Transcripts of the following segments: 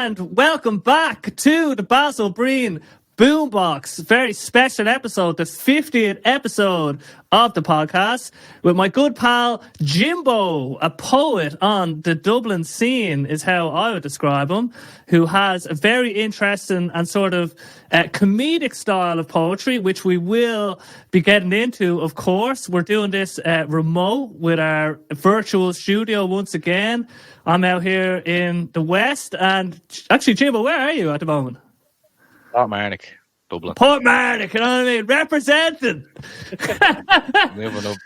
and welcome back to the Basil Breen Boombox. Very special episode, the 50th episode of the podcast, with my good pal Jimbo, a poet on the Dublin scene, is how I would describe him, who has a very interesting and sort of comedic style of poetry, which we will be getting into, of course. We're doing this remote with our virtual studio once again. I'm out here in the West, and actually, Jimbo, where are you at the moment? Portmarnock, Dublin. Portmarnock, you know what I mean? Representing. Moving up.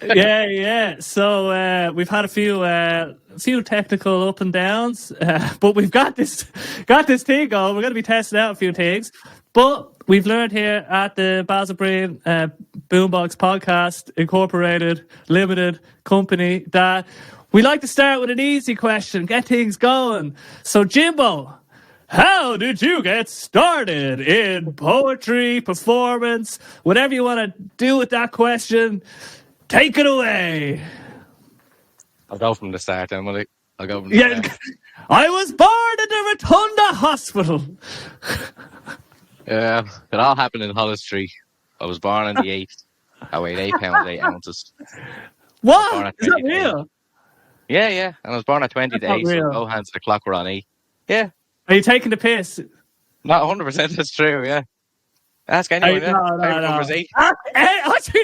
Yeah. So we've had a few technical up and downs, but we've got this thing going. We're going to be testing out a few things, but we've learned here at the Basil Breen Boombox Podcast Incorporated Limited Company that we like to start with an easy question, get things going. So, Jimbo, how did you get started in poetry, performance, whatever you want to do with that question? Take it away. I'll go from the start, Emily. I'll go from the start. I was born in the Rotunda Hospital. Yeah, it all happened in Hollis Street. I was born on the 8th. I weighed 8 pounds, 8 ounces. What? Is that real? Yeah. And I was born at 20 to 8, so both hands of the clock were on 8. Yeah. Are you taking the piss? Not 100%, that's true, yeah. Ask anyone, yeah. No.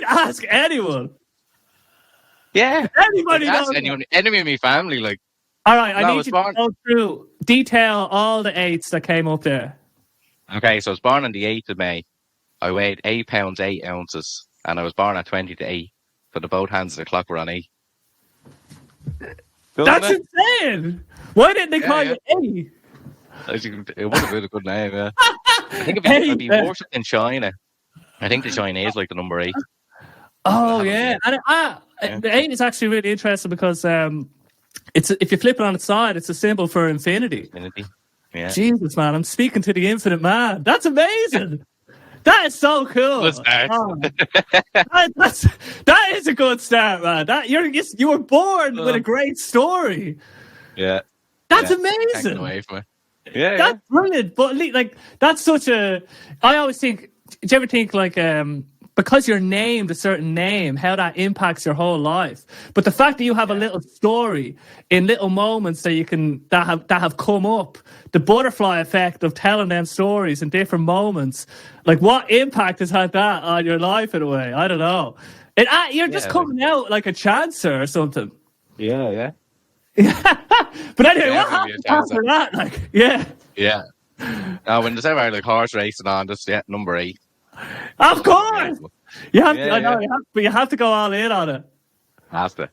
Ask anyone. Yeah. Anybody knows. Ask anyone, any of my family, like. All right, I need you to go through, detail all the 8s that came up there. Okay, so I was born on the 8th of May. I weighed 8 pounds, 8 ounces, and I was born at 20 to 8. So the both hands of the clock were on 8. That's insane! Why didn't they call you 8? It would have been a good name, yeah. I think it'd be worse in China. I think the Chinese like the number 8. Oh, yeah. And the 8 is actually really interesting because it's if you flip it on its side, it's a symbol for infinity. Infinity, yeah. Jesus, man, I'm speaking to the infinite man. That's amazing. That is so cool. Good start. That is a good start, man. You were born with a great story. Yeah. That's amazing. Away from it. Yeah, that's brilliant. But like, that's such a. I always think. Do you ever think like because you're named a certain name, how that impacts your whole life? But the fact that you have a little story in little moments that have come up, the butterfly effect of telling them stories in different moments, like what impact has had that on your life in a way? I don't know. You're just coming out like a chancer or something. Yeah. But anyway, what happened after that? Like, yeah. When there's ever like horse racing on, just number 8. Of course, you have to. I know, but you have to go all in on it. Have to.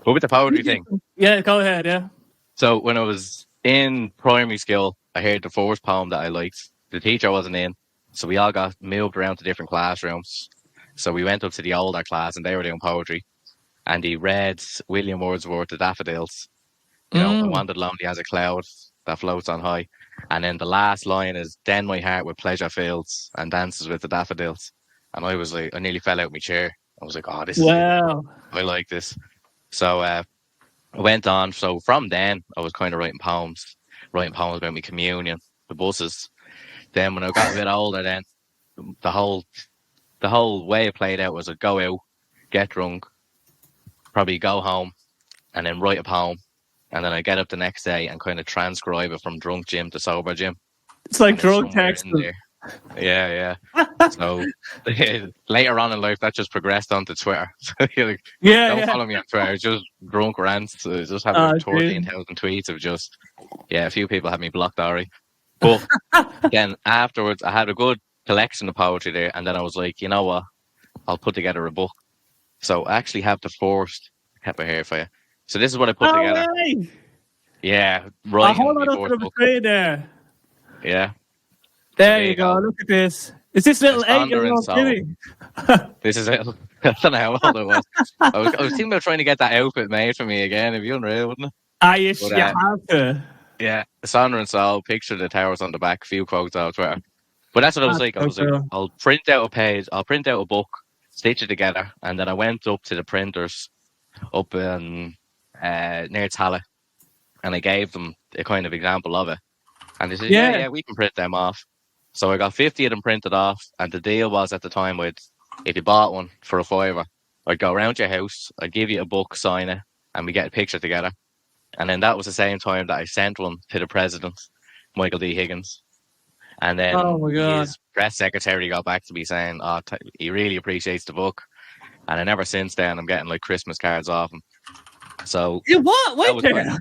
But with the poetry thing, yeah, go ahead. Yeah. So when I was in primary school, I heard the first poem that I liked. The teacher wasn't in, so we all got moved around to different classrooms. So we went up to the older class, and they were doing poetry. And he read William Wordsworth, The Daffodils. You know, I wandered lonely as a cloud that floats on high. And then the last line is, then my heart with pleasure fills and dances with the daffodils. And I was like, I nearly fell out of my chair. I was like, oh, this is I like this. So I went on. So from then, I was kind of writing poems about my communion, the buses. Then when I got a bit older, then the whole way it played out was I'd go out, get drunk, probably go home, and then write a poem, and then I get up the next day and kind of transcribe it from drunk Jim to sober Jim. It's like drunk text. Yeah. So later on in life, that just progressed onto Twitter. So don't follow me on Twitter. It's just drunk rants. I just have 13,000 tweets of just a few people had me blocked already. But then afterwards, I had a good collection of poetry there, and then I was like, you know what? I'll put together a book. So I actually have the first pepper here for you. So this is what I put together. Right. Yeah, right. Hold on up to the screen there. Yeah. There you go. Look at this. Is this little 8-year-old Jimmy? This is it. I don't know how old I was. I was thinking about trying to get that outfit made for me again. It'd be unreal, wouldn't it? You have to. Yeah, Sandra and Sol, picture the towers on the back, few quotes on Twitter. But that's what I was like. I was like, I'll print out a page, I'll print out a book, stitch it together, and then I went up to the printers up in near Tala, and I gave them a kind of example of it. And they said, Yeah. yeah, we can print them off. So I got 50 of them printed off, and the deal was at the time, if you bought one for a fiver, I'd go around your house, I'd give you a book, sign it, and we get a picture together. And then that was the same time that I sent one to the president, Michael D. Higgins. And then Oh my God. his press secretary got back to me saying, he really appreciates the book. And then ever since then, I'm getting like Christmas cards off him. So You what? Wait there.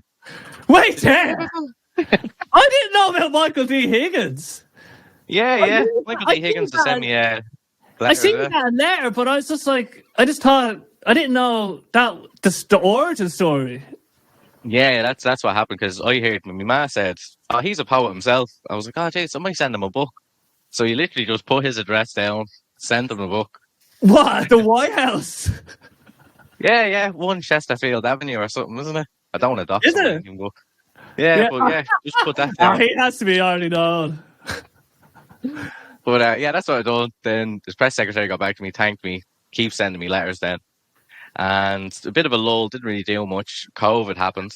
Wait there. I didn't know about Michael D. Higgins. Yeah. Michael D. Higgins to send me a letter. I seen that letter, but I was just like, I just thought, I didn't know that the origin story. Yeah, that's what happened, because I heard when my ma said, oh, he's a poet himself. I was like, oh, geez, somebody send him a book. So he literally just put his address down, sent him a book. What? The White House? Yeah, 1 Chesterfield Avenue or something, isn't it? I don't want to dox Is it? book. Yeah, but yeah, just put that down. He has to be already known. But yeah, that's what I done. Then the press secretary got back to me, thanked me, keep sending me letters then. And a bit of a lull, didn't really do much. COVID happened.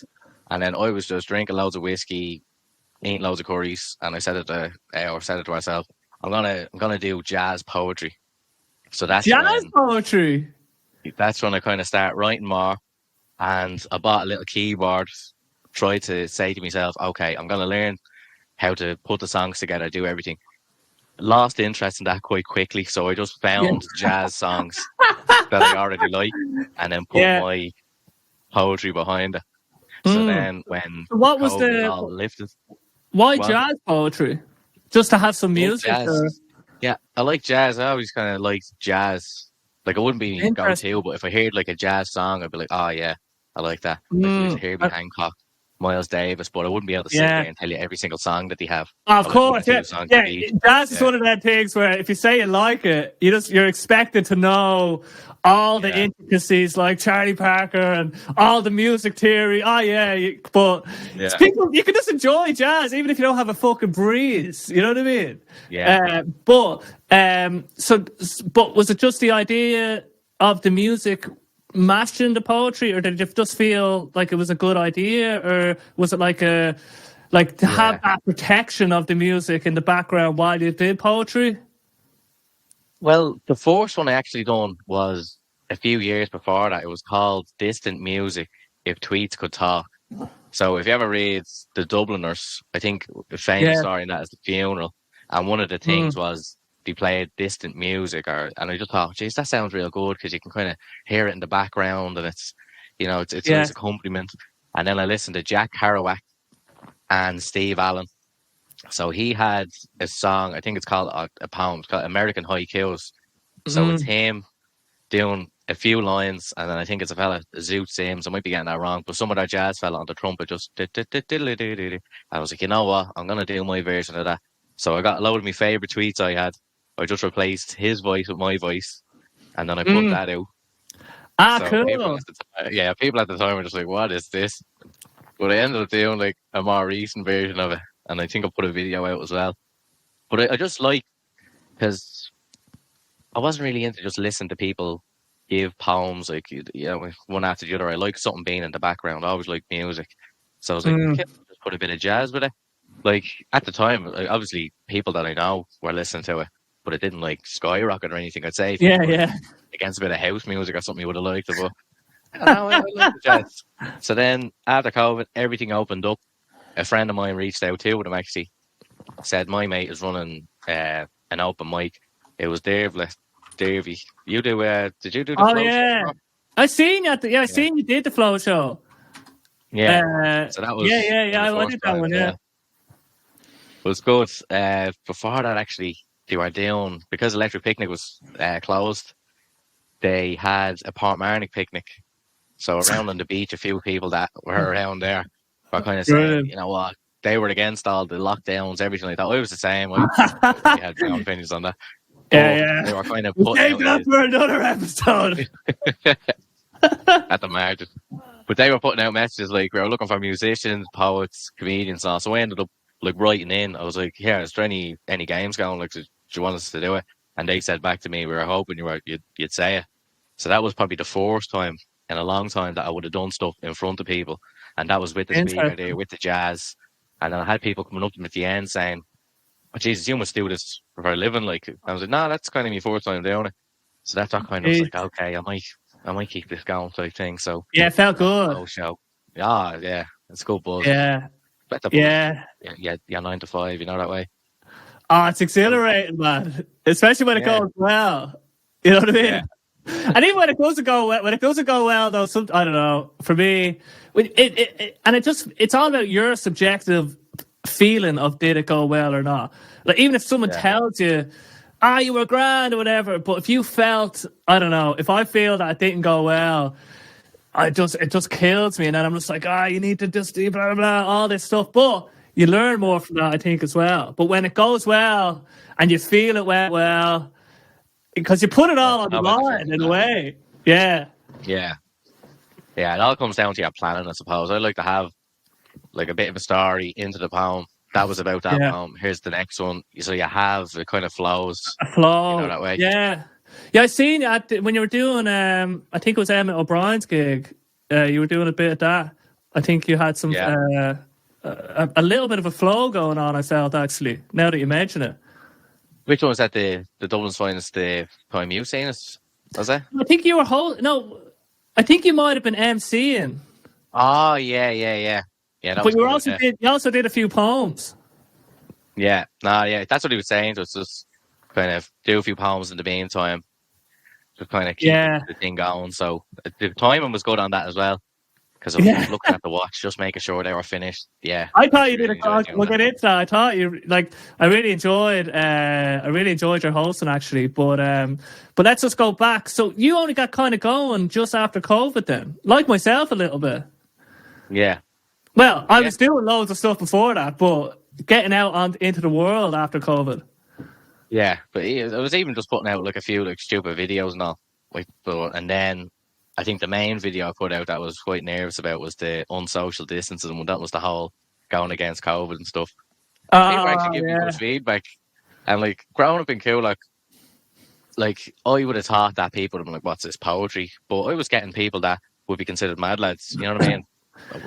And then I was just drinking loads of whiskey, eating loads of curries. And I said it to myself, I'm gonna do jazz poetry. So that's poetry. That's when I kind of start writing more. And I bought a little keyboard, tried to say to myself, okay, I'm gonna learn how to put the songs together, do everything. Lost interest in that quite quickly, so I just found jazz songs that I already like, and then put my poetry behind it. So then when what was COVID all lifted, why jazz poetry? Just to have some music? Yeah, I like jazz. I always kind of liked jazz. Like, I wouldn't be go-to, but if I heard like a jazz song, I'd be like, oh yeah, I like that. Like Herbie Hancock, Miles Davis, but I wouldn't be able to sit there and tell you every single song that they have. Of course, jazz is one of them things where if you say you like it, you're expected to know all the intricacies, like Charlie Parker and all the music theory. But people, you can just enjoy jazz even if you don't have a fucking breeze. You know what I mean? Yeah. But was it just the idea of the music matching the poetry, or did you just feel like it was a good idea, or was it like to have that protection of the music in the background while you did poetry? Well, the first one I actually done was a few years before that. It was called Distant Music, If Tweets Could Talk. So if you ever read The Dubliners, I think the famous story in that is the funeral, and one of the things was they played distant music, and I just thought, geez, that sounds real good, because you can kind of hear it in the background, and it's a nice accompaniment. And then I listened to Jack Kerouac and Steve Allen. So he had a song, I think it's called a poem, it's called American Haikus. So it's him doing a few lines, and then I think it's a fella, Zoot Sims, I might be getting that wrong, but some of that jazz fella on the trumpet just I was like, you know what, I'm going to do my version of that. So I got a load of my favourite tweets I had. I just replaced his voice with my voice, and then I put that out. Cool. People at the time were just like, what is this? But I ended up doing like a more recent version of it, and I think I put a video out as well. But I just like, because I wasn't really into just listening to people give poems, like, one after the other. I like something being in the background. I always like music. So I was like, just put a bit of jazz with it. Like, at the time, obviously, people that I know were listening to it, but it didn't, like, skyrocket or anything. I'd say against a bit of house music or something you would have liked it, but I like the jazz. So then, after COVID, everything opened up. A friend of mine reached out to them, actually. Said, my mate is running an open mic. It was Davy. You do, did you do the flow show? I seen you I seen you did the flow show. Yeah. So that was... I did that one, It was good. Before that, actually, they were doing, because Electric Picnic was closed, they had a Portmarnock picnic. So around on the beach, a few people that were around there were kind of saying, you know what, they were against all the lockdowns, everything like that. I was the same. I had my own opinions on that. They were kind of putting out for another episode at the margin. But they were putting out messages like, we were looking for musicians, poets, comedians, and all. So I ended up like writing in. I was like, "Here, is there any games going? Like, do you want us to do it?" And they said back to me, "We were hoping you'd say it." So that was probably the first time in a long time that I would have done stuff in front of people. and that was with the speaker there, with the jazz. And then I had people coming up to me at the end saying, "Oh, Jesus, you must do this for a living." Like, I was like, "No, that's kind of my first time doing it." So that kind of was like, okay, I might keep this going type thing. So yeah, it felt good. whole show. Yeah, it's good buzz. Yeah. Better buzz. Yeah. Yeah, 9 to 5, you know that way. Oh, it's exhilarating, man. Especially when it goes well. You know what I mean? Yeah. And even when it doesn't go well, though, I don't know. For me, it's all about your subjective feeling of did it go well or not. Like, even if someone tells you, you were grand or whatever, but if you felt, I don't know, if I feel that it didn't go well, it just kills me, and then I'm just like, you need to just do blah blah blah, all this stuff. But you learn more from that, I think, as well. But when it goes well and you feel it went well, because you put it all on the line in a way. Yeah. Yeah. Yeah, it all comes down to your planning, I suppose. I like to have like a bit of a story into the poem. That was about that poem. Here's the next one. So you have, it kind of flows. A flow. You know, that way. Yeah. Yeah, I seen when you were doing, I think it was Emmett O'Brien's gig, you were doing a bit of that. I think you had some, a little bit of a flow going on, I felt, actually, now that you mention it. Which one was that, the Dublin's Finest, the poem you seen it? Was it? I think you were I think you might have been MCing. Oh, yeah. Yeah, that but was you also did a few poems. Yeah, that's what he was saying. So it's just kind of do a few poems in the meantime, just kind of keep the thing going. So the timing was good on that as well, because I was looking at the watch, just making sure they were finished. Yeah, I thought you did we'll get into that. I thought I really enjoyed your hosting, actually. But let's just go back. So you only got kind of going just after COVID, then, like myself a little bit. Yeah. Well, I was doing loads of stuff before that, but getting out into the world after COVID. Yeah, but I was even just putting out like a few like stupid videos and all. And then I think the main video I put out that I was quite nervous about was the unsocial distancing, and that was the whole going against COVID and stuff. People actually give me good feedback, and like growing up in Cool, like I would have thought that people would have been like, "What's this poetry?" But I was getting people that would be considered mad lads. You know what I mean?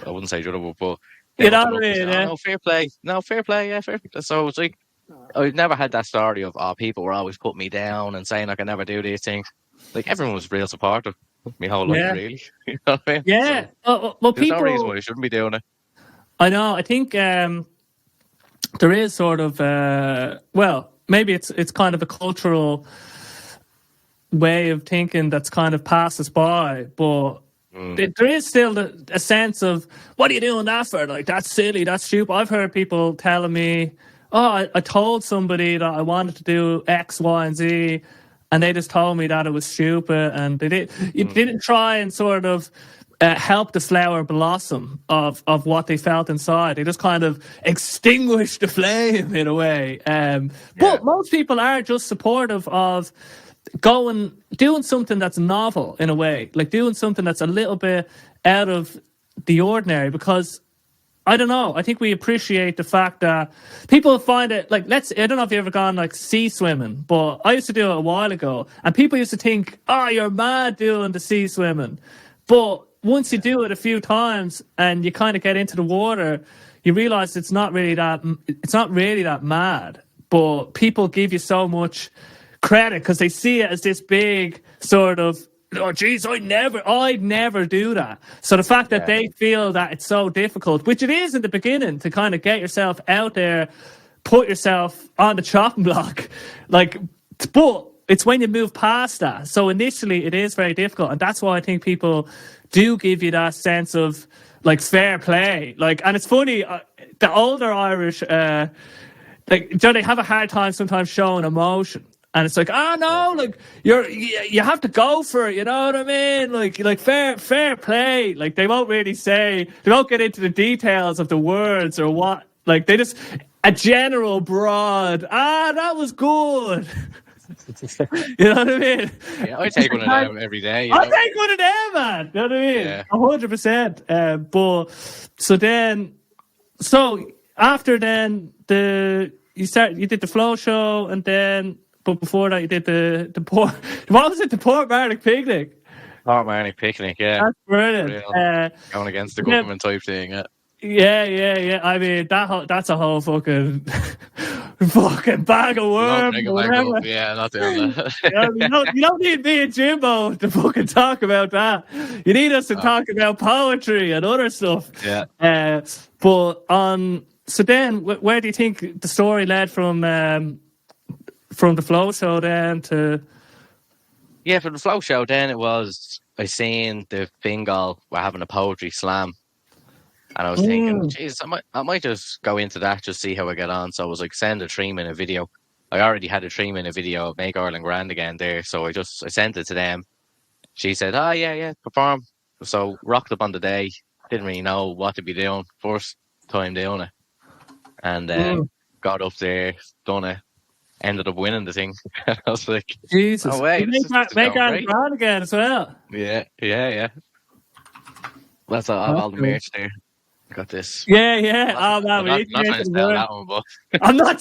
I wouldn't say judgeable, but you know what I mean? No, fair play. Yeah, fair play. So it's like, I've never had that story of, people were always putting me down and saying I can never do these things. Like, everyone was real supportive my whole life, really. You know what I mean? Yeah. So, well, there's no reason why they shouldn't be doing it. I know. I think there is sort of, maybe it's kind of a cultural way of thinking that's kind of passes by, but there is still a sense of, what are you doing that for? Like, that's silly, that's stupid. I've heard people telling me, I told somebody that I wanted to do X, Y, and Z, and they just told me that it was stupid, and they didn't try and sort of help the flower blossom of what they felt inside. They just kind of extinguished the flame in a way. But most people are just supportive of doing something that's novel in a way, like doing something that's a little bit out of the ordinary, because I don't know, I think we appreciate the fact that people find it like, I don't know if you've ever gone like sea swimming, but I used to do it a while ago, and people used to think, you're mad doing the sea swimming. But once you do it a few times and you kind of get into the water, you realize it's not really that mad, but people give you so much credit because they see it as this big sort of, geez, I'd never do that. So the fact that they feel that it's so difficult, which it is in the beginning, to kind of get yourself out there, put yourself on the chopping block, but it's when you move past that. So initially it is very difficult, and that's why I think people do give you that sense of like fair play. Like, and it's funny, the older Irish, they have a hard time sometimes showing emotion. And it's like, no, like you have to go for it, you know what I mean? Like fair play. Like, they won't get into the details of the words or what. Like, they just a general broad. That was good. You know what I mean? Yeah, I take one of them every day. I take one of them, man. You know what I mean? Yeah. 100%. But so after then you did the flow show, and then. But before that, you did the Port. What was it? The Port Marnock picnic. Oh, Marnie picnic, yeah. That's brilliant. Real. Going against the government type thing, yeah. Yeah. I mean, that's a whole fucking bag of You don't worms drink or it back whatever. up, yeah, not doing that. You don't need me and Jimbo to fucking talk about that. You need us to talk about poetry and other stuff. Yeah. So then, where do you think the story led from the Flow Show then to? Yeah, for the Flow Show, then it was I seen the Fingal were having a poetry slam, and I was thinking, geez, I might just go into that, just see how I get on. So I was like, send a 3-minute video. I already had a 3-minute video of Make Ireland Grand Again there, so I sent it to them. She said, "Oh yeah, perform." So rocked up on the day. Didn't really know what to be doing. First time doing it, and got up there, done it. Ended up winning the thing. I was like, Jesus. "Oh wait, Make Ireland Grand Again as well." Yeah. That's all the merch there. Got this. Yeah. I'm not trying to sell that one, but I'm not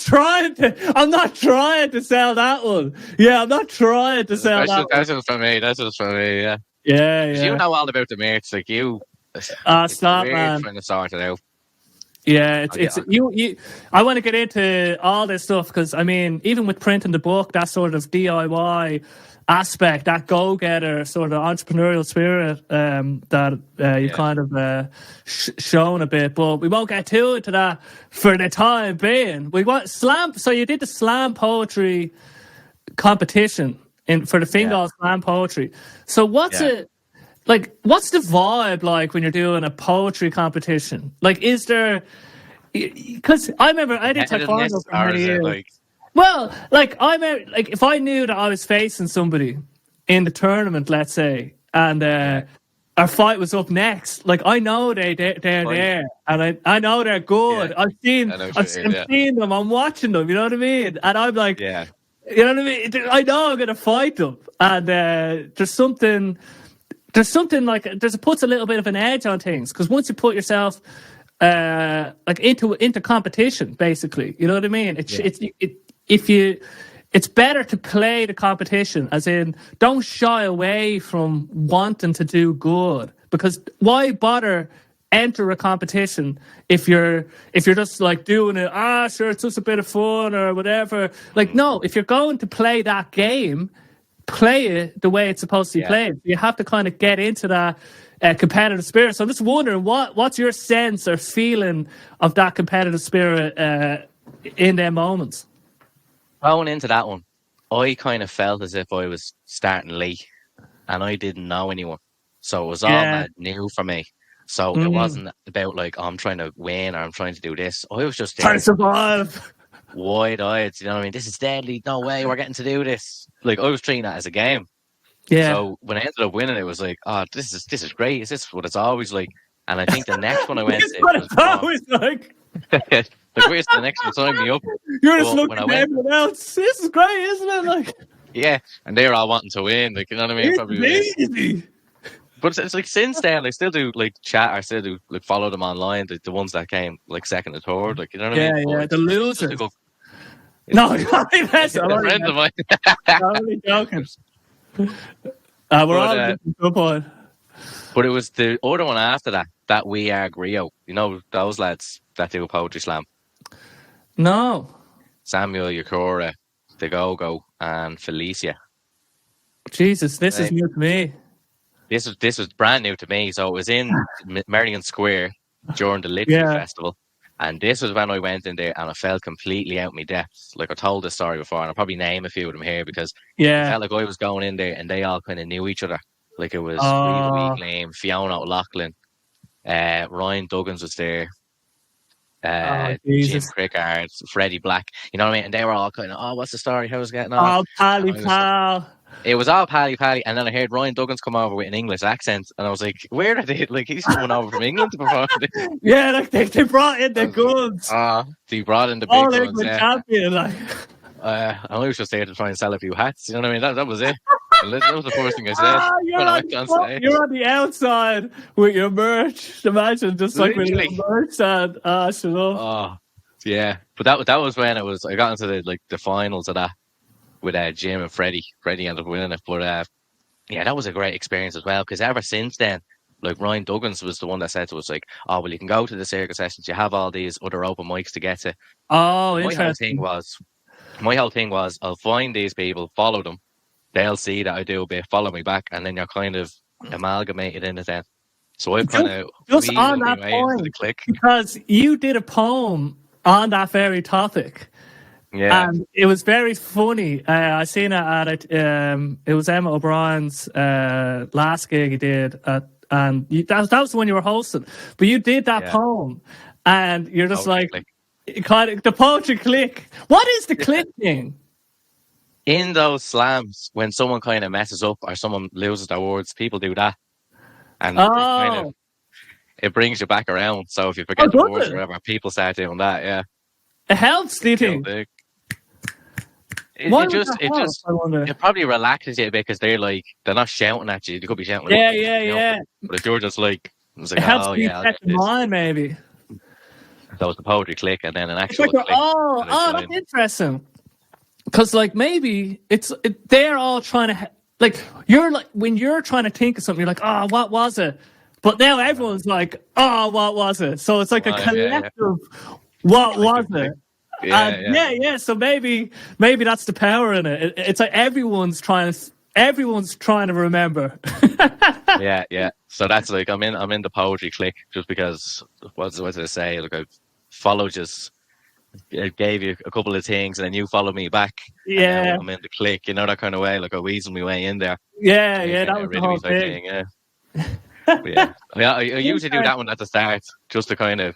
trying to sell that one. Yeah, I'm not trying to sell that one. That's just for me. Yeah. Yeah. You know all about the merch, like you. Stop, weird man. trying to sort it out. Yeah, it's you. I want to get into all this stuff because I mean, even with printing the book, that sort of DIY aspect, that go-getter sort of entrepreneurial spirit that you've kind of shown a bit, but we won't get too into that for the time being. We want slam. So you did the slam poetry competition for the Fingal slam poetry. So what's it? Like, what's the vibe like when you're doing a poetry competition? Like, is there? Because I remember I did taekwondo for many years. Well, like if I knew that I was facing somebody in the tournament, let's say, and our fight was up next, like I know they're there, and I know they're good. Yeah. I've seen them. I'm watching them. You know what I mean? And I'm like, you know what I mean? I know I'm gonna fight them, and there's something like it puts a little bit of an edge on things because once you put yourself like into competition, basically, you know what I mean. It's better to play the competition, as in don't shy away from wanting to do good, because why bother enter a competition if you're just like doing it? Sure, it's just a bit of fun or whatever. Like no, if you're going to play that game, play it the way it's supposed to be played. You have to kind of get into that competitive spirit. So I'm just wondering, what's your sense or feeling of that competitive spirit in them moments? Going into that one, I kind of felt as if I was starting late and I didn't know anyone. So it was all mad new for me. So it wasn't about like, I'm trying to win or I'm trying to do this. I was just trying to survive. Wide-eyed, you know what I mean? This is deadly. No way, we're getting to do this. Like I was treating that as a game. Yeah. So when I ended up winning, it was like, oh, this is great. Is this what it's always like? And I think the next one I went, it's what it's always like. Like, where's the next one? Sign me up. You're just looking at everyone else. This is great, isn't it? Like, yeah, and they're all wanting to win. Like, you know what I mean? It's probably easy. But it's like since then, I still do like chat. I still do like follow them online. The ones that came like second or third. Like, you know what I mean? Yeah, the losers. No, that's a friend of mine. I'm only joking. We're all good point. But it was the other one after that We Are Grio. You know those lads that do a poetry slam? No. Samuel Yakura, the Go-Go, and Felicia. Jesus, this is new to me. This was brand new to me. So it was in Merrion Square during the Literature Festival. And this was when I went in there and I felt completely out of my depth. Like I told this story before, and I'll probably name a few of them here because I felt like I was going in there and they all kind of knew each other. Like it was Rita Weekling, Fiona O'Loughlin, Ryan Duggins was there, Jim Crickard, Freddie Black. You know what I mean? And they were all kind of, what's the story? How's it getting on? Oh, pally pal. It was all pally. And then I heard Ryan Duggins come over with an English accent. And I was like, where are they? Like, he's coming over from England to perform. Yeah, like they brought in the guns. They brought in the big guns. England champion, like. I was just there to try and sell a few hats. You know what I mean? That was it. That was the first thing I said when I went on stage. You're on the outside with your merch. Imagine just like with your merch and yeah. But that was when I got into the finals of that with Jim and Freddie. Freddie ended up winning it. But Yeah, that was a great experience as well. Because ever since then, like Ryan Duggins was the one that said to us, like, "Oh, well, you can go to the circus sessions. You have all these other open mics to get to." Oh, And interesting. my whole thing was, I'll find these people, follow them. They'll see that I do a bit, follow me back, and then you're kind of amalgamated in it then. So I've kind Just, of just on wheedled my that way into the point, clique. because you did a poem on that very topic. Yeah, And it was very funny. I seen it at it. It was Emma O'Brien's last gig he did, and that was the one you were hosting. But you did that yeah. poem, and you're just Poetry like, clique. kind of the poetry click. What is the click thing? In those slams, when someone kind of messes up or someone loses their words, people do that, and Oh, it brings you back around. So if you oh, forget the does words or it? whatever, people start doing that. Yeah, It helps, do you you know, think? it, Why it would just that help? I wonder. it probably relaxes you a bit because they're not shouting at you. They could be shouting at Yeah, others, yeah, you know. yeah. But if you're just like, it's It like, helps oh yeah, I'll reset get the this. mind, maybe. So it's the poetry click, and then an It's like, actual click that I that's join. interesting. Because like maybe they're all trying to like you're like when you're trying to think of something, you're like, oh, what was it? But now everyone's like, oh, what was it? So it's like a Oh, yeah, collective, what was collective it? click. Yeah, And yeah. yeah. So maybe that's the power in it. It's like everyone's trying to remember. Yeah, yeah. So that's like I'm in the poetry clique just because what did I say? Like I followed just it gave you a couple of things and then you followed me back and now Yeah, I'm in the clique, you know, that kind of way. Like I weaseled my way in there to yeah. get That was the rid of me whole type thing. thing, yeah. But yeah. I usually do that one at the start just to kind of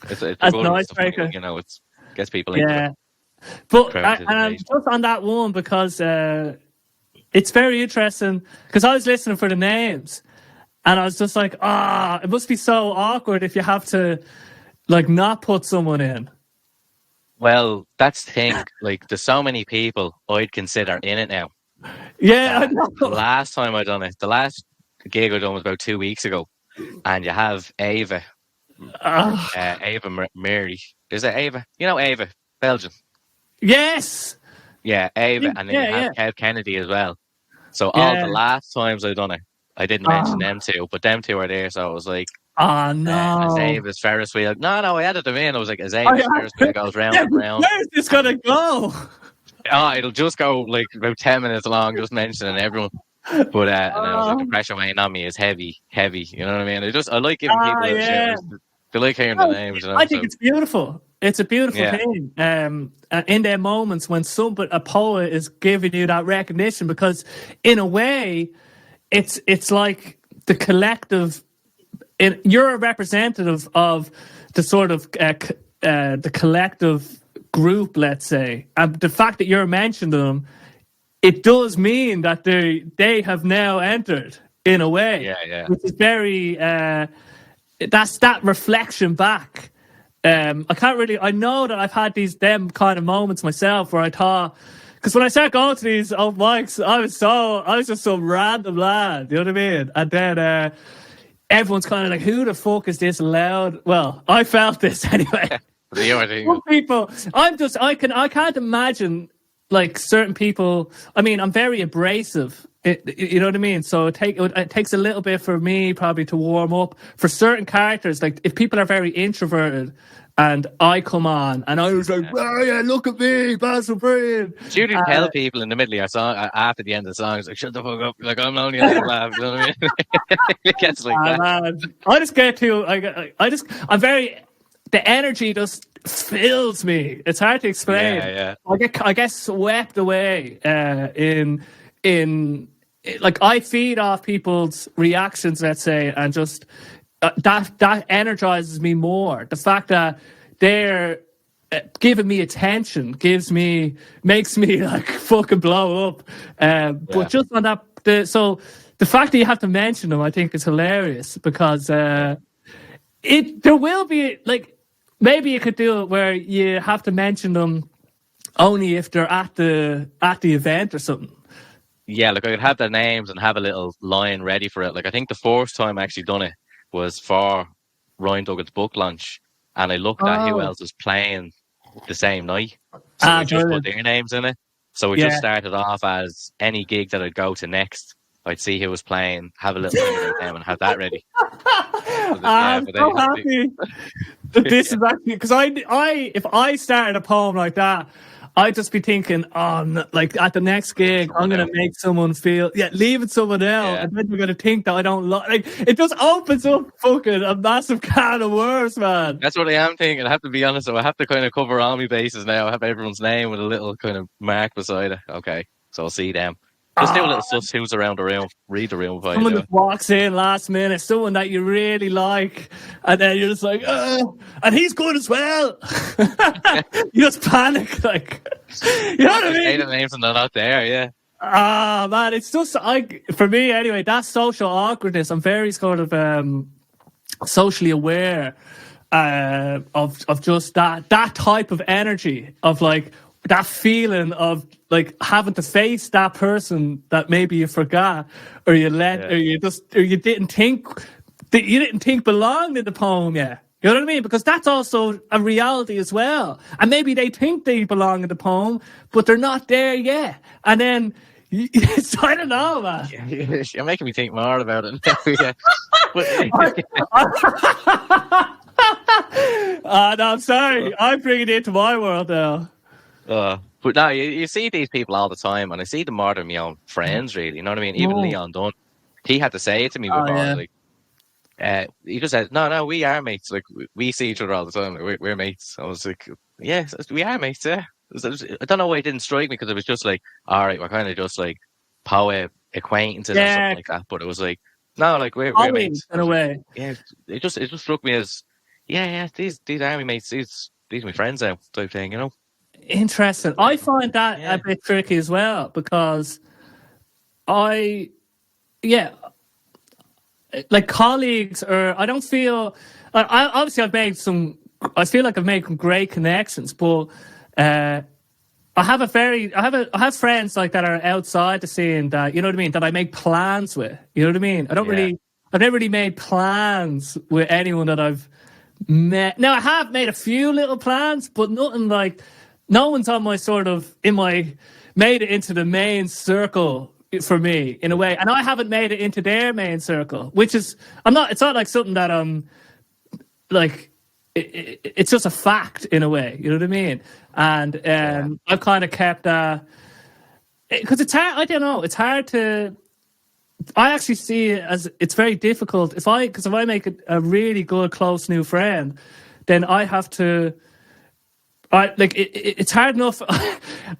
it's a As good an one, it's a funny one, icebreaker. you know, it's gets people into it. Yeah. But Crowd and anticipation. just on that one because it's very interesting because I was listening for the names and I was just like, it must be so awkward if you have to like not put someone in. Well, that's the thing. Like there's so many people I'd consider in it now. Yeah, I That the know. last time I done it, the last gig I done was about 2 weeks ago, and you have Ava, Ah, Mary. Is it Ava? You know Ava, Belgian. yes. Yeah, Ava, and then you Yeah, have yeah, Kev Kennedy as well. So all yeah. the last times I done it, I didn't mention Ah, them two, but them two are there. So it was like, as no. Ava's Ferris wheel. No, I added them in. I was like, as I, Ava's Ferris wheel goes round and round, where's this and gonna go? it'll just go like about 10 minutes long, just mentioning everyone. But and then I was like, the Um, pressure weighing on me is heavy, heavy. You know what I mean? I like giving people little yeah. shouters. They like hearing the No, names, you know. I think So it's beautiful. It's a beautiful yeah, thing. In their moments when a poet is giving you that recognition, because in a way, it's like the collective. You're a representative of the sort of the collective group, let's say, and the fact that you're mentioning them, it does mean that they have now entered in a way, yeah, yeah, which is very. That's that reflection back. I can't really. I know that I've had them kind of moments myself where I thought, because when I started going to these old mics, I was just some random lad. You know what I mean? And then everyone's kind of like, "Who the fuck is this loud?" Well, I felt this anyway. the other thing. Some people, I can't imagine like certain people. I mean, I'm very abrasive. You know what I mean? So it takes a little bit for me probably to warm up for certain characters. Like if people are very introverted and I come on and I was like, oh yeah, look at me, Basil Breen. Do you tell people in the middle of your song, after the end of the song, it's like, shut the fuck up, like I'm only a little laugh, you know what I mean? It gets like that. Man, I just get to, I'm very, the energy just fills me. It's hard to explain. Yeah, I get swept away in like I feed off people's reactions, let's say, and just that energizes me more. The fact that they're giving me attention makes me like fucking blow up. But yeah. just on that, the fact that you have to mention them, I think, is hilarious because there will be like maybe you could do it where you have to mention them only if they're at the event or something. Yeah, like I could have their names and have a little line ready for it. Like I think the first time I actually done it was for Ryan Duggan's book launch, and I looked at who Oh, else was playing the same night, so I just put brilliant. their names in it. So it just Yeah, started off as any gig that I'd go to next. I'd see who was playing, have a little think about them, and have that ready. I'm so happy that this is actually, because I if I started a poem like that, I'd just be thinking, like at the next gig, I'm gonna make someone feel, leaving someone else, and then you're gonna think that I don't like. It just opens up fucking a massive can of worms, man. That's what I am thinking. I have to be honest, so I have to kind of cover all my bases now. I have everyone's name with a little kind of mark beside it. Okay, so I'll see them. Just do a little suss who's around the room. Read the room. Someone that walks in last minute, someone that you really like, and then you're just like, and he's good as well. You just panic, like, you know what I mean? Say the names and they're not there, yeah. Man, it's just, for me anyway, that social awkwardness, I'm very sort of socially aware of just that type of energy, of like, that feeling of like having to face that person that maybe you forgot, or you or you didn't think belonged in the poem yet. You know what I mean? Because that's also a reality as well. And maybe they think they belong in the poem, but they're not there yet. And then I don't know, man. You're making me think more about it now. Yeah. No, I'm sorry. I'm bringing it into my world now. But no, you see these people all the time, and I see them more than my own friends, really. You know what I mean? Even Leon Dunn, he had to say it to me before. Like, he just said, "No, we are mates. Like, we see each other all the time. Like, we're mates." I was like, "Yes, we are mates." Yeah. I don't know why it didn't strike me, because it was just like, all right, we're kind of just like poet acquaintances or something like that. But it was like, no, like we're mates in a way. Yeah, it just struck me as, these are my mates. These are my friends now, type thing, you know. Interesting. I find that a bit tricky as well, because like colleagues, or I don't feel. Obviously, I feel like I've made some great connections, but I have friends like that are outside the scene that, you know what I mean, that I make plans with. You know what I mean? I've never really made plans with anyone that I've met. Now, I have made a few little plans, but nothing like. No one's on my made it into the main circle for me, in a way. And I haven't made it into their main circle, which is, it's not like something that I'm like, it's just a fact in a way, you know what I mean? And I've kind of kept because it's hard, I don't know, it's hard to, I actually see it as, it's very difficult, because if I make a really good, close new friend, then I have to, it's hard enough.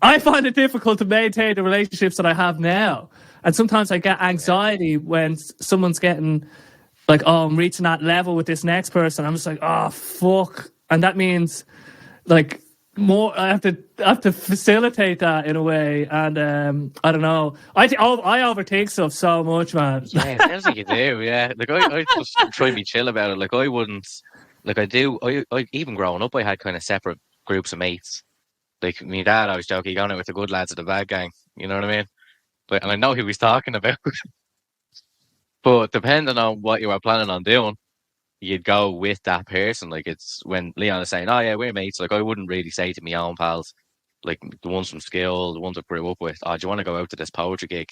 I find it difficult to maintain the relationships that I have now, and sometimes I get anxiety when someone's getting like, I'm reaching that level with this next person. I'm just like, oh fuck, and that means like more. I have to facilitate that in a way, and I don't know. I overthink stuff so much, man. Yeah, it sounds like you do. Yeah, like I just try to be chill about it. Like I wouldn't, like I do. I even growing up, I had kind of separate groups of mates. Like me dad, I was joking, going out with the good lads of the bad gang. You know what I mean? But, and I know who he's talking about. But depending on what you are planning on doing, you'd go with that person. Like, it's when Leon is saying, "Oh yeah, we're mates." Like, I wouldn't really say to my own pals, like the ones from school, the ones I grew up with, "Oh, do you want to go out to this poetry gig?"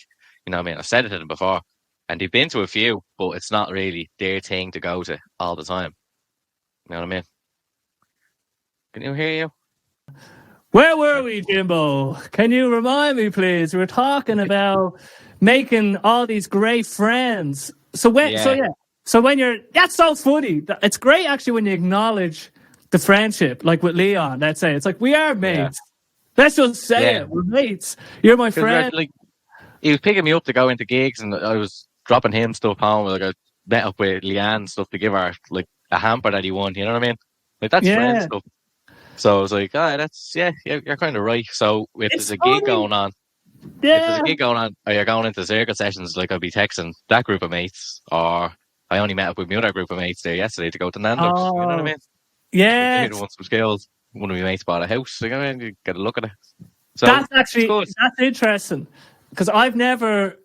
You know what I mean? I've said it to them before, and they've been to a few, but it's not really their thing to go to all the time. You know what I mean? Can you hear you? Where were we, Jimbo? Can you remind me, please? We were talking about making all these great friends. So when you're, that's so funny. It's great actually when you acknowledge the friendship, like with Leon. Let's say it's like, we are mates. Let's just say it. We're mates. You're my friend. Like, he was picking me up to go into gigs, and I was dropping him stuff home. Like, I met up with Leanne stuff to give her like a hamper that he won. You know what I mean? Like, that's friend stuff. So I was like, you're kind of right. So if there's a gig going on, or you're going into circle sessions, like I'll be texting that group of mates, or I only met up with my other group of mates there yesterday to go to Nando's. You know what I mean? Yeah. They want some skills. One of my mates bought a house. You know what I mean? You get a look at it. So that's interesting, because I don't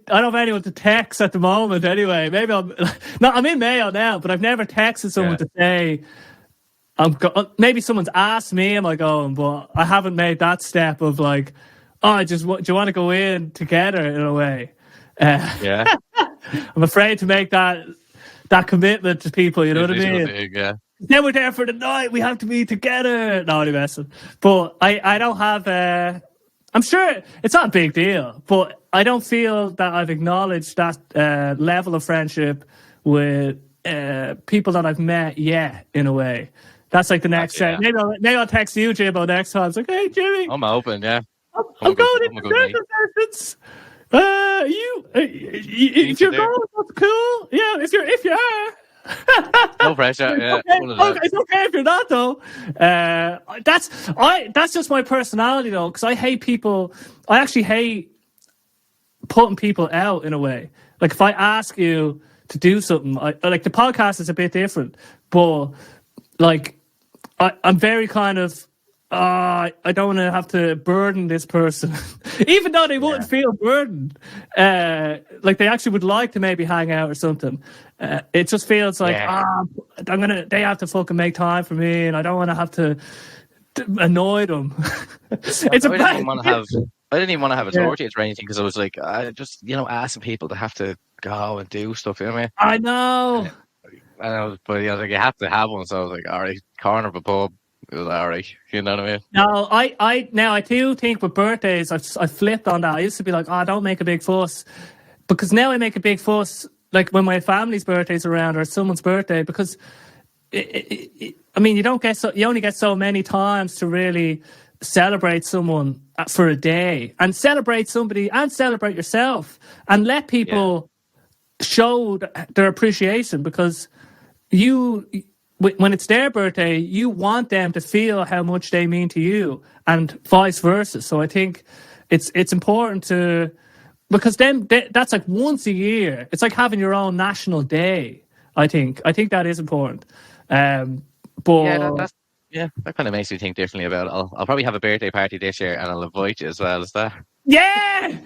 have anyone to text at the moment anyway. Maybe I'm in Mayo now, but I've never texted someone to say, maybe someone's asked me, am I going? But I haven't made that step of like, oh, do you want to go in together in a way? Yeah, I'm afraid to make that commitment to people. You know what I initial mean? thing, yeah. Then we're there for the night. We have to be together. No, I'm messing. But I don't have. I'm sure it's not a big deal, but I don't feel that I've acknowledged that level of friendship with people that I've met yet. In a way, that's like the next Gotcha, set. Maybe I'll text you, Jimbo, next time. It's like, hey, Jimmy, I'm open, yeah. I'm going I'm a into good mate. circumstances. If Things to you're do. going, that's cool. Yeah, if you are. No pressure, yeah. Okay, One of them. it's okay if you're not though. That's just my personality though, because I hate people. I actually hate putting people out in a way. Like if I ask you to do something, like the podcast is a bit different, but like I'm very kind of. I don't want to have to burden this person, even though they wouldn't feel burdened. Like they actually would like to maybe hang out or something. It just feels like they have to fucking make time for me, and I don't want to have to annoy them. It's I didn't even want to have. I didn't even want to have authorities or anything because I was like, I just asking people to have to go and do stuff. You know what I mean? I know. But like, you have to have one. So I was like, all right, corner of a pub. It was all right. You know what I mean? No, I do think with birthdays, I flipped on that. I used to be like, oh, don't make a big fuss, because now I make a big fuss like when my family's birthday's around or someone's birthday, because I mean, you only get so many times to really celebrate someone for a day, and celebrate somebody and celebrate yourself, and let people show their appreciation, because when it's their birthday, you want them to feel how much they mean to you, and vice versa. So I think it's important to, because then that's like once a year. It's like having your own national day. I think that is important. But that kind of makes me think differently about it. I'll probably have a birthday party this year, and I'll invite you as well. Is that? Yeah.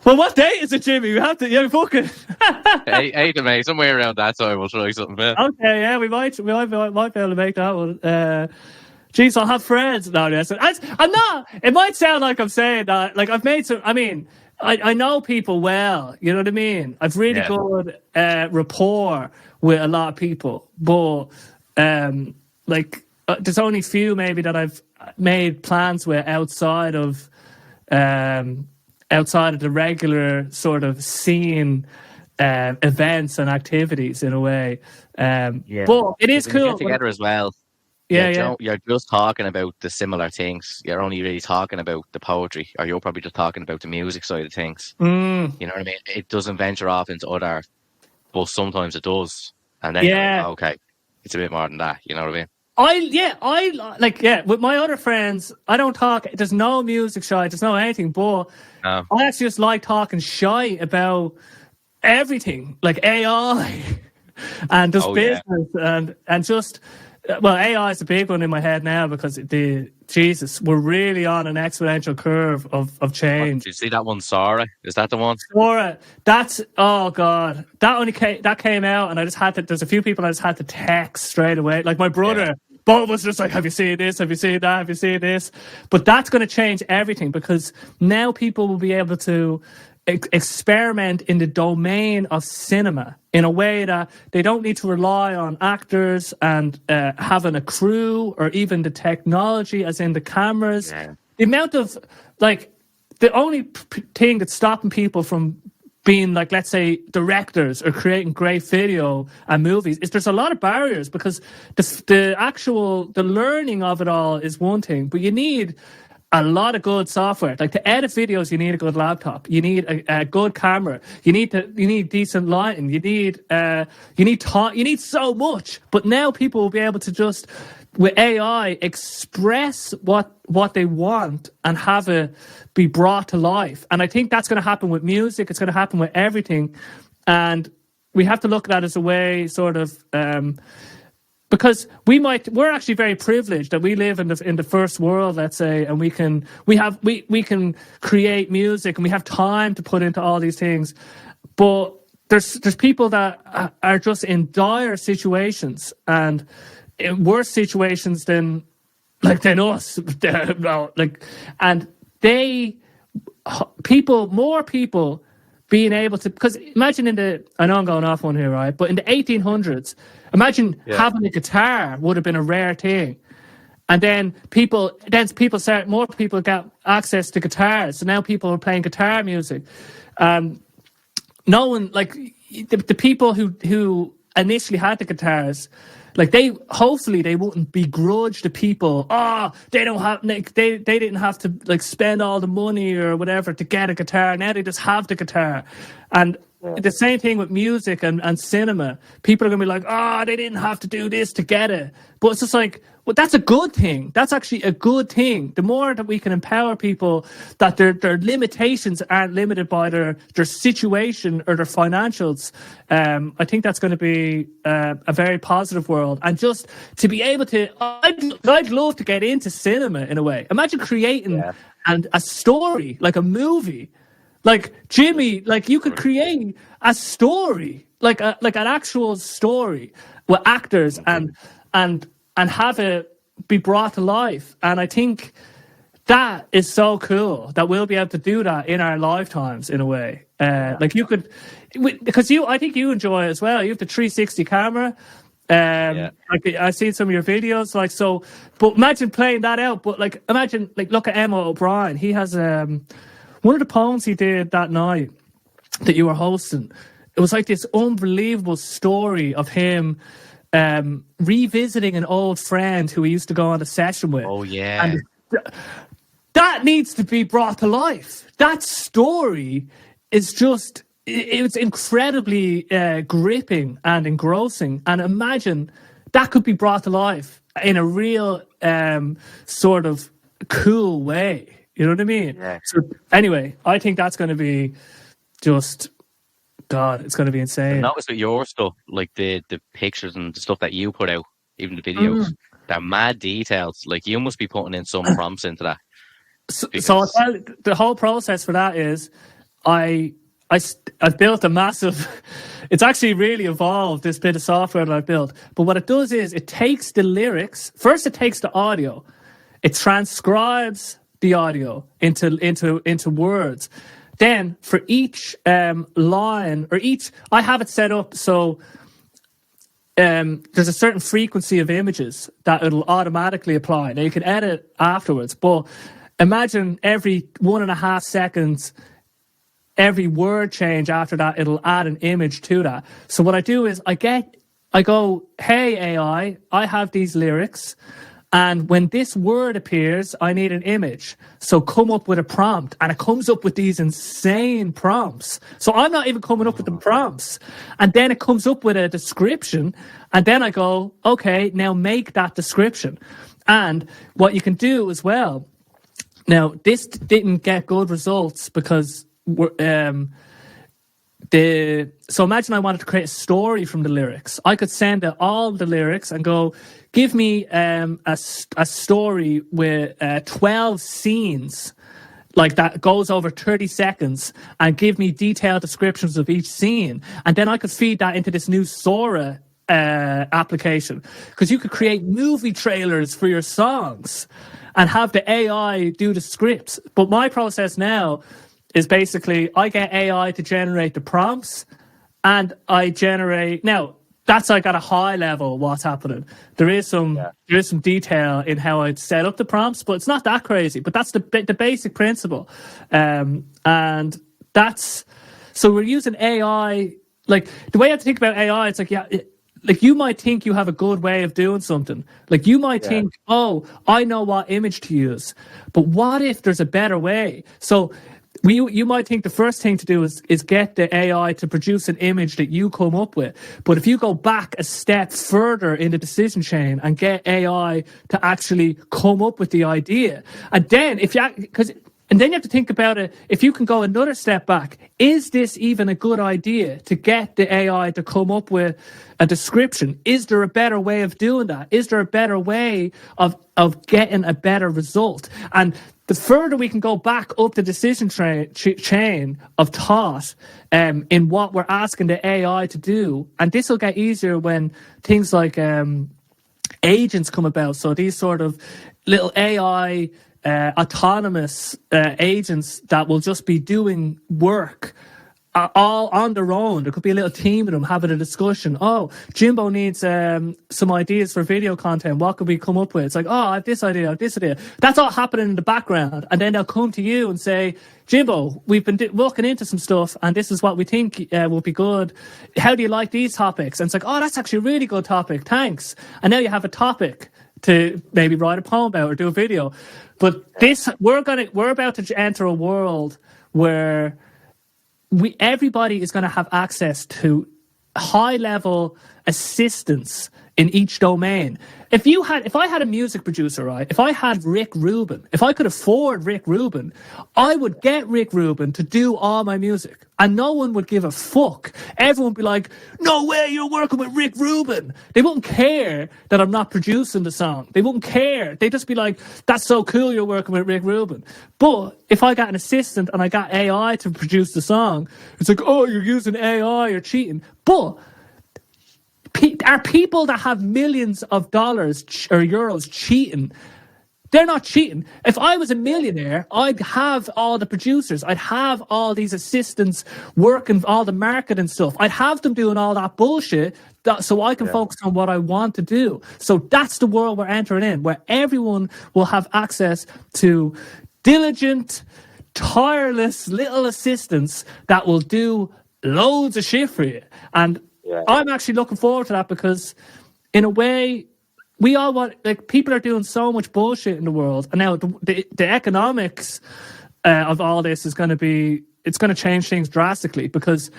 Well, what day is it, Jimmy? We have to fucking 8th of May, somewhere around that time. We'll try something. Man. Okay, yeah, we might be able to make that one. Geez, I'll have friends. No, I'm not. It might sound like I'm saying that. Like I've made some. I mean, I know people well. You know what I mean. I've really good rapport with a lot of people, but there's only few maybe that I've made plans with outside of the regular sort of scene events and activities in a way. But it is cool. Get together as well. You're just talking about the similar things. You're only really talking about the poetry, or you're probably just talking about the music side of things. You know what I mean? It doesn't venture off into other, but sometimes it does. And then you're like, okay, it's a bit more than that. You know what I mean? With my other friends, I don't talk. There's no music shy. There's no anything. But I actually just like talking shy about everything, like AI and just business and just. Well, AI is a big one in my head now, because we're really on an exponential curve of change. Did you see that one, Sora? Is that the one? Sora, that's, oh God, that came out, and I just had to. There's a few people I just had to text straight away. Like my brother, both was just like, "Have you seen this? Have you seen that? Have you seen this?" But that's going to change everything, because now people will be able to experiment in the domain of cinema in a way that they don't need to rely on actors and having a crew, or even the technology as in the cameras. The amount of the only thing that's stopping people from being let's say directors or creating great video and movies is there's a lot of barriers, because the learning of it all is one thing, but you need a lot of good software. Like to edit videos, you need a good laptop. You need a good camera. You need decent lighting. You need so much. But now people will be able to just, with AI, express what they want and have it be brought to life. And I think that's going to happen with music. It's going to happen with everything. And we have to look at that as a way, sort of. Because we're actually very privileged that we live in the first world, let's say, and we can create music, and we have time to put into all these things. But there's people that are just in dire situations, and in worse situations than us. And they more people being able to, because imagine I know I'm going off one here, right? But in the 1800s, imagine having a guitar would have been a rare thing. And then more people got access to guitars. So now people are playing guitar music. No one, like the people who initially had the guitars, like hopefully they wouldn't begrudge the people. They don't have, like, they didn't have to like spend all the money or whatever to get a guitar. Now they just have the guitar. And the same thing with music and cinema. People are gonna be like, they didn't have to do this to get it. But it's just like, well, that's a good thing. That's actually a good thing. The more that we can empower people, that their limitations aren't limited by their situation or their financials, I think that's going to be a very positive world. And just to be able to, I'd love to get into cinema in a way. Imagine creating a story, like a movie. Like Jimmy, like you could create a story, like an actual story with actors and have it be brought to life. And I think that is so cool that we'll be able to do that in our lifetimes in a way. Like you could, because I think you enjoy it as well. You have the 360 camera. Like I've seen some of your videos, like so. But imagine playing that out. But like imagine, like look at Emma O'Brien. He has one of the poems he did that night that you were hosting. It was like this unbelievable story of him revisiting an old friend who he used to go on a session with. Oh, yeah. And that needs to be brought to life. That story is just, it's incredibly gripping and engrossing. And imagine that could be brought to life in a real sort of cool way. You know what I mean? Yeah. So anyway, I think that's going to be just... God, it's going to be insane. And that was with your stuff, like the pictures and the stuff that you put out, even the videos. They're mad details. Like you must be putting in some prompts into that. So the whole process for that is, I've built a massive. It's actually really evolved, this bit of software that I've built. But what it does is it takes the lyrics. First, it takes the audio. It transcribes the audio into words. Then for each line or I have it set up so there's a certain frequency of images that it'll automatically apply. Now you can edit afterwards, but imagine every 1.5 seconds, every word change after that, it'll add an image to that. So what I do is I go, hey AI, I have these lyrics. And when this word appears, I need an image. So come up with a prompt. And it comes up with these insane prompts. So I'm not even coming up with the prompts. And then it comes up with a description. And then I go, okay, now make that description. And what you can do as well. Now, this didn't get good results because so imagine I wanted to create a story from the lyrics. I could send it all the lyrics and go, give me a story with 12 scenes, like that goes over 30 seconds, and give me detailed descriptions of each scene. And then I could feed that into this new Sora application, because you could create movie trailers for your songs and have the AI do the scripts. But my process now is basically I get AI to generate the prompts, and I generate... Now, that's like at a high level what's happening. There is some detail in how I'd set up the prompts, but it's not that crazy. But that's the basic principle. And that's... So we're using AI... Like, the way I have to think about AI, it's like, like you might think you have a good way of doing something. Like you might think, oh, I know what image to use. But what if there's a better way? So... You might think the first thing to do is get the AI to produce an image that you come up with. But if you go back a step further in the decision chain and get AI to actually come up with the idea, and then then you have to think about it, if you can go another step back, is this even a good idea to get the AI to come up with a description? Is there a better way of doing that? Is there a better way of getting a better result? And the further we can go back up the decision chain of thought in what we're asking the AI to do, and this will get easier when things like agents come about. So these sort of little AI autonomous agents that will just be doing work all on their own. There could be a little team of them having a discussion. Oh, Jimbo needs some ideas for video content. What could we come up with? It's like, oh, I have this idea, I have this idea. That's all happening in the background. And then they'll come to you and say, Jimbo, we've been looking into some stuff and this is what we think will be good. How do you like these topics? And it's like, oh, that's actually a really good topic. Thanks. And now you have a topic to maybe write a poem about or do a video. But we're about to enter a world where everybody is going to have access to high level assistance in each domain. If I had a music producer, right? If I had Rick Rubin, if I could afford Rick Rubin, I would get Rick Rubin to do all my music. And no one would give a fuck. Everyone would be like, no way, you're working with Rick Rubin. They wouldn't care that I'm not producing the song. They wouldn't care. They'd just be like, that's so cool you're working with Rick Rubin. But if I got an assistant and I got AI to produce the song, it's like, oh, you're using AI, you're cheating. But are people that have millions of dollars or euros cheating? They're not cheating. If I was a millionaire, I'd have all the producers. I'd have all these assistants working all the marketing stuff. I'd have them doing all that bullshit so I can focus on what I want to do. So that's the world we're entering in, where everyone will have access to diligent, tireless little assistants that will do loads of shit for you. And I'm actually looking forward to that because, in a way, we all want, like, people are doing so much bullshit in the world. And now the economics of all this is going to change things drastically because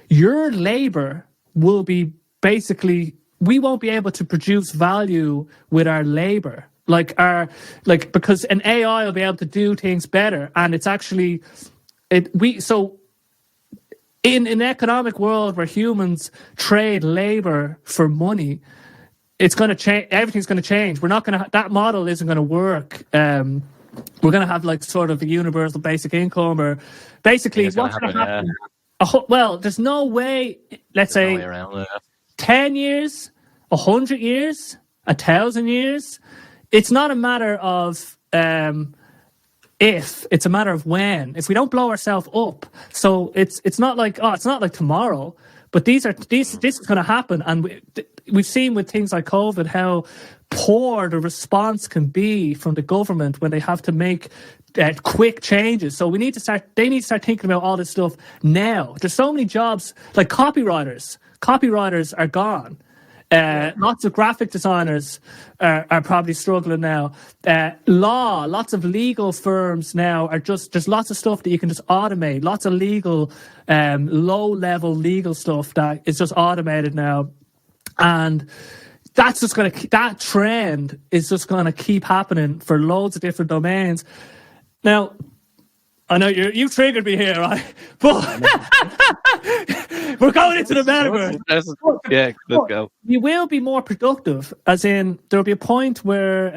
your labor will be we won't be able to produce value with our labor. Because an AI will be able to do things better. And it's actually, in an economic world where humans trade labor for money, it's going to change. Everything's going to change. That model isn't going to work. We're going to have like sort of a universal basic income, or basically what's going to happen. Well, there's no way. Let's say 10 years, 100 years, 1,000 years. It's not a matter of if, it's a matter of when. If we don't blow ourselves up, so it's not like tomorrow. But this is going to happen, and we've seen with things like COVID how poor the response can be from the government when they have to make quick changes. So they need to start thinking about all this stuff now. There's so many jobs, like copywriters. Copywriters are gone. Lots of graphic designers are probably struggling now. Lots of legal firms now there's lots of stuff that you can just automate. Lots of legal, low-level legal stuff that is just automated now. And that trend is just going to keep happening for loads of different domains. Now, I know you triggered me here, right? But we're going into the metaverse. Yeah, let's go. You will be more productive, as in there'll be a point where,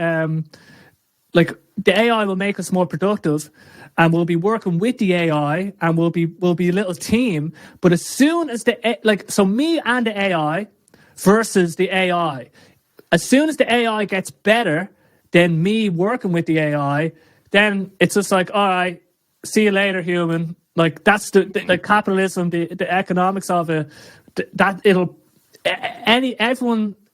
the AI will make us more productive, and we'll be working with the AI, and we'll be a little team. But as soon as me and the AI versus the AI, as soon as the AI gets better than me working with the AI, then it's just like, all right, see you later, human. Like, that's the capitalism, the economics of it. That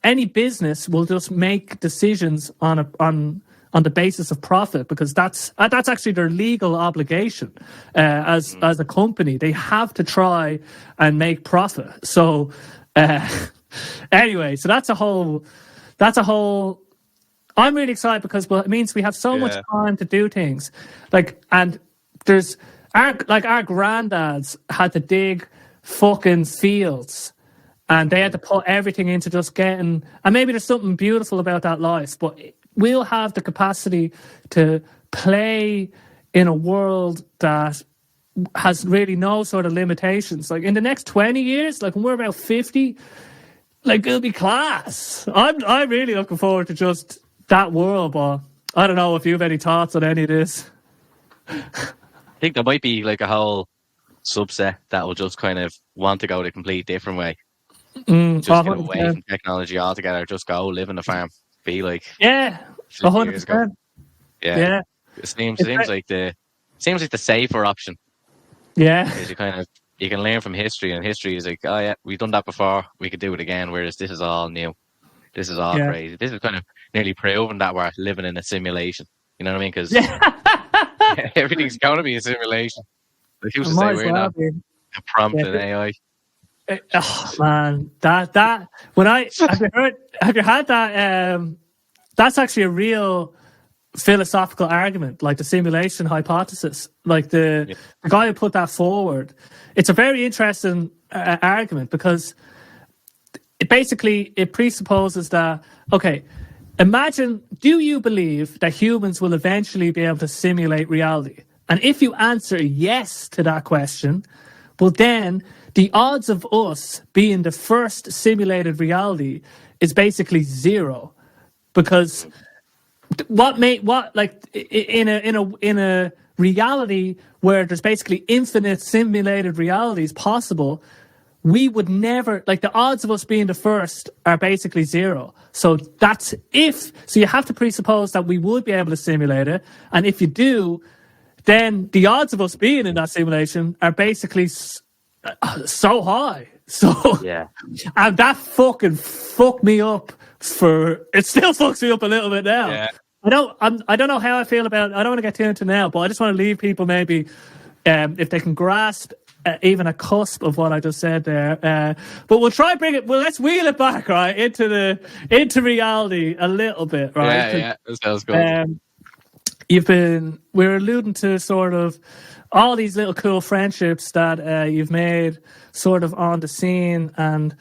any business will just make decisions on the basis of profit, because that's actually their legal obligation as a company. They have to try and make profit. So anyway, so that's a whole. I'm really excited because it means we have so much time to do things. And there's our granddads had to dig fucking fields, and they had to put everything into just getting. And maybe there's something beautiful about that life, but we'll have the capacity to play in a world that has really no sort of limitations. Like in the next 20 years, like when we're about 50, like it'll be class. I'm really looking forward to just that world, but I don't know if you have any thoughts on any of this. I think there might be like a whole subset that will just kind of want to go the complete different way. Just get away from technology altogether. Just go live on the farm. Be like 100%. Yeah. It seems like the safer option. Yeah. Because you can learn from history, and history is like, oh yeah, we've done that before, we could do it again. Whereas this is all new. This is all Yeah. crazy. This is kind of nearly proven that we're living in a simulation. You know what I mean? Because Yeah. everything's going to be a simulation. Like who's It to say might as we're well not be. a prompt Yeah. in AI? Oh man, that when I have you had that? That's actually a real philosophical argument, like the simulation hypothesis. Like the guy who put that forward, it's a very interesting argument because it basically it presupposes that okay, imagine, do you believe that humans will eventually be able to simulate reality? And if you answer yes to that question, well then the odds of us being the first simulated reality is basically zero, because in a reality where there's basically infinite simulated realities possible, we would never, like, the odds of us being the first are basically zero. So you have to presuppose that we would be able to simulate it, and if you do, then the odds of us being in that simulation are basically so high. So Yeah. and that fucking fucked me up it still fucks me up a little bit now. Yeah. I don't know how I feel about it. I don't want to get too into now, but I just want to leave people maybe if they can grasp even a cusp of what I just said there. But we'll try bring it. Well, let's wheel it back right into reality a little bit, right? Yeah, that sounds good. We're alluding to sort of all these little cool friendships that you've made sort of on the scene, and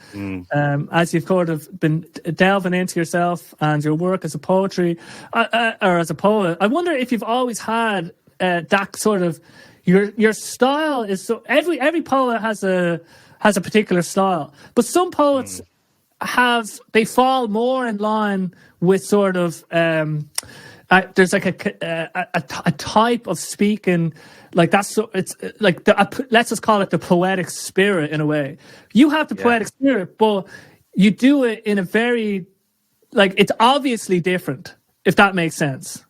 as you've sort of been delving into yourself and your work as a poetry or as a poet, I wonder if you've always had that sort of your style is so every poet has a particular style, but some poets they fall more in line with sort of there's like a type of speaking, like that's so it's like let's just call it the poetic spirit in a way. You have the poetic spirit, but you do it in a very, like, it's obviously different, if that makes sense.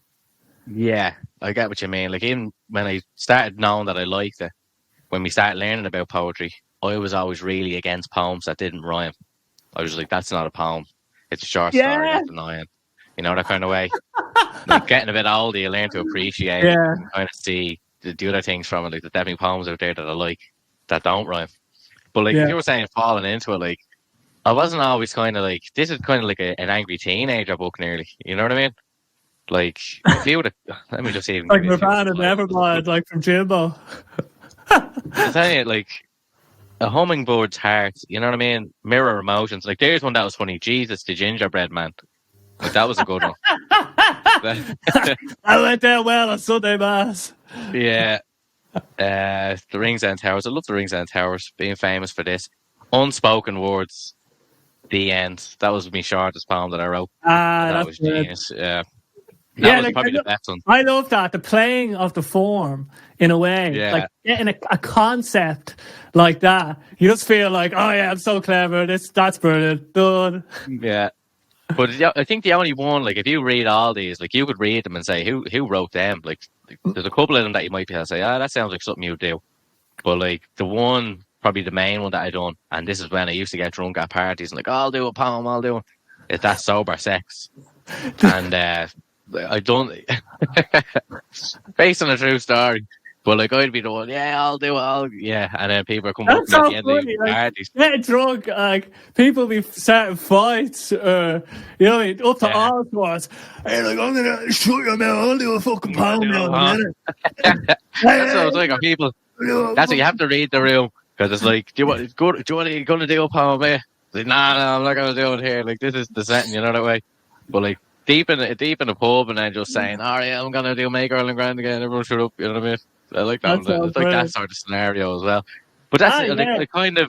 Yeah, I get what you mean. Like, even when I started knowing that I liked it, when we started learning about poetry, I was always really against poems that didn't rhyme. I was like, that's not a poem. It's a short story. That's annoying. You know, that kind of way. Like, getting a bit older, you learn to appreciate it and kind of see the other things from it. Like, there's definitely poems out there that I like that don't rhyme. But, like, if you were saying falling into it, like, I wasn't always kind of like, this is kind of like an angry teenager book nearly. You know what I mean? Like, if you would have, let me just even. Like Nirvana, Nevermind, like from Jimbo. I'm telling you, like, a hummingbird's heart, you know what I mean? Mirror emotions. Like, there's one that was funny. Jesus, the gingerbread man. Like, that was a good one. I went down well on Sunday Mass. Yeah. The Ringsend Towers. I love the Ringsend Towers, being famous for this. Unspoken Words. The End. That was my shortest poem that I wrote. That was genius. That was probably the best one. I love that. The playing of the form in a way. Yeah. Like getting a concept like that. You just feel like, oh yeah, I'm so clever. That's brilliant. Done. Yeah. But I think the only one, like, if you read all these, like, you could read them and say, who wrote them? Like, there's a couple of them that you might be able to say, that sounds like something you do. But, like, the one, probably the main one that I done, and this is when I used to get drunk at parties, and like, I'll do a poem, is that Sober Sex. And I done, based on a true story. But, like, I'd be the one, I'll do it, and then people are coming up so at the end of the parties. Getting drunk, like, people be starting fights, you know what I mean, up to all sorts. Hey, like, I'm gonna shoot your man, I'll do a fucking poem now in a minute. That's what I was like, on people. That's what you have to read the room, because it's like, you gonna do a poem, eh? Like, nah, I'm not gonna do it here. Like, this is the setting, you know that way. But, like, deep in the pub, and then just saying, I'm gonna do Make Ireland Grand again, everyone shut up, you know what I mean? I like that. It's like that sort of scenario as well. But that's I kind of,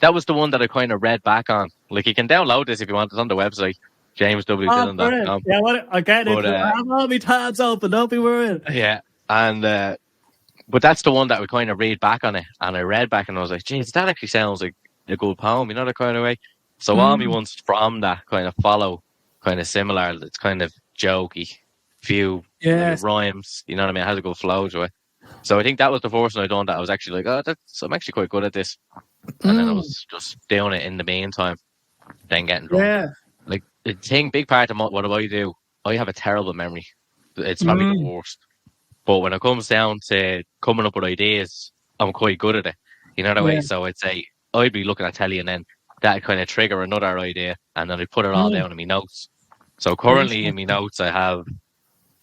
that was the one that I kind of read back on. Like, you can download this if you want. It's on the website, jameswdillon.com. Yeah, I get it. I have all my tabs open. Don't be worried. Yeah, and but that's the one that I kind of read back on it, and I read back and I was like, geez, that actually sounds like a good poem. You know, that kind of way. So all my ones from that kind of follow kind of similar. It's kind of jokey. few like, rhymes. You know what I mean? It has a good flow to it. So I think that was the first one I done that I was actually like, I'm actually quite good at this. And then I was just doing it in the meantime, then getting drunk. Yeah. Like the thing, big part of what I do, I have a terrible memory. It's probably the worst. But when it comes down to coming up with ideas, I'm quite good at it. You know the way? So I'd say I'd be looking at telly and then that kind of trigger another idea, and then I put it all down in my notes. So currently in my notes, I have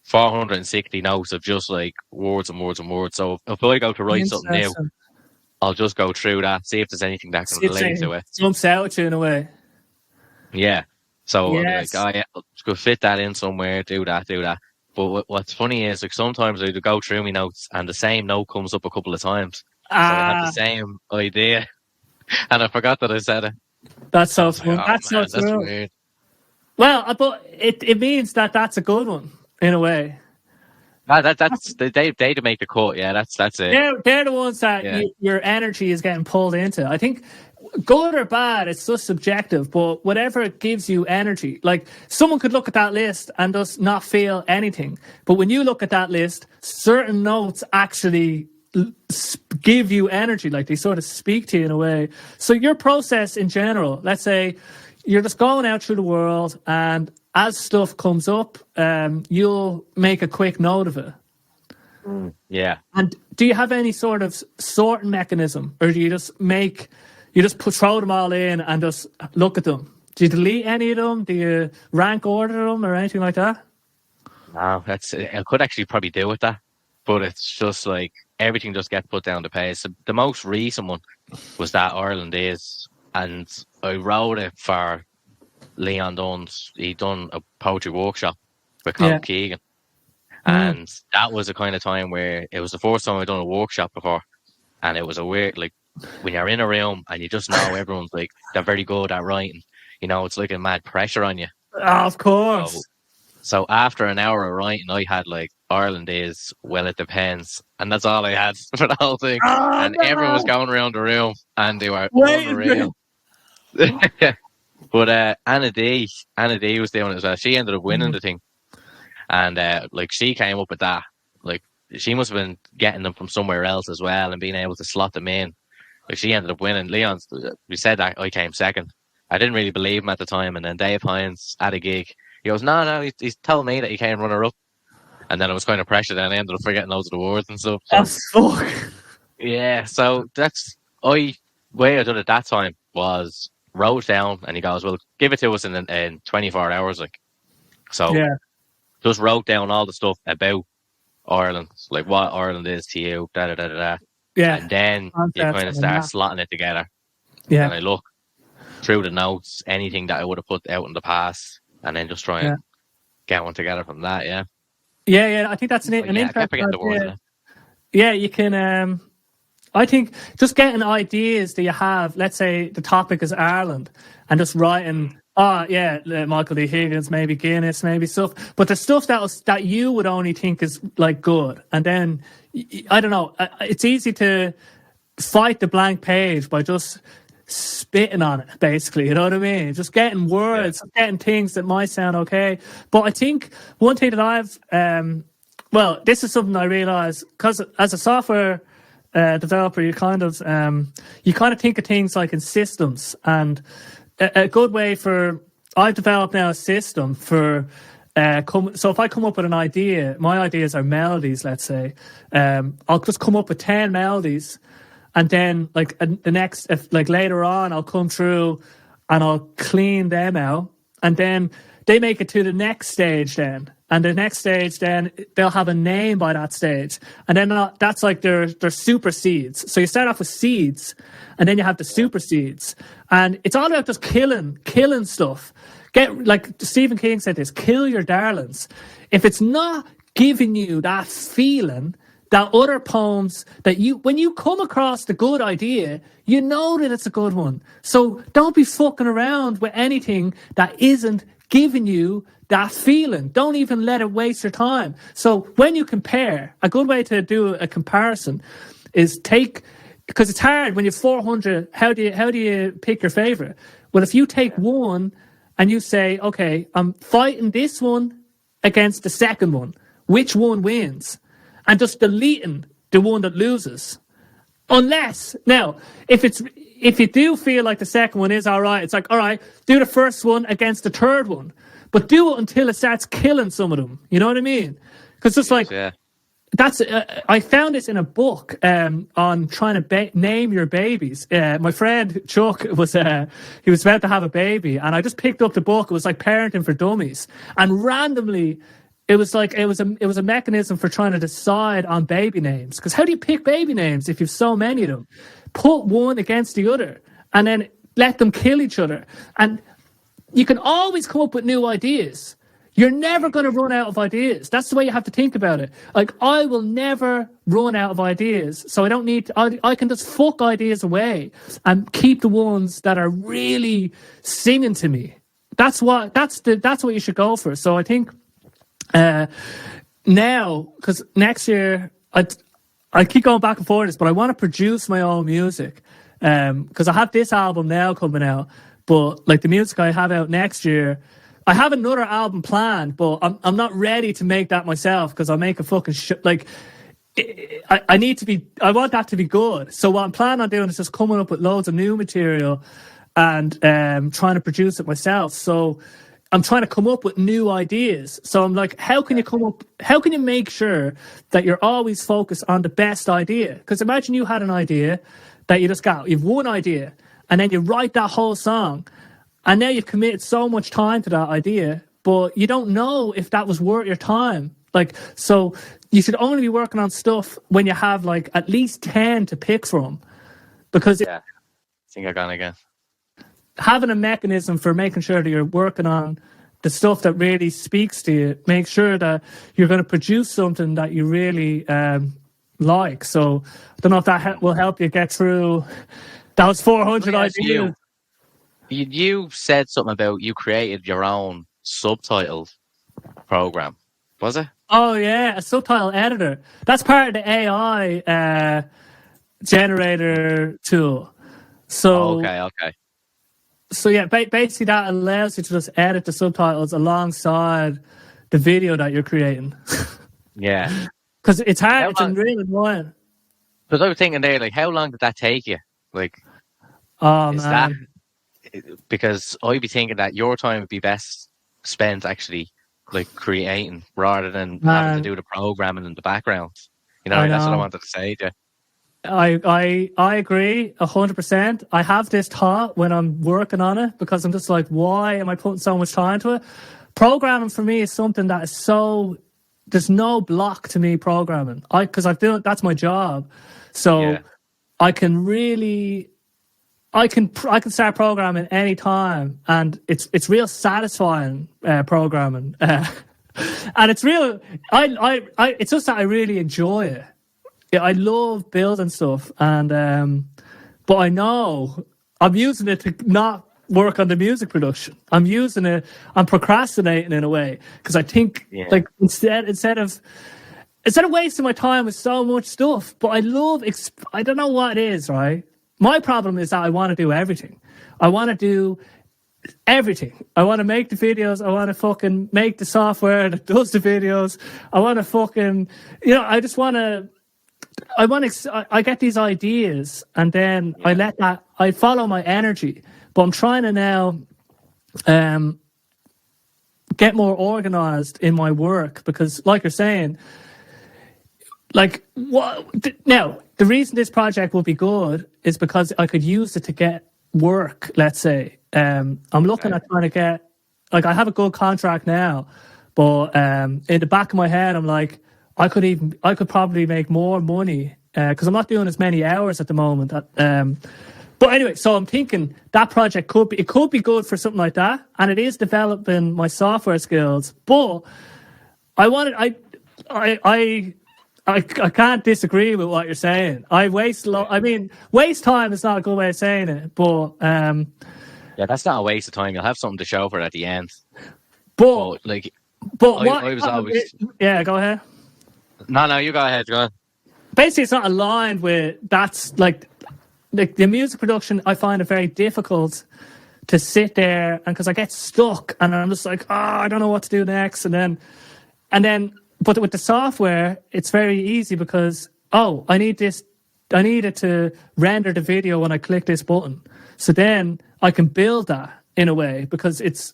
460 notes of just like words and words and words. So if I go to write something new, I'll just go through that, see if there's anything that can relate to it. Jumps out to you in a way. Yeah. So I'll be like, oh yeah, I'll just go fit that in somewhere, do that. But what's funny is like sometimes I go through my notes and the same note comes up a couple of times. So I had the same idea and I forgot that I said it. That's so fun. Like, that's man, so that's true. weird. Well, but it means that's a good one in a way. That's they make the cut. Yeah, that's it. They're the ones that your energy is getting pulled into. I think good or bad, it's just subjective. But whatever gives you energy, like someone could look at that list and just not feel anything. But when you look at that list, certain notes actually give you energy. Like they sort of speak to you in a way. So your process in general, let's say you're just going out through the world and as stuff comes up, you'll make a quick note of it. Yeah. And do you have any sort of sorting mechanism, or do you just throw them all in and just look at them? Do you delete any of them? Do you rank order them or anything like that? No, I could actually probably do with that, but it's just like everything just gets put down to paste. So the most recent one was that Ireland is, and I wrote it for Leon Dunn's. He'd done a poetry workshop with Colin Keegan. And that was a kind of time where it was the first time I'd done a workshop before. And it was a weird, like, when you're in a room and you just know everyone's like, they're very good at writing, you know, it's like a mad pressure on you. Oh, of course. So after an hour of writing, I had like Ireland is, well, it depends. And that's all I had for the whole thing. Everyone was going around the room and they were unreal. But Anna D was doing it as well. She ended up winning the thing. And like she came up with that. Like she must have been getting them from somewhere else as well and being able to slot them in. Like she ended up winning. Leon, we said that I came second. I didn't really believe him at the time. And then Dave Hines at a gig, he goes, no, he's telling me that he came runner up. And then I was kind of pressured and I ended up forgetting loads of the words and stuff. So, fuck. Yeah, so that's way I did it that time was wrote down and he goes, well, give it to us in 24 hours. Like, so just wrote down all the stuff about Ireland, like what Ireland is to you, da. Yeah. And then you kind of start slotting it together. Yeah. And I look through the notes, anything that I would have put out in the past, and then just try and get one together from that, Yeah, I think that's an interesting idea. Yeah, you can... I think just getting ideas that you have, let's say the topic is Ireland, and just writing, Michael D. Higgins, maybe Guinness, maybe stuff. But the stuff that you would only think is like good. And then, I don't know, it's easy to fight the blank page by just spitting on it, basically. You know what I mean? Just getting words, getting things that might sound okay. But I think one thing that I've, this is something I realised, because as a software developer, you kind of think of things like in systems, and a good way I've developed now a system for so if I come up with an idea, my ideas are melodies, let's say, I'll just come up with 10 melodies, and then later on I'll come through and I'll clean them out, and then they make it to the next stage then. And the next stage, then they'll have a name by that stage, and then that's like their super seeds. So you start off with seeds, and then you have the super seeds, and it's all about just killing stuff. Like Stephen King said this: kill your darlings. If it's not giving you that feeling, that other poems that when you come across the good idea, you know that it's a good one. So don't be fucking around with anything that isn't giving you that feeling. Don't even let it waste your time. So when you compare, a good way to do a comparison is because it's hard when you're 400, how do you pick your favorite? Well, if you take one and you say, okay, I'm fighting this one against the second one, which one wins, and just deleting the one that loses. Unless, now, if you do feel like the second one is all right, it's like, all right, do the first one against the third one, but do it until it starts killing some of them. You know what I mean? Because it's like, that's I found this in a book on trying to name your babies. My friend Chuck was he was about to have a baby, and I just picked up the book. It was like Parenting for Dummies, and randomly it was a mechanism for trying to decide on baby names. Because how do you pick baby names if you've so many of them? Put one against the other, and then let them kill each other, and you can always come up with new ideas. You're never going to run out of ideas. That's the way you have to think about it. Like, I will never run out of ideas, so I don't need to, I can just fuck ideas away and keep the ones that are really singing to me. That's what you should go for. So I think now, because next year I keep going back and forth this, but I want to produce my own music because I have this album now coming out, but like the music I have out next year. I have another album planned, but I'm not ready to make that myself because I'll make a fucking I want that to be good. So what I'm planning on doing is just coming up with loads of new material and trying to produce it myself. So I'm trying to come up with new ideas. So I'm like, how can you make sure that you're always focused on the best idea? Because imagine you had an idea that you've one idea, and then you write that whole song. And now you've committed so much time to that idea, but you don't know if that was worth your time. Like, so you should only be working on stuff when you have like at least 10 to pick from. Because I think I've gone again. Having a mechanism for making sure that you're working on the stuff that really speaks to you, make sure that you're going to produce something that you really like. So I don't know if that will help you get through. That was 400 ideas. You said something about you created your own subtitle program, was it? Oh yeah, a subtitle editor. That's part of the AI generator tool. So okay. So yeah, basically that allows you to just edit the subtitles alongside the video that you're creating. Yeah, because it's hard. It's really annoying. Because I was thinking there, like, how long did that take you? Like, man. Because I'd be thinking that your time would be best spent actually like creating rather than having to do the programming in the background. You know, that's what I wanted to say to you. I agree 100%. I have this thought when I'm working on it because I'm just like, why am I putting so much time to it? Programming for me is something that is there's no block to me programming. Because that's my job. So I can really. I can start programming any time, and it's real satisfying programming, and it's real. It's just that I really enjoy it. Yeah, I love building stuff, and but I know I'm using it to not work on the music production. I'm procrastinating in a way because I think like instead of wasting my time with so much stuff, but I don't know what it is, right? My problem is that I want to do everything. I want to do everything. I want to make the videos. I want to fucking make the software that does the videos. I want to fucking, I just want to, I get these ideas and then I follow my energy. But I'm trying to now get more organized in my work because, like you're saying, like, now, the reason this project will be good is because I could use it to get work, let's say. I'm looking at trying to get, like, I have a good contract now, but in the back of my head, I'm like, I could probably make more money because I'm not doing as many hours at the moment. But anyway, so I'm thinking that project could be good for something like that, and it is developing my software skills. But I can't disagree with what you're saying. Waste time is not a good way of saying it, but that's not a waste of time. You'll have something to show for it at the end. But I was always go ahead. No, you go ahead. Go ahead. Basically, it's not aligned with that's like the music production. I find it very difficult to sit there and because I get stuck and I'm just like, I don't know what to do next, and then but with the software, it's very easy because, I need this. I need it to render the video when I click this button. So then I can build that in a way because it's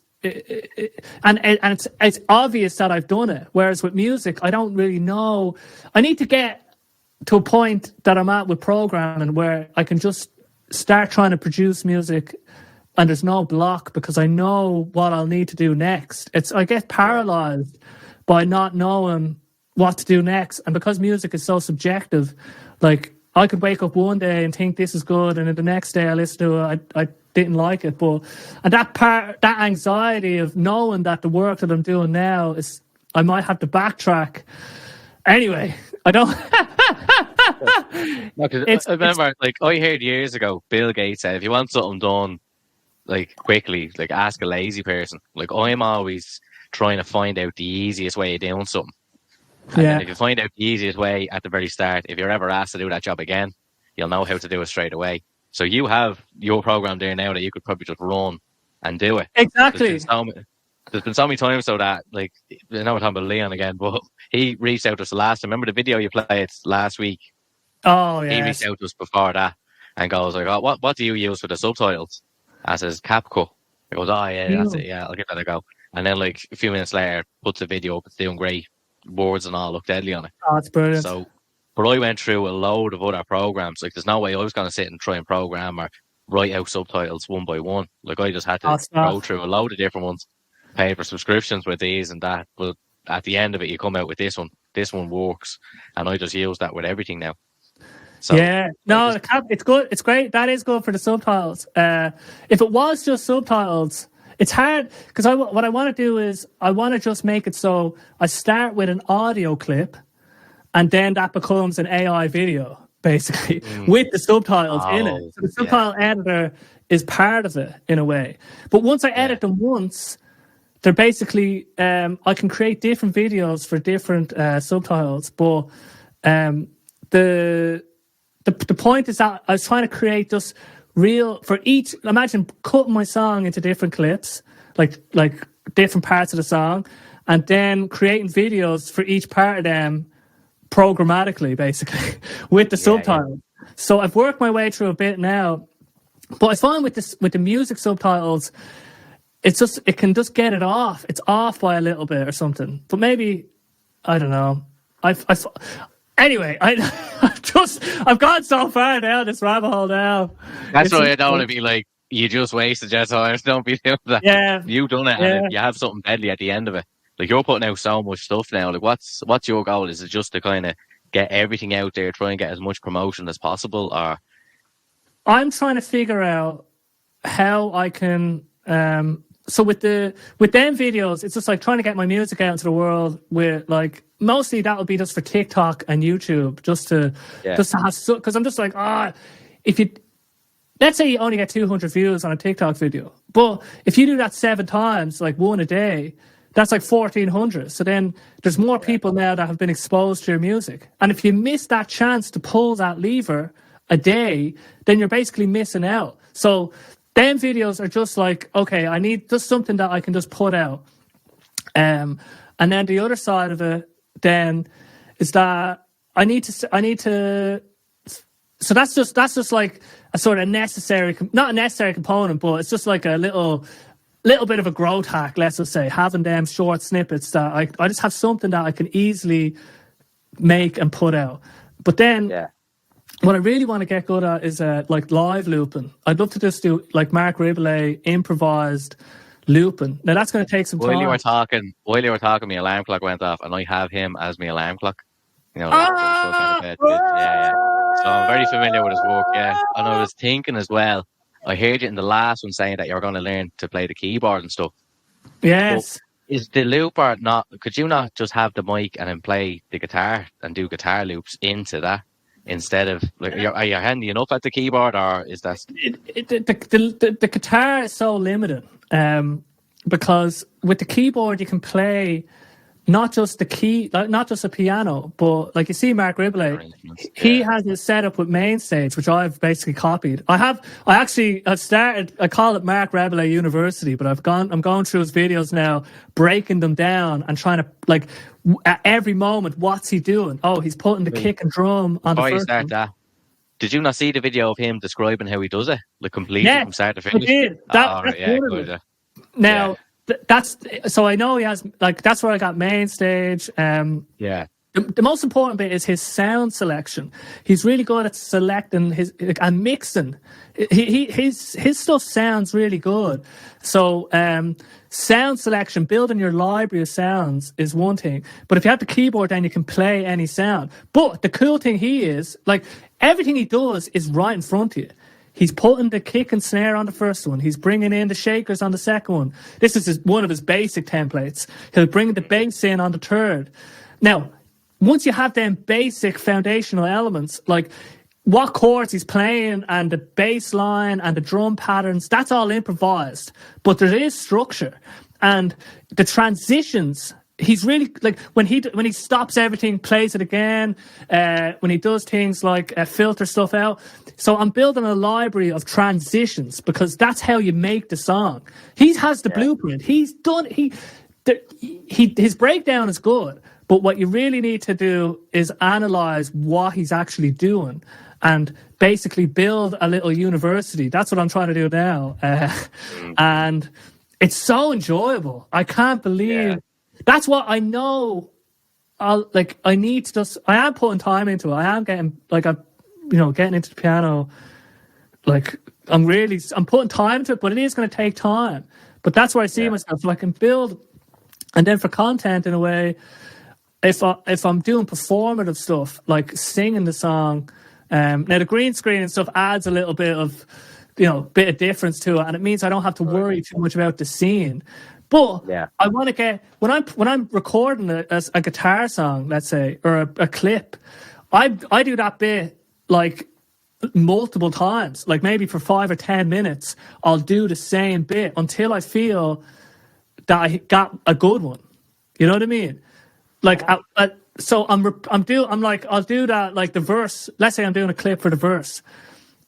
obvious that I've done it. Whereas with music, I don't really know. I need to get to a point that I'm at with programming where I can just start trying to produce music and there's no block because I know what I'll need to do next. I get paralyzed by not knowing what to do next. And because music is so subjective, like I could wake up one day and think this is good, and then the next day I listen to it, I didn't like it. And that anxiety of knowing that the work that I'm doing now is, I might have to backtrack. Anyway, I don't. No, 'cause I remember, like, I heard years ago, Bill Gates said, if you want something done, like, quickly, like, ask a lazy person. Like, I'm always trying to find out the easiest way of doing something. And then if you find out the easiest way at the very start, if you're ever asked to do that job again, you'll know how to do it straight away. So you have your program there now that you could probably just run and do it. Exactly. There's been so many times so that, like, I know we're talking about Leon again, but he reached out to us last time. Remember the video you played last week? Oh, yeah. He reached out to us before that and goes, like, oh, what do you use for the subtitles? I says, CapCut. He goes, oh, yeah, that's it. Yeah, I'll give that a go. And then, like, a few minutes later, puts the video up. It's doing great. Words and all look deadly on it. Oh, it's brilliant. So, but I went through a load of other programs. Like, there's no way I was going to sit and try and program or write out subtitles one by one. Like, I just had to go through a load of different ones, pay for subscriptions with these and that. But at the end of it, you come out with this one. This one works, and I just use that with everything now. So, yeah, no, it's good. It's great. That is good for the subtitles. If it was just subtitles, it's hard because what I want to do is I want to just make it so I start with an audio clip, and then that becomes an AI video, basically, with the subtitles in it. So the subtitle editor is part of it in a way. But once I edit them once, they're basically I can create different videos for different subtitles. But the point is that I was trying to create just real for each. Imagine cutting my song into different clips, like different parts of the song, and then creating videos for each part of them programmatically, basically, with the subtitles. Yeah. So I've worked my way through a bit now, but I find with the music subtitles, it can just get it off. It's off by a little bit or something. But maybe I don't know. Anyway, I've gone so far down this rabbit hole now. That's why I don't want to be like, you just wasted your time. Don't be doing that. Yeah. You've done it, and you have something deadly at the end of it. Like, you're putting out so much stuff now. Like, what's your goal? Is it just to kind of get everything out there, try and get as much promotion as possible, or? I'm trying to figure out how I can. So with them videos, it's just like trying to get my music out into the world. With like mostly that would be just for TikTok and YouTube, just to have, because I'm just like, if you, let's say you only get 200 views on a TikTok video, but if you do that 7 times, like one a day, that's like 1,400. So then there's more people now that have been exposed to your music. And if you miss that chance to pull that lever a day, then you're basically missing out. So them videos are just like, okay, I need just something that I can just put out. And then the other side of it then is that I need to, so that's just like a sort of necessary, not a necessary component, but it's just like a little bit of a growth hack, let's just say, having them short snippets that I just have something that I can easily make and put out. But then what I really want to get good at is like live looping. I'd love to just do like Mark Ribble improvised looping. Now that's going to take some time. While you were talking, my alarm clock went off, and I have him as my alarm clock. You know, So I'm very familiar with his work. Yeah, and I was thinking as well. I heard you in the last one saying that you're going to learn to play the keyboard and stuff. Yes. But is the looper not? Could you not just have the mic and then play the guitar and do guitar loops into that instead of like? Are you handy enough at the keyboard, or is that the guitar is so limited? Because with the keyboard you can play not just the key, like not just a piano, but like you see Mark Ribble, he has his setup with Mainstage, which I've basically copied. I call it Mark Ribble University, but I'm going through his videos now, breaking them down and trying to like at every moment, what's he doing? Oh, he's putting the kick and drum on the first one. That. Did you not see the video of him describing how he does it, like completely from start to finish? I did. That's good. Now. That's so I know he has like that's where I got Mainstage. The most important bit is his sound selection. He's really good at selecting his and mixing. His stuff sounds really good. So sound selection, building your library of sounds is one thing. But if you have the keyboard, then you can play any sound. But the cool thing is like everything he does is right in front of you. He's putting the kick and snare on the first one. He's bringing in the shakers on the second one. This is one of his basic templates. He'll bring the bass in on the third. Now, once you have them basic foundational elements, like what chords he's playing and the bass line and the drum patterns, that's all improvised. But there is structure. And the transitions, he's really like when he stops everything, plays it again, when he does things like filter stuff out. So I'm building a library of transitions because that's how you make the song. He has the blueprint. He's done. His breakdown is good, but what you really need to do is analyze what he's actually doing and basically build a little university. That's what I'm trying to do now, and it's so enjoyable. I can't believe. Yeah. That's what I know. I need to just. I am putting time into it. I am getting getting into the piano. Like I'm putting time to it, but it is going to take time. But that's where I see myself. So I can build, and then for content in a way, if I'm doing performative stuff like singing the song, now the green screen and stuff adds a little bit of difference to it, and it means I don't have to worry too much about the scene. But I want to get when I'm recording a guitar song, let's say, or a clip, I do that bit like multiple times, like maybe for 5 or 10 minutes, I'll do the same bit until I feel that I got a good one. You know what I mean? Like, I'll do that like the verse. Let's say I'm doing a clip for the verse.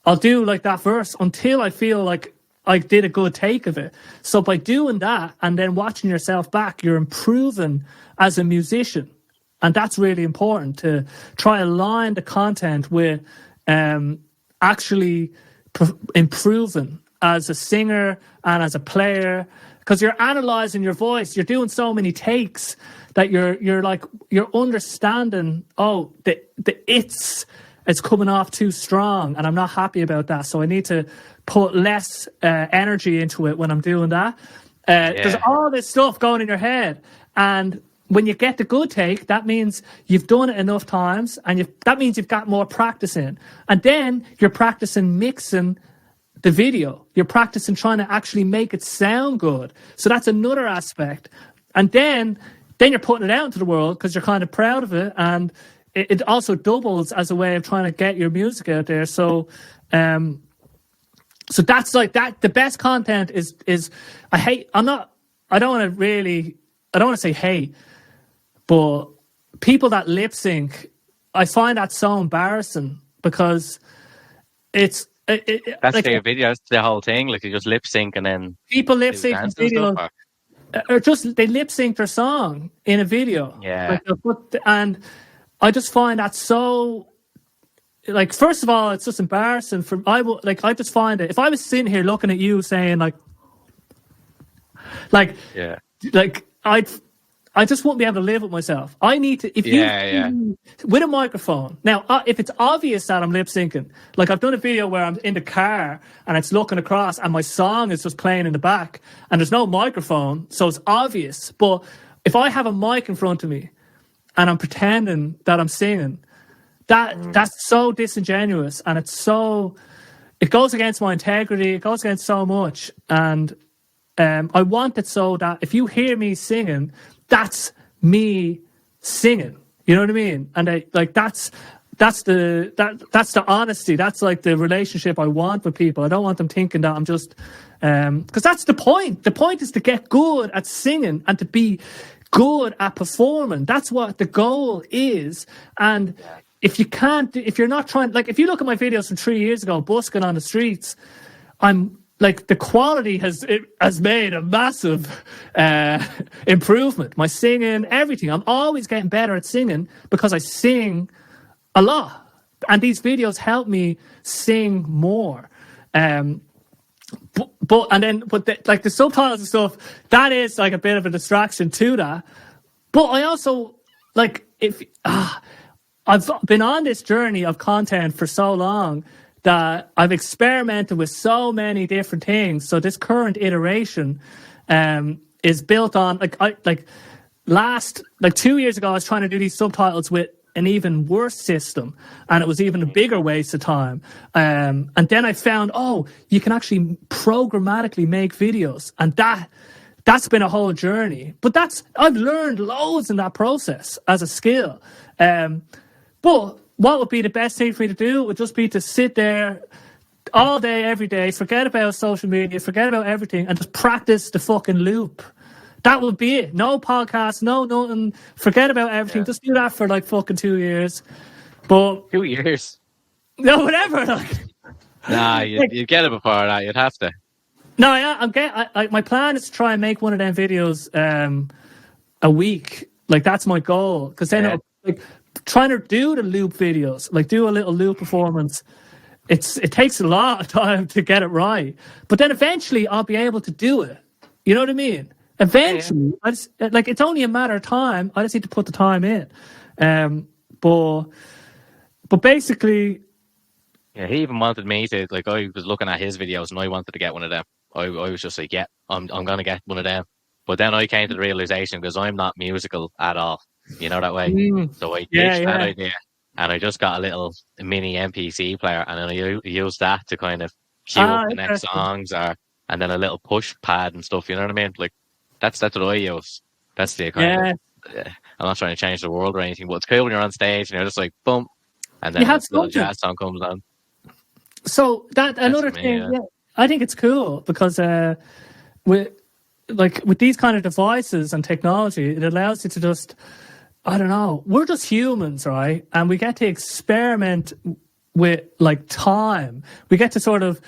I'll do like that verse until I feel like I did a good take of it. So by doing that and then watching yourself back, you're improving as a musician. And that's really important to try to align the content with actually improving as a singer and as a player. Because you're analysing your voice. You're doing so many takes that you're understanding, it's coming off too strong and I'm not happy about that. So I need to put less energy into it when I'm doing that. There's all this stuff going in your head. And when you get the good take, that means you've done it enough times and that means you've got more practice in. And then you're practicing mixing the video. You're practicing trying to actually make it sound good. So that's another aspect. And then you're putting it out into the world because you're kind of proud of it. And it also doubles as a way of trying to get your music out there. So that's like that. The best content is I don't want to say hate, but people that lip sync, I find that so embarrassing because that's like, their video. That's the whole thing. Like you just lip sync and then people lip sync videos, or just they lip sync their song in a video. Yeah, and I just find that so. Like, first of all, it's just embarrassing I just find it. If I was sitting here looking at you saying I just won't be able to live with myself. I need to, with a microphone. Now, if it's obvious that I'm lip syncing, like I've done a video where I'm in the car and it's looking across and my song is just playing in the back and there's no microphone, so it's obvious. But if I have a mic in front of me and I'm pretending that I'm singing, that's so disingenuous and it goes against my integrity. It goes against so much. And I want it so that if you hear me singing, that's me singing. You know what I mean? And that's the honesty. That's like the relationship I want with people. I don't want them thinking that I'm just because that's the point. The point is to get good at singing and to be good at performing. That's what the goal is. And if you're not trying, like if you look at my videos from 3 years ago, busking on the streets, I'm like, the quality has made a massive improvement. My singing, everything. I'm always getting better at singing because I sing a lot. And these videos help me sing more. But the subtitles and stuff, that is like a bit of a distraction to that. But I also, like, I've been on this journey of content for so long that I've experimented with so many different things. So this current iteration is built on, 2 years ago, I was trying to do these subtitles with an even worse system, and it was even a bigger waste of time. And then I found, you can actually programmatically make videos, and that's been a whole journey. But I've learned loads in that process as a skill. But what would be the best thing for me to do would just be to sit there all day, every day, forget about social media, forget about everything, and just practice the fucking loop. That would be it. No podcast, no nothing. Forget about everything. Yeah. Just do that for like fucking 2 years. But 2 years? No, whatever. Like, nah, you'd get it before that. You'd have to. No, yeah, my plan is to try and make one of them videos a week. Like, that's my goal. Because then, trying to do the loop videos, like do a little loop performance, it takes a lot of time to get it right. But then eventually I'll be able to do it. You know what I mean? Eventually, it's only a matter of time. I just need to put the time in. But basically, yeah, he even wanted me to, like, I was looking at his videos and I wanted to get one of them. I was just like, yeah, I'm going to get one of them. But then I came to the realization, because I'm not musical at all, you know, that way. So I ditched that idea, and I just got a little mini MPC player, and then I used that to kind of cue up the next songs, and then a little push pad and stuff, you know what I mean? Like, that's what I use. That's the kind of, I'm not trying to change the world or anything, but it's cool when you're on stage and you're just like, boom, and then a little jazz song comes on. So another thing, I think it's cool because with these kind of devices and technology, it allows you to just, I don't know, we're just humans, right? And we get to experiment with like time. We get to sort of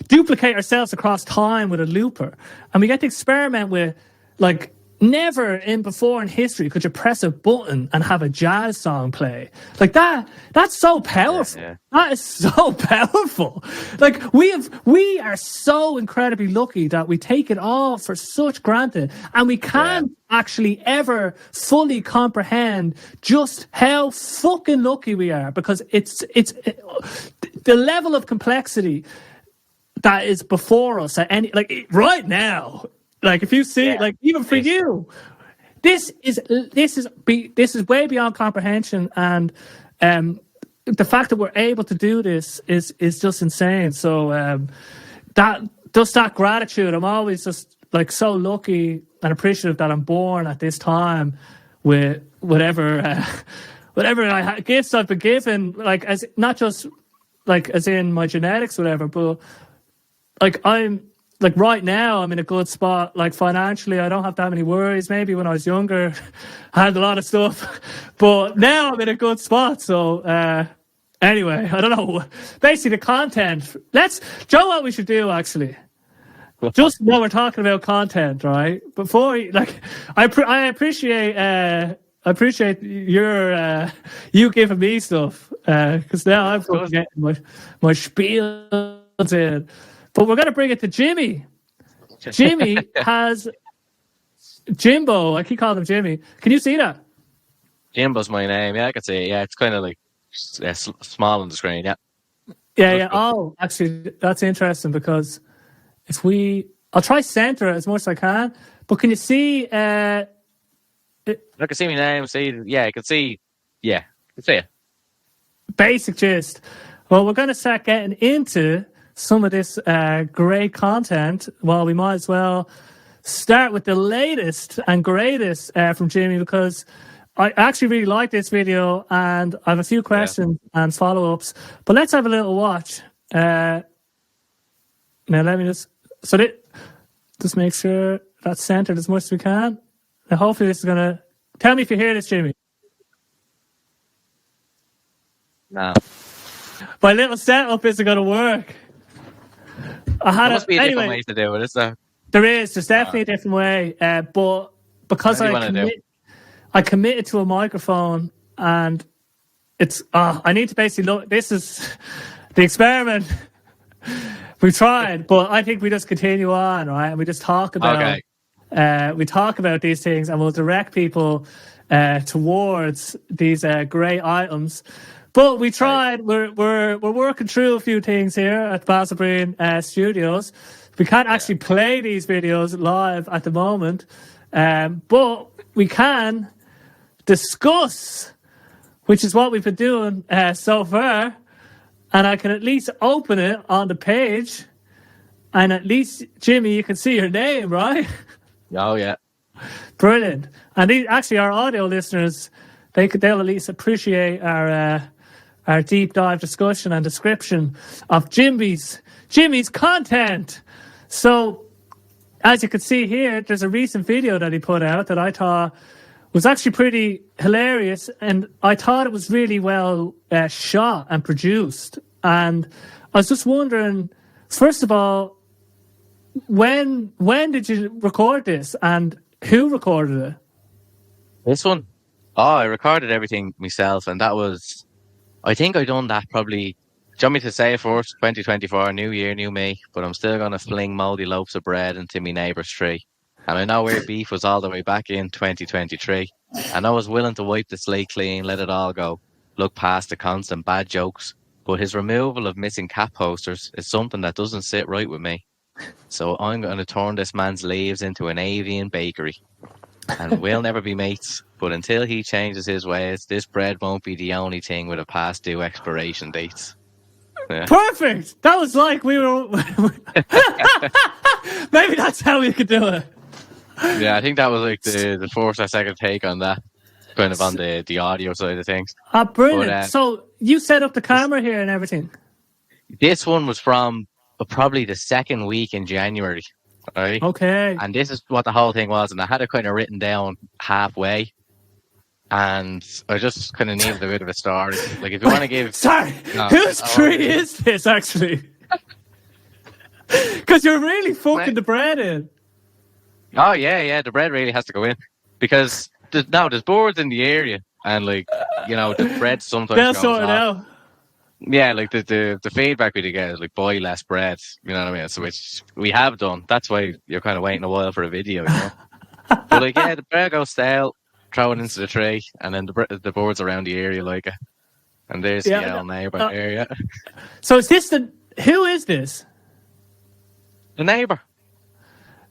duplicate ourselves across time with a looper. And we get to experiment with, like, never before in history could you press a button and have a jazz song play. Like that's so powerful. Yeah. That is so powerful. Like, we are so incredibly lucky that we take it all for such granted, and we can't actually ever fully comprehend just how fucking lucky we are, because it's the level of complexity that is before us at right now. Like, if you see, like, even for you, this is way beyond comprehension, and the fact that we're able to do this is just insane. So that gratitude, I'm always just like so lucky and appreciative that I'm born at this time with whatever gifts I've been given, like, as not just like as in my genetics, whatever, but like like right now, I'm in a good spot. Like, financially, I don't have that many worries. Maybe when I was younger, I had a lot of stuff. But now I'm in a good spot. So, anyway, I don't know. Basically, the content. Joe, what we should do, actually. Just while we're talking about content, right? Before, like, I appreciate your you giving me stuff. Because now I'm getting my spiel in. But we're going to bring it to Jimmy. Jimmy has Jimbo. I keep calling him Jimmy. Can you see that? Jimbo's my name. Yeah, I can see it. Yeah, it's kind of like small on the screen. Yeah. Yeah. Oh, actually, that's interesting, because I'll try center it as much as I can. But can you see? I can see my name. I can see. Yeah, I can see it. Basic gist. Well, we're going to start getting into some of this great content. Well, we might as well start with the latest and greatest from Jimmy, because I actually really like this video and I have a few questions and follow-ups. But let's have a little watch. Now, let me just make sure that's centered as much as we can. Now, hopefully this is going to... Tell me if you hear this, Jimmy. No. My little setup isn't going to work. There must be a different way to do it, is there? There is. There's definitely a different way. But because I committed to a microphone and it's... I need to basically look... This is the experiment. We tried, but I think we just continue on, right? And we just talk about... Okay. We talk about these things and we'll direct people towards these great items. But we tried. Right. We're working through a few things here at Basil Breen Studios. We can't actually play these videos live at the moment, but we can discuss, which is what we've been doing so far. And I can at least open it on the page, and at least, Jimmy, you can see your name, right? Oh, yeah. Brilliant. And actually, our audio listeners, they'll at least appreciate our deep dive discussion and description of Jimmy's content. So, as you can see here, there's a recent video that he put out that I thought was actually pretty hilarious, and I thought it was really well shot and produced. And I was just wondering, first of all, when did you record this, and who recorded it? This one? Oh, I recorded everything myself, and that was... I think I done that probably... Do you want me to say it first? 2024, new year, new me, but I'm still going to fling mouldy loaves of bread into my neighbour's tree. And I know where beef was all the way back in 2023. And I was willing to wipe the slate clean, let it all go, look past the constant bad jokes. But his removal of missing cat posters is something that doesn't sit right with me. So I'm going to turn this man's leaves into an avian bakery. And we'll never be mates. But until he changes his ways, this bread won't be the only thing with a past due expiration date. Yeah. Perfect! That was like we were... Maybe that's how we could do it. Yeah, I think that was like the first or second take on that. Kind of on the audio side of things. Brilliant. But, so you set up the camera here and everything? This one was from probably the second week in January. Right? Okay. And this is what the whole thing was. And I had it kind of written down halfway. And I just kind of needed a bit of a story. Like, if you want to give... Sorry, whose tree is this, actually? Because you're really fucking the bread in. Oh, yeah, the bread really has to go in. Because, there's boards in the area. And, like, you know, the bread sometimes they'll goes sort it off. out. Yeah, like, the feedback we get is, like, buy less bread. You know what I mean? So, which we have done. That's why you're kind of waiting a while for a video, you know? But, like, yeah, the bread goes stale. Throw it into the tray, and then the boards around the area like it. And there's the old neighbour area. So is this who is this? The neighbour.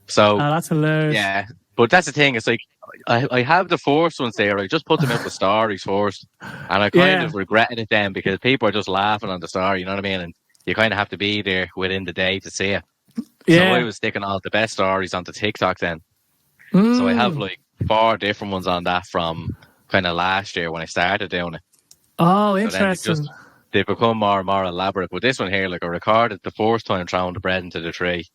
So that's hilarious. Yeah, but that's the thing. It's like I have the first ones there. I just put them up the stories first, and I kind of regretted it then because people are just laughing on the story. You know what I mean? And you kind of have to be there within the day to see it. Yeah. So I was sticking all the best stories onto TikTok then. So I have like 4 different ones on that from kind of last year when I started doing it. Oh, interesting. So they become more and more elaborate. But this one here, like I recorded the first time throwing the bread into the tree,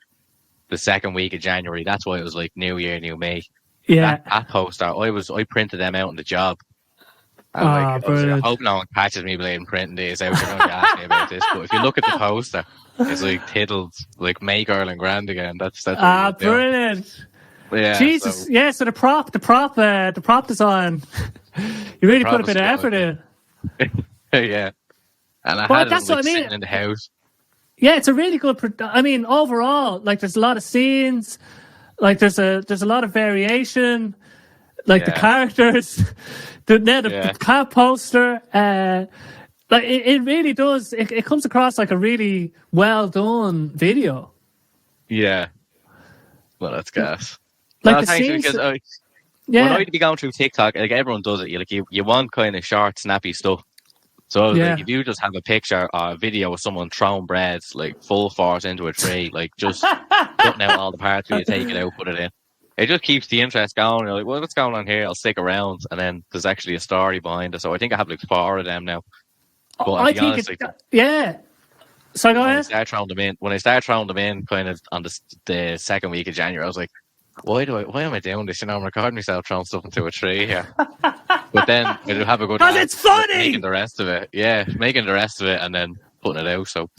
the second week of January. That's why it was like New Year, New Me. Yeah. That poster, I printed them out on the job. And I hope no one catches me blaming printing these out. They're going to ask me about this. But if you look at the poster, it's like titled like "Make Ireland Grand Again." That's brilliant. Yeah, Jesus, so the prop design, you really put a bit of effort in. Yeah, and I had it sitting in the house. Yeah, it's a really good. Overall, like there's a lot of scenes, like there's a lot of variation, like the characters, the cat poster. Like it really does. It comes across like a really well done video. Yeah, well, that's gas. Like no, the thanks, scenes, because when I be going through TikTok, like everyone does it. You want kind of short, snappy stuff. So like, if you just have a picture or a video of someone throwing breads like full force into a tree, like just cutting out all the parts where you take it out, put it in. It just keeps the interest going. You're like, well, what's going on here? I'll stick around, and then there's actually a story behind it. So I think I have like 4 of them now. But I think honest, So go ahead. When I start throwing them in, kind of on the second week of January, I was like, why am I doing this? I'm recording myself throwing stuff into a tree here. But then I'll have a good Because laugh it's funny! making the rest of it. Yeah, making the rest of it and then putting it out. So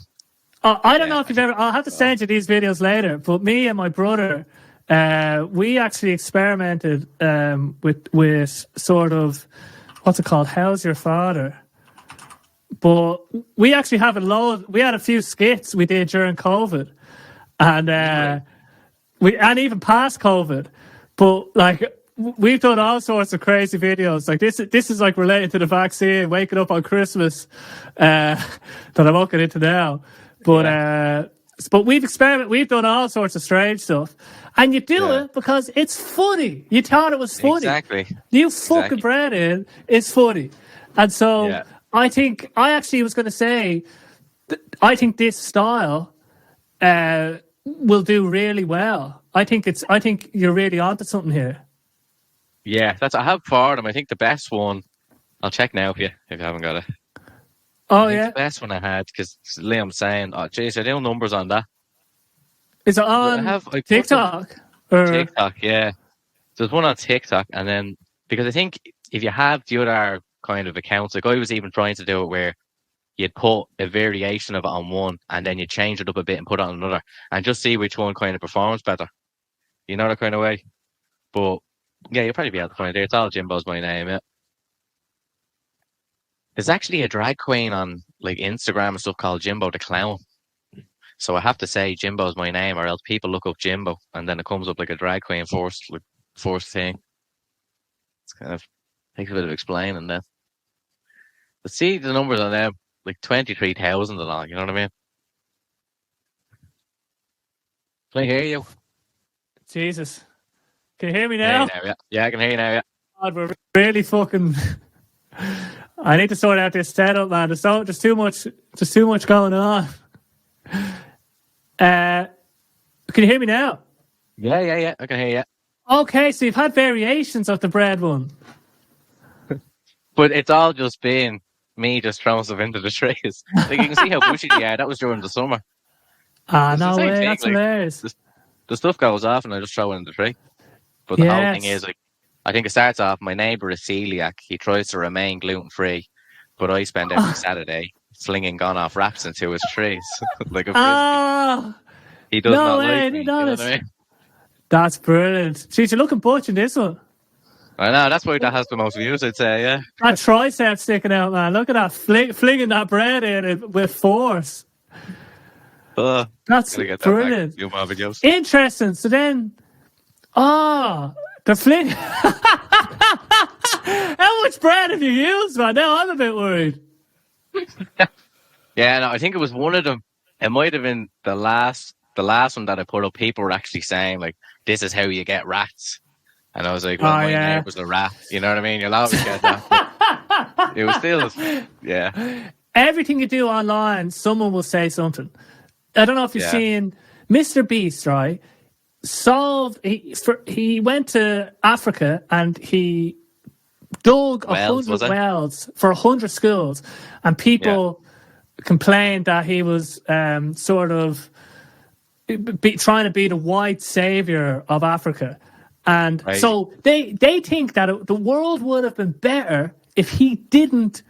I don't know if you've ever... I'll have to send you these videos later, but me and my brother, we actually experimented with sort of... What's it called? How's Your Father? But we actually have a load... We had a few skits we did during COVID. And and even past COVID. But, like... We've done all sorts of crazy videos. Like this is like related to the vaccine, waking up on Christmas, that I won't get into now. But we've done all sorts of strange stuff. And you do it because it's funny. You thought it was funny. Exactly. You fucking bred in, it's funny. And so I actually was going to say, I think this style will do really well. I think you're really onto something here. Yeah, I have four of them. I think the best one, I'll check now if you haven't got it. Oh, the best one I had, because Liam's saying, oh, jeez, I do numbers on that. Is it on TikTok? TikTok, yeah. There's one on TikTok, and then, because I think if you have the other kind of accounts, like I was even trying to do it where you'd put a variation of it on one, and then you change it up a bit and put it on another, and just see which one kind of performs better. You know, that kind of way. But yeah, you'll probably be able to find it. It's all Jimbo's my name, yeah. There's actually a drag queen on like Instagram and stuff called Jimbo the Clown. So I have to say Jimbo's my name, or else people look up Jimbo and then it comes up like a drag queen first thing. It's kind of takes a bit of explaining then. But see the numbers on them, like 23,000 and all, you know what I mean? Can I hear you? Jesus. Can you hear me now? Yeah, I can hear you now, yeah. God, we're really fucking... I need to sort out this setup, man. There's too much going on. Can you hear me now? Yeah. I can hear you. Okay, so you've had variations of the bread one. But it's all just been me just throwing stuff into the trees. Like, you can see how bushy they are. That was during the summer. No way, that's like, hilarious. The stuff goes off and I just throw it in the tree. But the whole thing is, like, I think it starts off, my neighbour is celiac. He tries to remain gluten-free, but I spend every Saturday slinging gone-off wraps into his trees. Like a frisbee. He does not like me. You know what I mean? That's brilliant. Jeez, you're looking butch in this one. I know, that's why that has the most views, I'd say, yeah. That tricep sticking out, man. Look at that, flinging that bread in with force. That's brilliant. Interesting. So then, the fling. How much bread have you used, man? Now I'm a bit worried. Yeah, no, I think it was one of them. It might have been the last one that I put up. People were actually saying, like, this is how you get rats. And I was like, well, my neighbour's a rat. You know what I mean? You'll always get that. It was still, yeah. Everything you do online, someone will say something. I don't know if you've seen Mr. Beast, right? He went to Africa and he dug 100 wells for 100 schools, and people complained that he was sort of trying to be the white savior of Africa. And so they think that the world would have been better if he didn't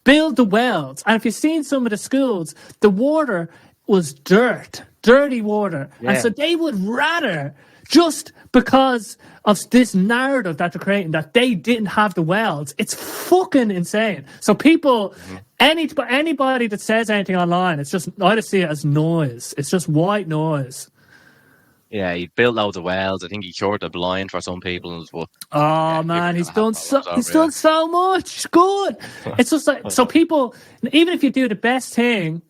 build the wells. And if you've seen some of the schools, the water was dirty water. Yeah. And so they would rather, just because of this narrative that they're creating, that they didn't have the wells. It's fucking insane. So people, anybody that says anything online, I just see it as noise. It's just white noise. Yeah, he built loads of wells. I think he cured the blind for some people as well. Man, he's done so much good. It's just like, so people, even if you do the best thing,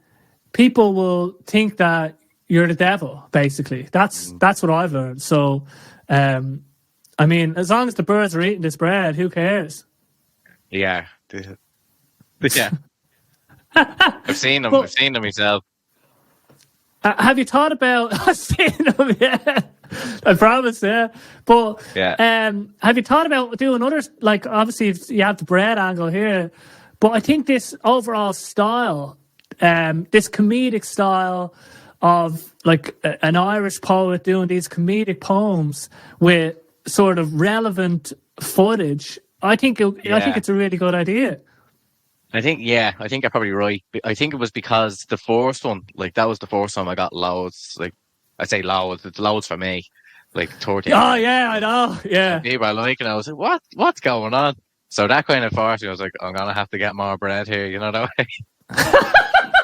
people will think that you're the devil, basically. That's what I've learned. So, I mean, as long as the birds are eating this bread, who cares? Yeah. Yeah. I've seen them. I've seen them myself. Have you thought about... I've seen them, yeah. I promise, yeah. But have you thought about doing others? Like, obviously, you have the bread angle here. But I think this overall style, this comedic style of like an Irish poet doing these comedic poems with sort of relevant footage, I think it's a really good idea. I think you're probably right. I think it was because the first one, like that was the first time I got loads. Like I say loads, it's loads for me. Like 13. Oh yeah, I know. Yeah. People are like, and I was like, what's going on? So that kind of forced me. I was like, I'm gonna have to get more bread here, you know that way.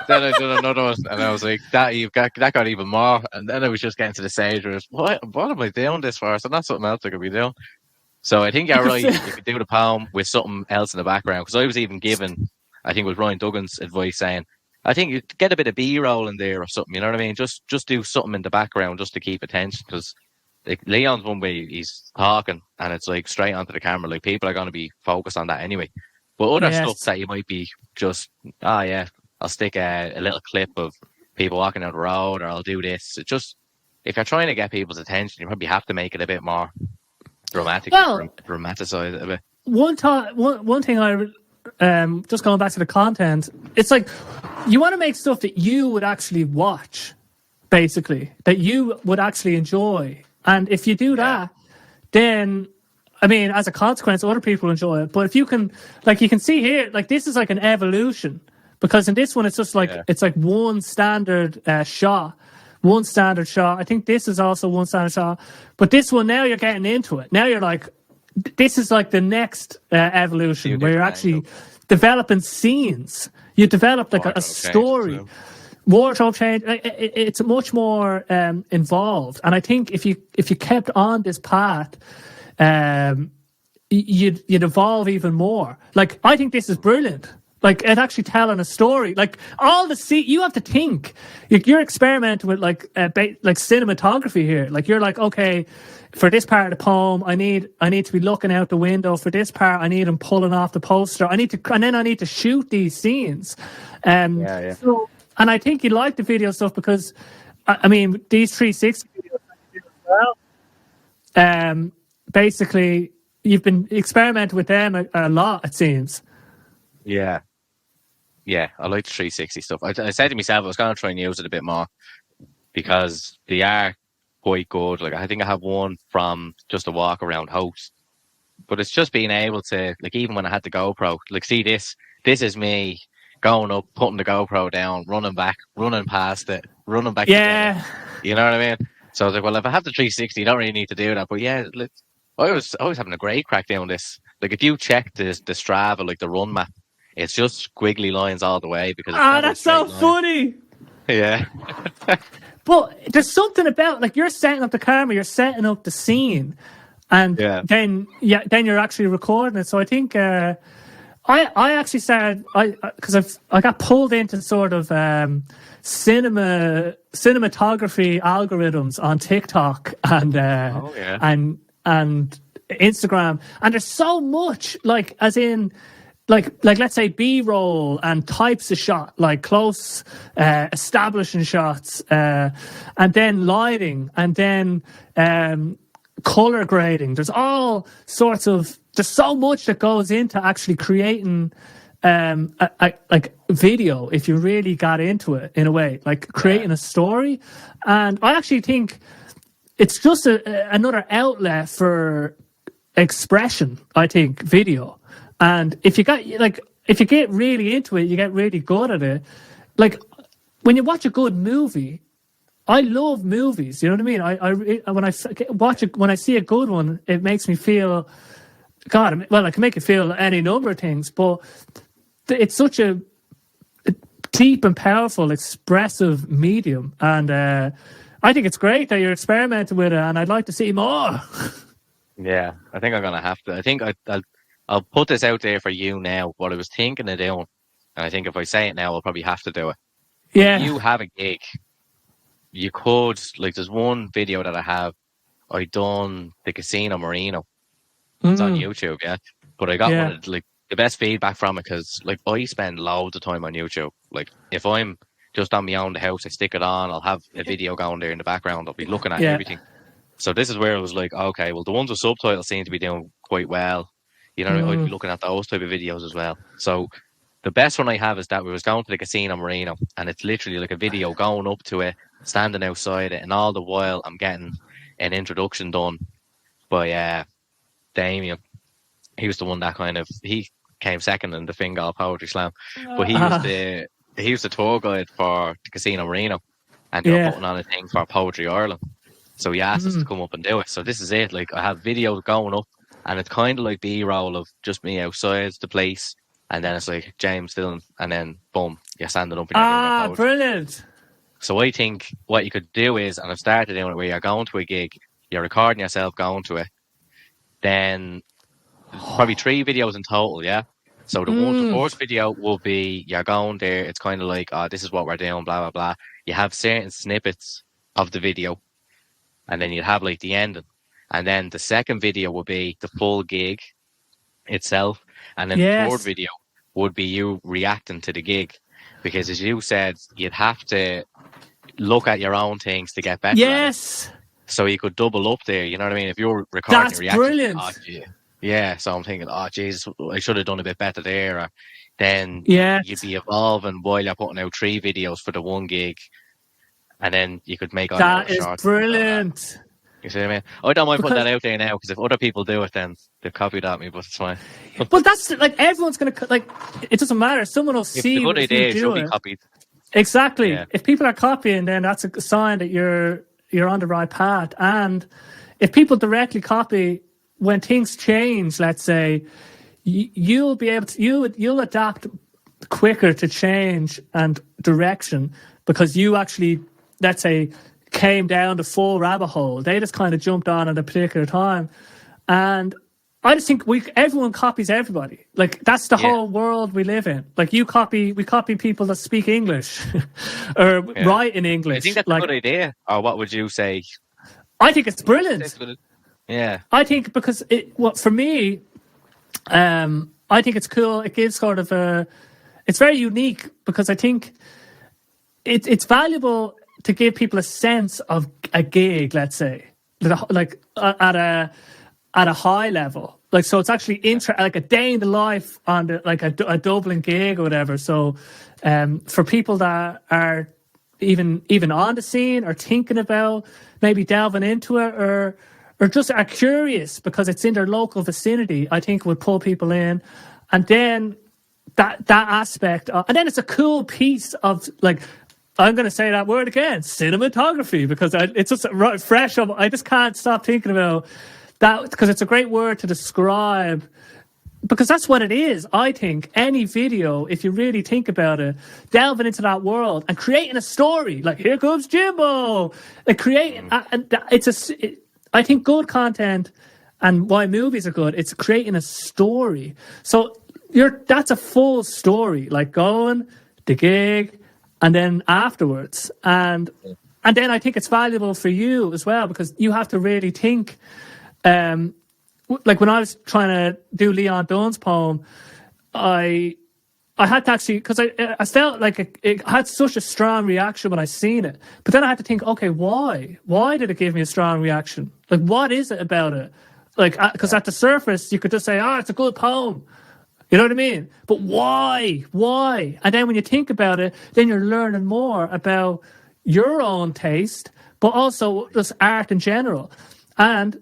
Then I did another one, and I was like, that got even more. And then I was just getting to the stage where what am I doing this for? So that's something else I could be doing. So I think you're right. You could do the poem with something else in the background. Because I was even given, I think it was Ryan Duggan's advice saying, I think you get a bit of B-roll in there or something. You know what I mean? Just do something in the background just to keep attention. Because like Leon's one way he's talking and it's like straight onto the camera. Like people are going to be focused on that anyway. But other stuff that you might be just, I'll stick a little clip of people walking down the road, or I'll do this. It's just, if you're trying to get people's attention, you probably have to make it a bit more dramatic, dramatize it a bit. One thing I just going back to the content, it's like you want to make stuff that you would actually watch, basically, that you would actually enjoy. And if you do that, then I mean, as a consequence, other people enjoy it. But if you can, like you can see here, like this is like an evolution, because in this one it's just like it's like one standard shot. One standard shot. I think this is also one standard shot. But this one, now you're getting into it. Now you're like, this is like the next evolution where you're actually developing scenes. You develop like a story. Wardrobe change. It's much more involved. And I think if you kept on this path, you'd evolve even more. Like, I think this is brilliant. Like, it's actually telling a story. Like, you have to think. You're experimenting with like cinematography here. Like, you're like, okay, for this part of the poem, I need to be looking out the window. For this part, I need him pulling off the poster. I need to shoot these scenes. So, and I think you like the video stuff because, I mean, these 360 videos as well. Basically, you've been experimenting with them a lot, it seems. Yeah, I like the 360 stuff. I said to myself I was going to try and use it a bit more because they are quite good. Like I think I have one from just a walk around house, but it's just being able to, like, even when I had the GoPro, like, see this is me going up, putting the GoPro down, running back, running past it, running back. Yeah, you know what I mean. So I was like, well, if I have the 360, I don't really need to do that. But yeah, like, I was having a great crack doing this. Like if you check the Strava, like the run map, it's just squiggly lines all the way because that's so funny. Yeah. But there's something about, like, you're setting up the camera, you're setting up the scene, and then you're actually recording it. So I think I actually started because I got pulled into sort of cinematography algorithms on TikTok and and Instagram, and there's so much, like, as in, like let's say B-roll and types of shot, like close establishing shots, and then lighting, and then color grading. There's all sorts of, there's so much that goes into actually creating like video, if you really got into it in a way, like creating a story. And I actually think it's just another outlet for expression, I think, video. And if you get really into it, you get really good at it. Like when you watch a good movie, I love movies. You know what I mean? When I see a good one, it makes me feel, God. Well, I can make it feel any number of things, but it's such a deep and powerful, expressive medium, and I think it's great that you're experimenting with it, and I'd like to see more. Yeah, I think I'm gonna have to. I think I'll put this out there for you now, what I was thinking of doing. And I think if I say it now, I'll probably have to do it. Yeah. If you have a gig, you could, like, there's one video that I done the Casino Marino. It's on YouTube, yeah. But I got one of, like, the best feedback from it because, like, I spend loads of time on YouTube. Like, if I'm just on my own the house, I stick it on, I'll have a video going there in the background, I'll be looking at everything. So this is where it was like, okay, well, the ones with subtitles seem to be doing quite well. You know, I'd be looking at those type of videos as well. So the best one I have is that we was going to the Casino Marino, and it's literally like a video going up to it, standing outside it, and all the while I'm getting an introduction done by Damien. He was the one that he came second in the Fingal Poetry Slam, but he was the tour guide for the Casino Marino, and they were putting on a thing for Poetry Ireland. So he asked us to come up and do it. So this is it. Like, I have videos going up, and it's kind of like B-roll of just me outside the place, and then it's like James Dillon, and then boom, you're standing up and you're doing your poetry. Brilliant. So I think what you could do is, and I've started doing it, where you're going to a gig, you're recording yourself going to it, then probably 3 videos in total, yeah? So the first video will be, you're going there, it's kind of like, this is what we're doing, blah, blah, blah. You have certain snippets of the video, and then you'd have like the ending. And then the second video will be the full gig itself. And then the third video would be you reacting to the gig. Because as you said, you'd have to look at your own things to get better. Yes. So you could double up there, you know what I mean? If you're recording That's your reaction, brilliant. Yeah, so I'm thinking, Jesus, I should have done a bit better there. Or then you'd be evolving while you're putting out 3 videos for the one gig. And then you could make all that is brilliant. You see what I mean? I don't mind putting that out there now, because if other people do it, then they've copied at me, but it's fine. But that's like, everyone's going to, like, it doesn't matter. Someone will see if what you do. Be copied. Exactly. Yeah. If people are copying, then that's a sign that you're on the right path. And if people directly copy, when things change, let's say, you'll be able to, you'll adapt quicker to change and direction, because you actually, let's say, came down the full rabbit hole. They just kind of jumped on at a particular time. And I just think everyone copies everybody. Like, that's the whole world we live in. Like, we copy people that speak English or write in English. I think that's a good idea. Or what would you say? I think it's brilliant. Yeah. I think because for me, I think it's cool. It gives sort of it's very unique, because I think it's valuable to give people a sense of a gig, let's say, like at a high level. Like, so it's actually like a day in the life on a Dublin gig or whatever. So for people that are even on the scene or thinking about maybe delving into it, or just are curious because it's in their local vicinity, I think would pull people in. And then that aspect, and then it's a cool piece of, like, I'm going to say that word again, cinematography, because it's just fresh. I just can't stop thinking about that, because it's a great word to describe, because that's what it is. I think any video, if you really think about it, delving into that world and creating a story, like, here comes Jimbo, and creating, I think good content, and why movies are good, it's creating a story. So that's a full story, like going, the gig, and then afterwards. And then I think it's valuable for you as well, because you have to really think, like when I was trying to do Leon Dunn's poem, I had to actually, because I felt like it had such a strong reaction when I seen it. But then I had to think, okay, why? Why did it give me a strong reaction? Like, what is it about it? Like, because at the surface, you could just say, it's a good poem. You know what I mean? But why? Why? And then when you think about it, then you're learning more about your own taste, but also just art in general. And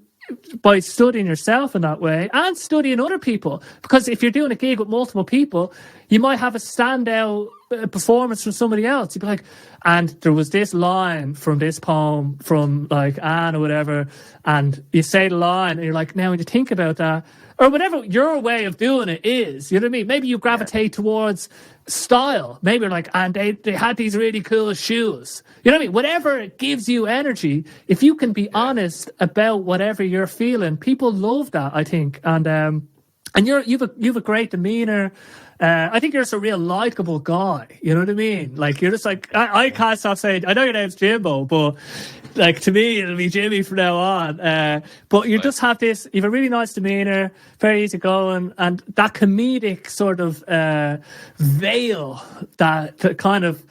by studying yourself in that way and studying other people, because if you're doing a gig with multiple people, you might have a standout performance from somebody else. You'd be like, and there was this line from this poem from like Anne or whatever, and you say the line and you're like, now when you think about that, or whatever your way of doing it is, you know what I mean? Maybe you gravitate towards style. Maybe you're like, and they had these really cool shoes. You know what I mean? Whatever gives you energy, if you can be honest about whatever you're feeling, people love that, I think. And you've a great demeanor. I think you're just a real likable guy. You know what I mean? Like, you're just like, I can't stop saying, I know your name's Jimbo, but like, to me, it'll be Jimmy from now on. But you just have this, you have a really nice demeanor, very easygoing, and that comedic sort of veil that kind of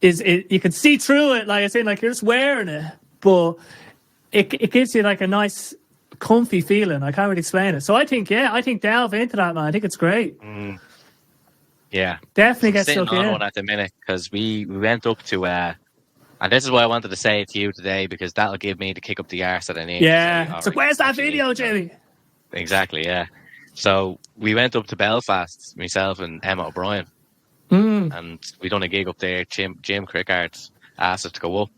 you can see through it. Like I say, like, you're just wearing it, but it gives you like a nice, comfy feeling. I can't really explain it. So I think delve into that, man. I think it's great. Yeah. Definitely I'm get sitting stuck on in. one at the minute because we went up to, and this is why I wanted to say it to you today, because that'll give me the kick up the arse that I need to say, Yeah. all It's like, right, where's that actually, video, you know, Jimmy? exactly, yeah. So we went up to Belfast, myself and Emma O'Brien, Mm. and we done a gig up there. Jim Crickard asked us to go up,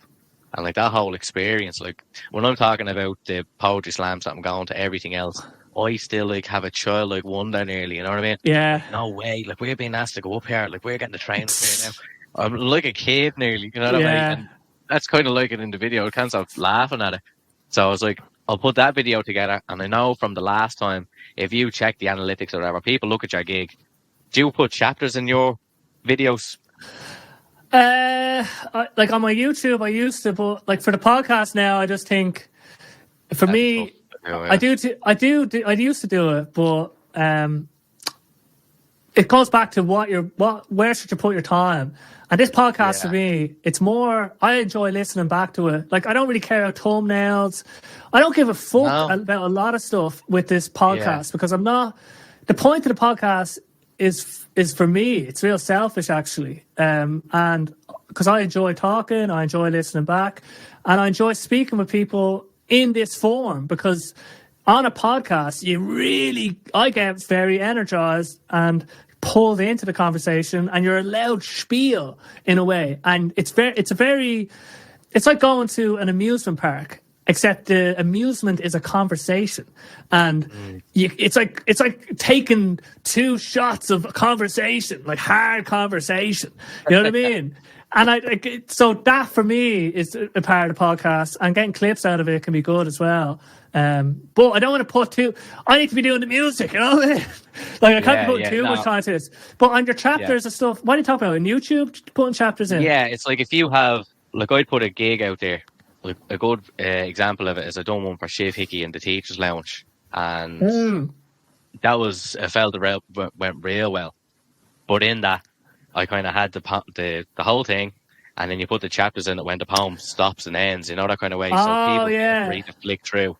and like that whole experience, like when I'm talking about the poetry slams that I'm going to, everything else, I still like have a childlike wonder nearly. You know what I mean? Yeah. Like no way, like we're being asked to go up here, like we're getting the train up here now. I'm like a kid nearly. You know what I mean? Yeah. And that's kind of like it in the video. I can't stop laughing at it. So I was like, I'll put that video together, and I know from the last time, if you check the analytics or whatever, people look at your gig. Do you put chapters in your videos? Like on my YouTube, I used to, but like for the podcast now, I just think, for That'd be me, tough to do, I do. I used to do it, but it goes back to where should you put your time? And this podcast for Yeah. me, it's more, I enjoy listening back to it. Like I don't really care about thumbnails. I don't give a fuck No. about a lot of stuff with this podcast because I'm not. The point of the podcast is for me. It's real selfish actually, and because I enjoy talking, I enjoy listening back, and I enjoy speaking with people in this form because on a podcast, I get very energized and pulled into the conversation, and you're allowed spiel in a way, and it's like going to an amusement park, except the amusement is a conversation, and it's like taking 2 shots of a conversation, like hard conversation. You know what I mean? And so that for me is a part of the podcast, and getting clips out of it can be good as well. But I don't want to put I need to be doing the music, you know what I mean? Like I can't be putting too much time to this. But on your chapters and stuff, what are you talking about? On YouTube, putting chapters in? Yeah, it's like if you have, like I'd put a gig out there. Like a good example of it is I done one for Shiv Hickey in the Teachers Lounge, and that it felt went real well. But in that, I kind of had the whole thing, and then you put the chapters in it when the poem stops and ends, you know, that kind of way. So people can read to flick through.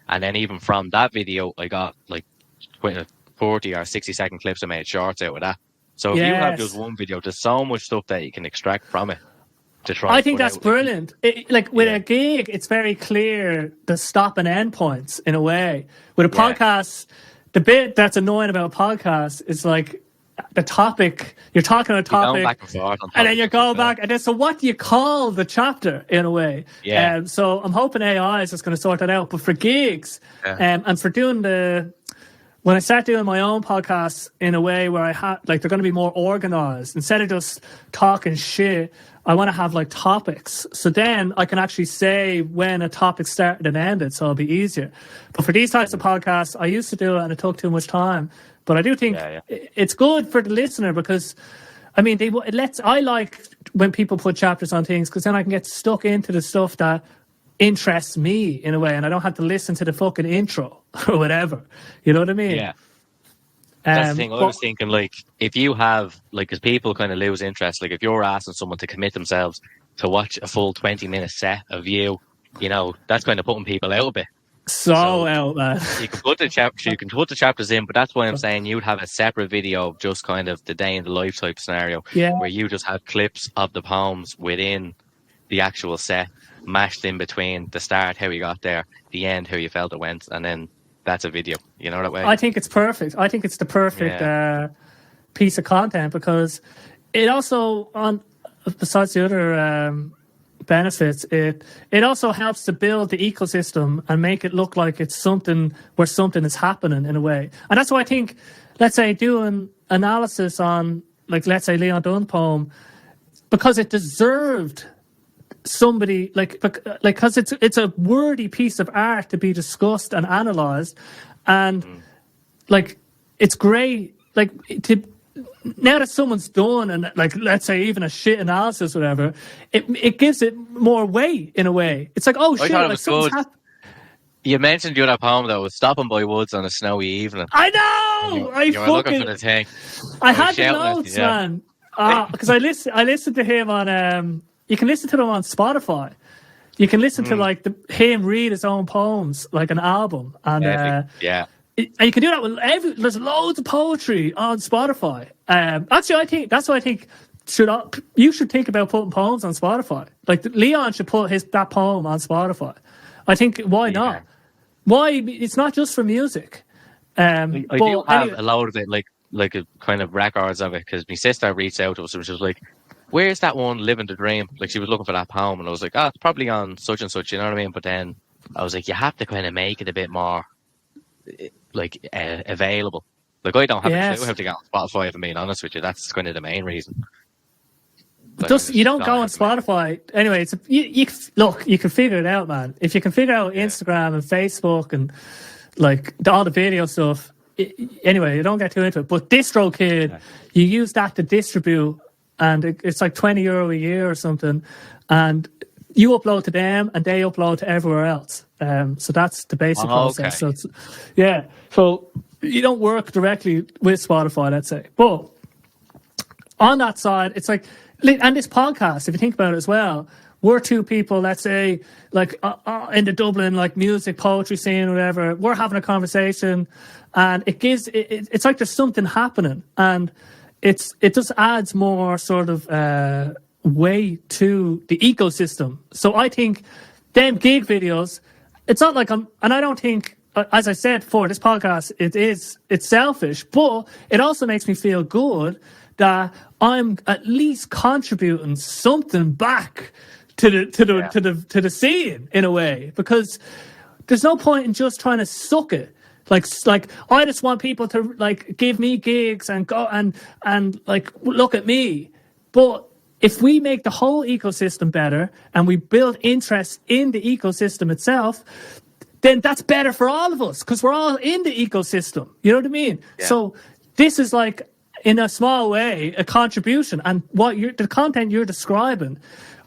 And then even from that video, I got like 40 or 60-second clips. I made shorts out of that. So if you have just one video, there's so much stuff that you can extract from it to try. I think that's brilliant. With a gig, it's very clear the stop and end points in a way. With a podcast, the bit that's annoying about a podcast is like the topic. You're talking about a topic, back and forth and then you go back, and then so what do you call the chapter in a way? Yeah. So I'm hoping AI is just going to sort that out. But for gigs, and for doing when I start doing my own podcasts in a way where they're going to be more organized instead of just talking shit. I want to have like topics, so then I can actually say when a topic started and ended, so it'll be easier. But for these types of podcasts, I used to do it and it took too much time. But I do think it's good for the listener because, I mean, I like when people put chapters on things because then I can get stuck into the stuff that interests me in a way, and I don't have to listen to the fucking intro or whatever. You know what I mean? Yeah. That's the thing. I was thinking, like, if you have, like, because people kind of lose interest, like, if you're asking someone to commit themselves to watch a full 20-minute set of you, you know, that's kind of putting people out a bit. So out, man. You can put the chapters in, but that's why I'm saying you'd have a separate video of just kind of the day in the life type scenario, where you just have clips of the poems within the actual set, mashed in between the start, how you got there, the end, how you felt it went, and then that's a video. You know that way? I think it's perfect. I think it's the perfect piece of content because it also, besides the other benefits, it also helps to build the ecosystem and make it look like it's something where something is happening in a way. And that's why I think, let's say, doing analysis on, like, let's say Leon Dunn's poem, because it deserved somebody because it's a worthy piece of art to be discussed and analysed, and like it's great, like now that someone's done and, like, let's say even a shit analysis or whatever, it gives it more weight in a way. It's like, oh shit, like something's happened. You mentioned your poem that was stopping by woods on a snowy evening. I know. You were looking for the thing. I had the notes, man. Because I listened to him on. You can listen to them on Spotify. You can listen to like him read his own poems, like an album, and and you can do that with there's loads of poetry on Spotify. Actually, I think that's what I think. You should think about putting poems on Spotify. Like Leon should put that poem on Spotify. I think why not? Why it's not just for music. I do have a load of it, like a kind of records of it, because my sister reached out to us and she was like, "Where's that one, Living the Dream?" Like she was looking for that poem, and I was like, "Oh, it's probably on such and such." You know what I mean? But then I was like, "You have to kind of make it a bit more available." Like I don't have a clue how to get on Spotify. If I'm being honest with you, that's kind of the main reason. Just you don't go on Spotify anyway. You can figure it out, man. If you can figure out Instagram and Facebook and like all the video stuff. Anyway, you don't get too into it. But DistroKid, you use that to distribute, and it's like €20 a year or something, and you upload to them, and they upload to everywhere else. So that's the basic process. Okay. So so you don't work directly with Spotify, let's say, but on that side, it's like. And this podcast, if you think about it as well, we're two people, let's say, like in the Dublin, like music, poetry scene, or whatever. We're having a conversation, and it's like there's something happening, and it just adds more sort of weight to the ecosystem. So I think them gig videos, it's not like and I don't think, as I said before, this podcast, it's selfish, but it also makes me feel good that I'm at least contributing something back to the scene in a way, because there's no point in just trying to suck it. Like I just want people to like give me gigs and go and like look at me. But if we make the whole ecosystem better and we build interest in the ecosystem itself, then that's better for all of us because we're all in the ecosystem. You know what I mean? Yeah. So this is like, in a small way, a contribution. And the content you're describing,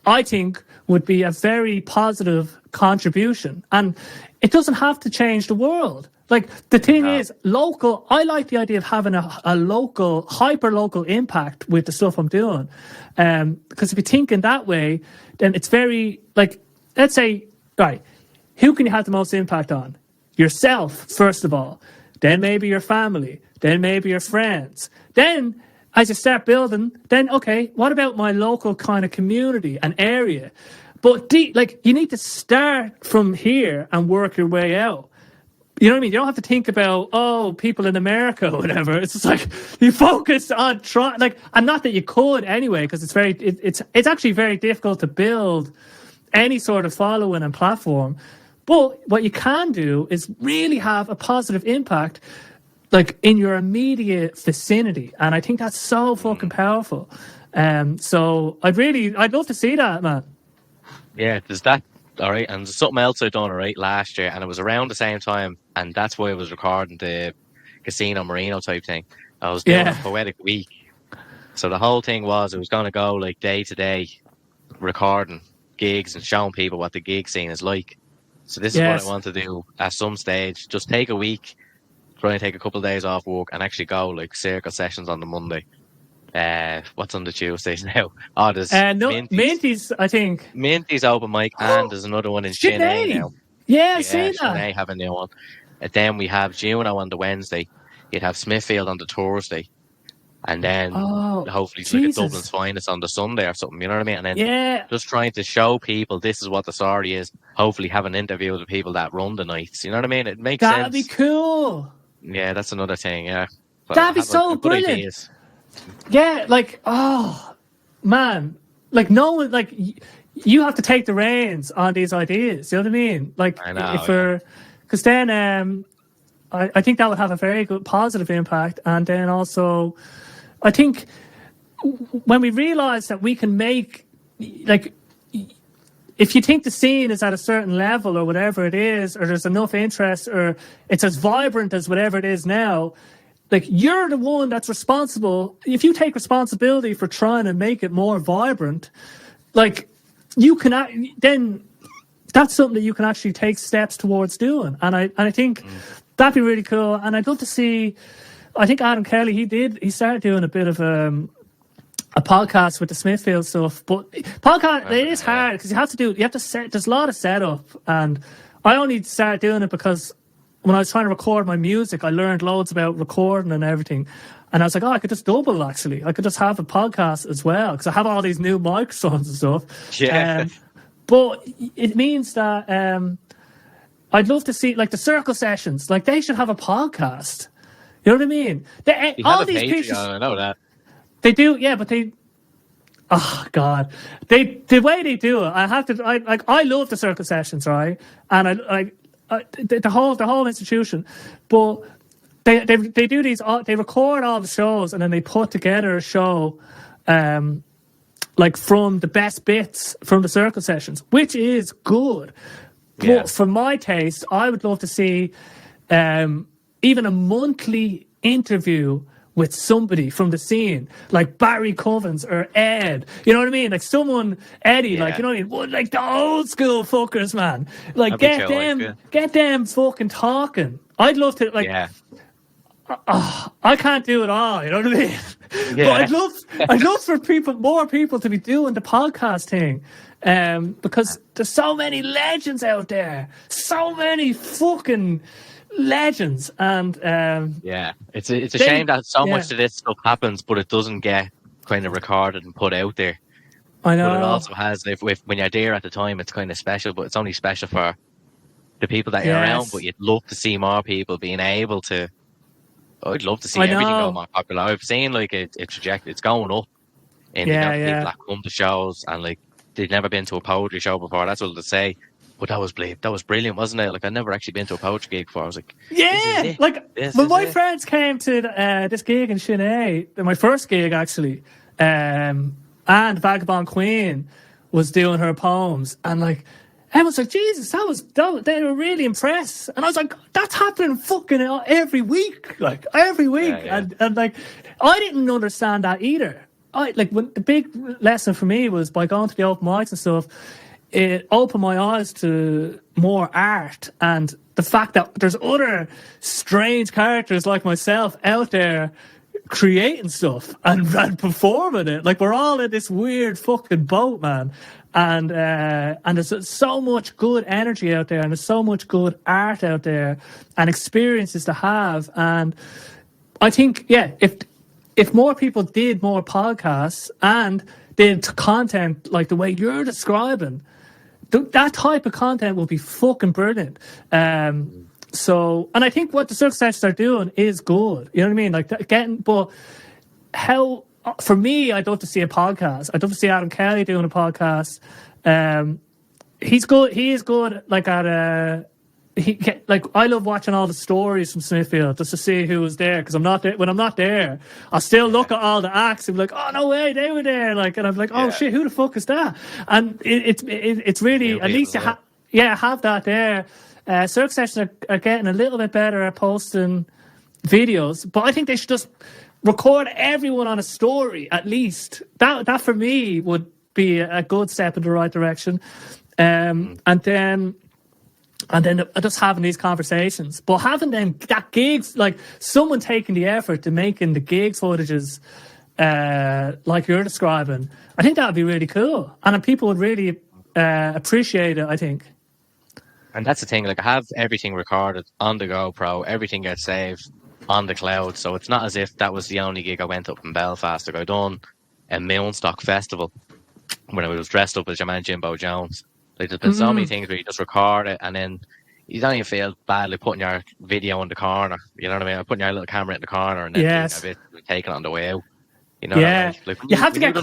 I think, would be a very positive contribution. And it doesn't have to change the world. Like, the thing is, local, I like the idea of having a local, hyper-local impact with the stuff I'm doing. Because if you think in that way, then it's very, like, let's say, right, who can you have the most impact on? Yourself, first of all. Then maybe your family. Then maybe your friends. Then, as you start building, then, okay, what about my local kind of community and area? But, you need to start from here and work your way out. You know what I mean? You don't have to think about, people in America or whatever. It's just like, you focus on trying, and not that you could anyway, because it's actually very difficult to build any sort of following and platform. But what you can do is really have a positive impact like in your immediate vicinity, and I think that's so fucking powerful. So I'd love to see that, man. Yeah, there's that. All right, and there's something else I done last year, and it was around the same time, and that's why I was recording the Casino Marino type thing. I was doing a poetic week, so the whole thing was I was going to go like day to day, recording gigs and showing people what the gig scene is like. So this is what I want to do at some stage. Just take a week. Try and take a couple of days off work and actually go like circle sessions on the Monday. What's on the Tuesdays now? Oh, there's Minty's, I think. Minty's open mic, and there's another one in Chennai now. Yeah, I see that. Chennai have a new one. And then we have Juno on the Wednesday. You'd have Smithfield on the Thursday. And then hopefully it's like a Dublin's Finest on the Sunday or something, you know what I mean? And then just trying to show people this is what the story is. Hopefully having interviews with people that run the nights, you know what I mean? It makes sense. That'd be cool. Yeah, that's another thing, yeah. But that'd be so brilliant. Ideas. Yeah, man, no one, you have to take the reins on these ideas, you know what I mean? I know, because then I think that would have a very good positive impact. And then also, I think when we realise that we can make, if you think the scene is at a certain level or whatever it is, or there's enough interest, or it's as vibrant as whatever it is now, you're the one that's responsible. If you take responsibility for trying to make it more vibrant, you can then that's something that you can actually take steps towards doing. And I think that'd be really cool. And I'd love to see. I think Adam Kelly he started doing a bit of a podcast with the Smithfield stuff, but podcast it is hard because you have to set. There's a lot of setup, and I only started doing it because when I was trying to record my music, I learned loads about recording and everything. And I was like, I could just double, actually. I could just have a podcast as well, because I have all these new microphones and stuff. Yeah. But it means that I'd love to see, like, the circle sessions. Like, they should have a podcast. You know what I mean? All these pictures. I know that. They do, yeah, but they... Oh, God. The way they do it, I love the circle sessions, right? And the whole institution. But they do these, they record all the shows and then they put together a show like from the best bits from the circle sessions, which is good. But for my taste, I would love to see even a monthly interview with somebody from the scene, like Barry Covens or Ed. You know what I mean? Like someone, Eddie, like, you know what I mean? Like the old school fuckers, man. Like get them fucking talking. I'd love to, like, I can't do it all, you know what I mean? But I'd love for more people to be doing the podcast thing. Because there's so many legends out there. So many fucking legends. And it's a shame that so much of this stuff happens, but it doesn't get kind of recorded and put out there. I know. But it also has, if when you're there at the time, it's kind of special, but it's only special for the people that are around. But you'd love to see more people being able to. I'd love to see everything go more popular. I've seen like a trajectory. It's going up in the amount of people that come to shows, and like they've never been to a poetry show before. That's what they say. But that was brilliant, wasn't it? Like I'd never actually been to a poetry gig before. I was like, like when my friends came to this gig in Sinead, my first gig actually, and Vagabond Queen was doing her poems, and like everyone's like, Jesus, they were really impressed, and I was like, that's happening fucking every week, like every week, and like I didn't understand that either. When the big lesson for me was by going to the open mics and stuff. It opened my eyes to more art and the fact that there's other strange characters like myself out there creating stuff and performing it. Like we're all in this weird fucking boat, man. And there's so much good energy out there and there's so much good art out there and experiences to have. And I think, if more people did more podcasts and did content like the way you're describing, that type of content will be fucking brilliant. And I think what the circle sessions are doing is good. You know what I mean? Like but for me, I'd love to see a podcast. I'd love to see Adam Kelly doing a podcast. He's good. He is good. Like I love watching all the stories from Smithfield just to see who was there, because when I'm not there, I'll still look at all the acts and be like, oh no way, they were there, like, and I'm like, oh shit, who the fuck is that? And it's really, at least have that there. Circle sessions are getting a little bit better at posting videos, but I think they should just record everyone on a story at least. That for me would be a good step in the right direction. And then just having these conversations, but having them that gigs, like someone taking the effort to making the gigs footages, like you're describing, I think that would be really cool, and people would really appreciate it, I think. And that's the thing, like I have everything recorded on the GoPro, everything gets saved on the cloud, so it's not as if that was the only gig I went up in Belfast. Like I done a Moonstock festival when I was dressed up as your man Jimbo Jones. Like there's been so many things where you just record it and then you don't even feel bad like putting your video in the corner. You know what I mean? Putting your little camera in the corner and then taking it on the way out. You know what I mean? Like you have to get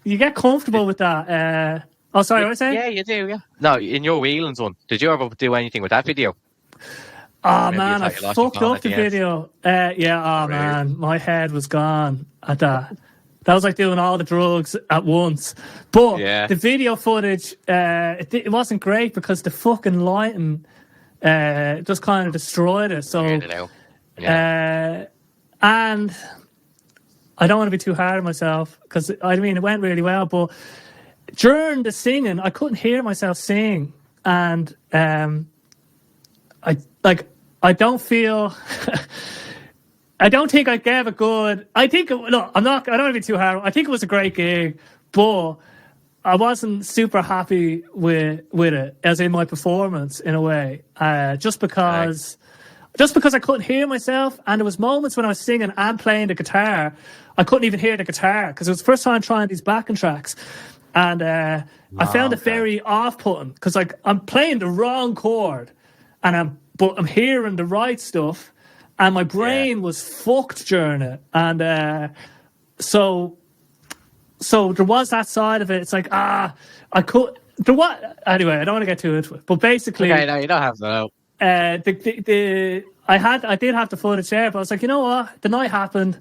you get comfortable with that. Sorry, what was I saying? Yeah, you do, yeah. No, in your Whelan's one, did you ever do anything with that video? Oh man, I fucked up the video. Man, my head was gone at that. That was like doing all the drugs at once. But the video footage, it wasn't great because the fucking lighting just kind of destroyed it. So, and I don't want to be too hard on myself because, I mean, it went really well. But during the singing, I couldn't hear myself sing. And I don't feel... I don't think I gave a good... I don't want to be too hard. I think it was a great gig, but I wasn't super happy with it, as in my performance in a way, just because I couldn't hear myself, and there was moments when I was singing and playing the guitar, I couldn't even hear the guitar because it was the first time trying these backing tracks, and I found it very off-putting because like I'm playing the wrong chord, but I'm hearing the right stuff, and my brain was fucked during it, and so there was that side of it. It's like I could anyway. I don't want to get too into it, but basically, Okay, no, you don't have to know. I did have the footage there, but I was like, you know what? The night happened,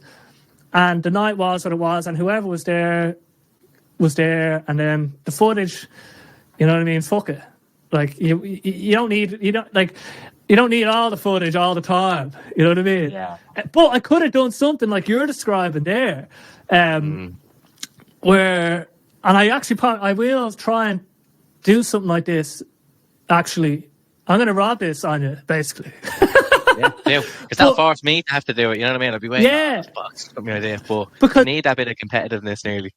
and the night was what it was, and whoever was there, and then the footage. You know what I mean? Fuck it. Like you don't need all the footage all the time. You know what I mean? Yeah. But I could have done something like you're describing there, where, and I will try and do something like this. Actually, I'm going to rob this on you, basically. Yeah, do. Because that'll force me to have to do it. You know what I mean? I'll be waiting. Yeah. Got me idea, but Because I need that bit of competitiveness nearly.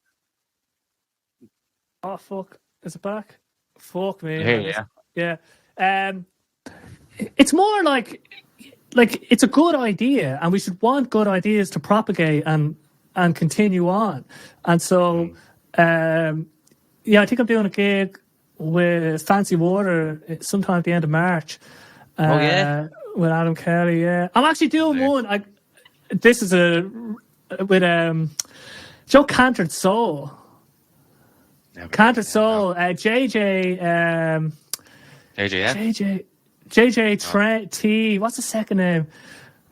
oh fuck, is it back? Fuck me. Yeah. It's more like it's a good idea, and we should want good ideas to propagate and continue on. And so, I think I'm doing a gig with Fancy Water sometime at the end of March. With Adam Kelly. Yeah, I'm actually doing one. This is with Joe Cantered Soul. Cantered Soul. JJ. JJ T. What's the second name?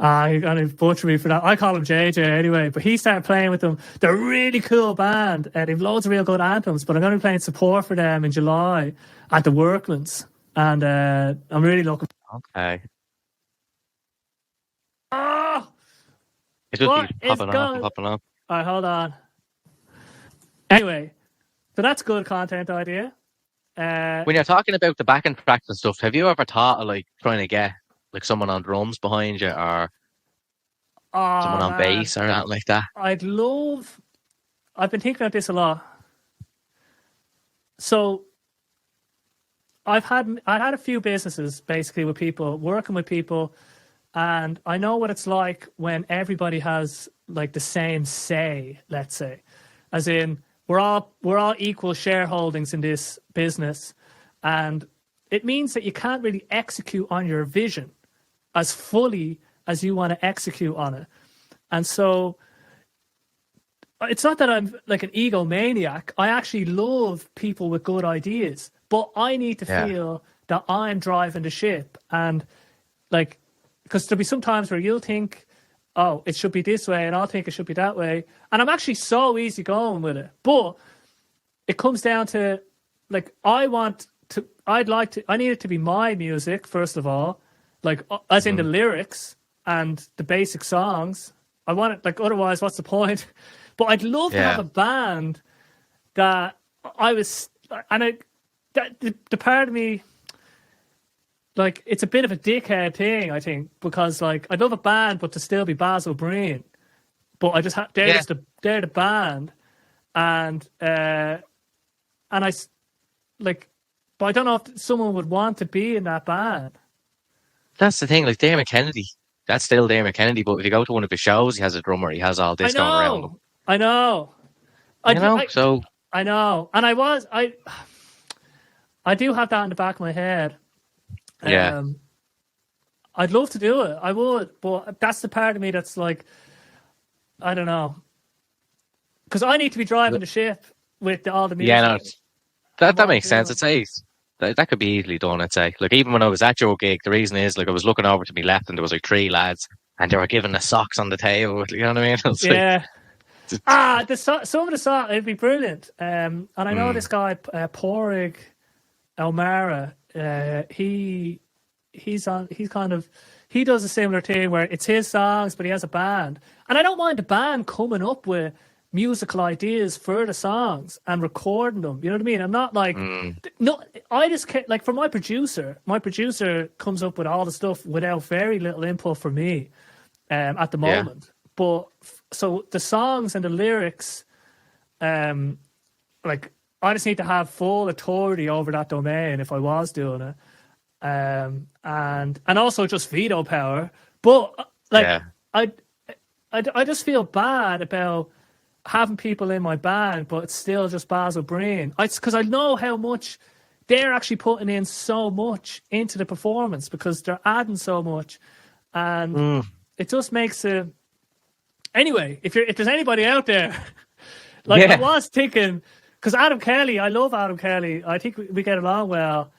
You're going to butcher me for that. I call him JJ anyway. But he started playing with them. They're a really cool band. They've loads of real good anthems. But I'm going to be playing support for them in July at the Worklands. And I'm really looking. Okay. Oh! It just be popping on. All right, hold on. Anyway, so that's good content idea. When you're talking about the backing tracks and stuff, have you ever thought of like trying to get like someone on drums behind you, or someone on bass or anything like that? I've been thinking about this a lot. So I had a few businesses basically with people, working with people, and I know what it's like when everybody has like the same say, let's say. As in we're all equal shareholdings in this business, and it means that you can't really execute on your vision as fully as you want to execute on it. And so it's not that I'm like an egomaniac. I actually love people with good ideas, but I need to feel that I'm driving the ship. And like, because there'll be some times where you'll think, oh, it should be this way, and I'll think it should be that way. And I'm actually so easy going with it. But it comes down to, like, I need it to be my music, first of all, like, as in the lyrics and the basic songs. I want it, like, otherwise, what's the point? But I'd love to have a band that the part of me, like, it's a bit of a dickhead thing, I think, because, like, I'd love a band, but to still be Basil Breen. But I just they're the band, and I like, but I don't know if someone would want to be in that band. That's the thing, like Dermot Kennedy. That's still Dermot Kennedy, but if you go to one of his shows, he has a drummer, he has all this going around him. I know. So I know, and I do have that in the back of my head. Yeah. I'd love to do it. I would, but that's the part of me that's like, I don't know, because I need to be driving the ship with all the music. Yeah, no, that makes sense. I'd say that could be easily done. I'd say, like, even when I was at your gig, the reason is, like, I was looking over to my left and there was like 3 lads, and they were giving the socks on the table. You know what I mean? Yeah. Some of the songs, it'd be brilliant. And I know this guy, Porig Elmara. He does a similar thing where it's his songs, but he has a band. And I don't mind the band coming up with musical ideas for the songs and recording them. You know what I mean? I'm not like, no, I just can't, like, for my producer comes up with all the stuff without very little input from me at the moment. Yeah. But so the songs and the lyrics, like, I just need to have full authority over that domain if I was doing it. And also just veto power. But like, Yeah. I just feel bad about having people in my band, but it's still just Basil Breen. Because I know how much they're actually putting in so much into the performance because they're adding so much, and it just makes it. Anyway, if there's anybody out there, like I was thinking, because Adam Kelly, I love Adam Kelly. I think we get along well.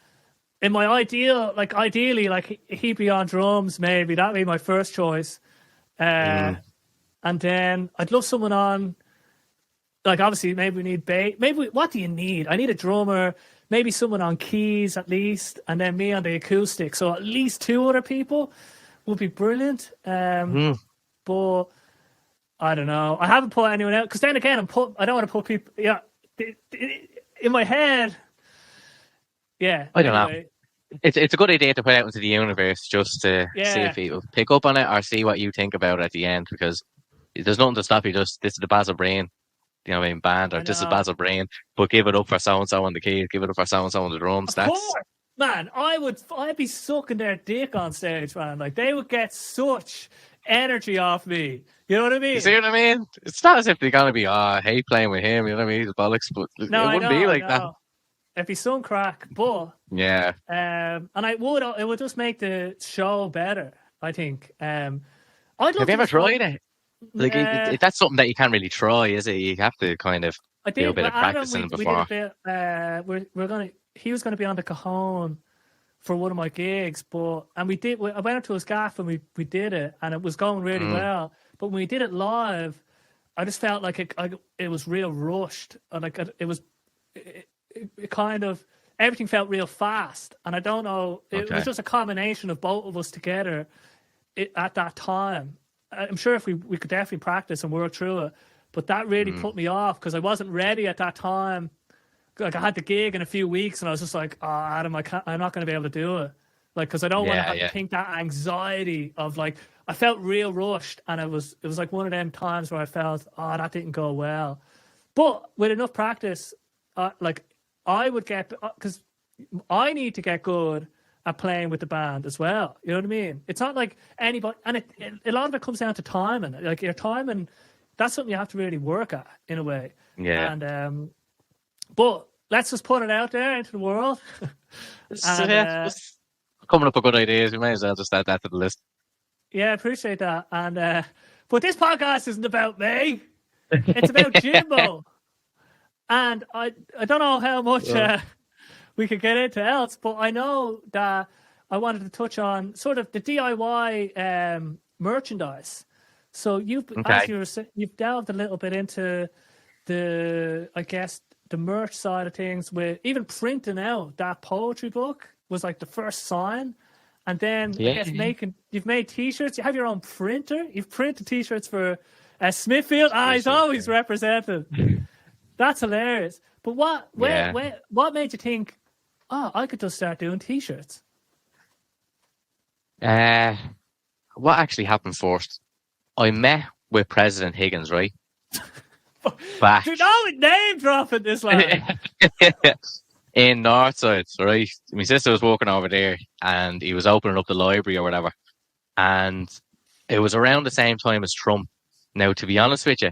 In my ideally, like he'd be on drums. Maybe that'd be my first choice. And then I'd love someone on. Like obviously, maybe we need bass. What do you need? I need a drummer. Maybe someone on keys at least, and then me on the acoustic. So at least 2 other people would be brilliant. But I don't know. I haven't put anyone out because then again, I don't want to put people. Yeah, in my head. Yeah, I don't know. It's a good idea to put out into the universe just to see if people pick up on it or see what you think about it at the end, because there's nothing to stop you. Just this is the Basil Breen, you know what I mean, band, or this is Basil Breen, but give it up for so and so on the keys, give it up for so and so on the drums. Of course, man. I'd be sucking their dick on stage, man. Like they would get such energy off me. You know what I mean? You see what I mean? It's not as if they're gonna be, I hate playing with him. You know what I mean? He's bollocks, but it wouldn't be like that. It'd be some crack, but yeah. And it would just make the show better. I think. Have you ever tried it? Like that's something that you can't really try, is it? You have to kind of do a bit of practicing before. He was gonna be on the Cajon for one of my gigs, I went up to his gaff and we did it, and it was going really well. But when we did it live, I just felt like it was real rushed, and like it kind of everything felt real fast, and I don't know. It was just a combination of both of us together at that time. I'm sure if we could definitely practice and work through it, but that really put me off because I wasn't ready at that time. Like I had the gig in a few weeks, and I was just like, "Oh, Adam, I'm not going to be able to do it." Like because I don't want to have to think that anxiety of like I felt real rushed, and it was like one of them times where I felt, "Oh, that didn't go well." But with enough practice, like I would get, because I need to get good at playing with the band as well. You know what I mean? It's not like anybody, and a lot of it comes down to timing. Like your timing, that's something you have to really work at in a way. Yeah. And but let's just put it out there into the world. Coming up with good ideas. We may as well just add that to the list. Yeah, I appreciate that. And but this podcast isn't about me. It's about Jimbo. And I don't know how much we could get into else, but I know that I wanted to touch on sort of the DIY merchandise. So you've delved a little bit into the merch side of things, with even printing out that poetry book was like the first sign. And then you've made t-shirts. You have your own printer. You've printed t-shirts for Smithfield. He's always represented. That's hilarious. But what made you think, I could just start doing t-shirts? What actually happened first? I met with President Higgins, right? Back. You're always name dropping this lad. In Northside, right? My sister was working over there, and he was opening up the library or whatever. And it was around the same time as Trump. Now, to be honest with you,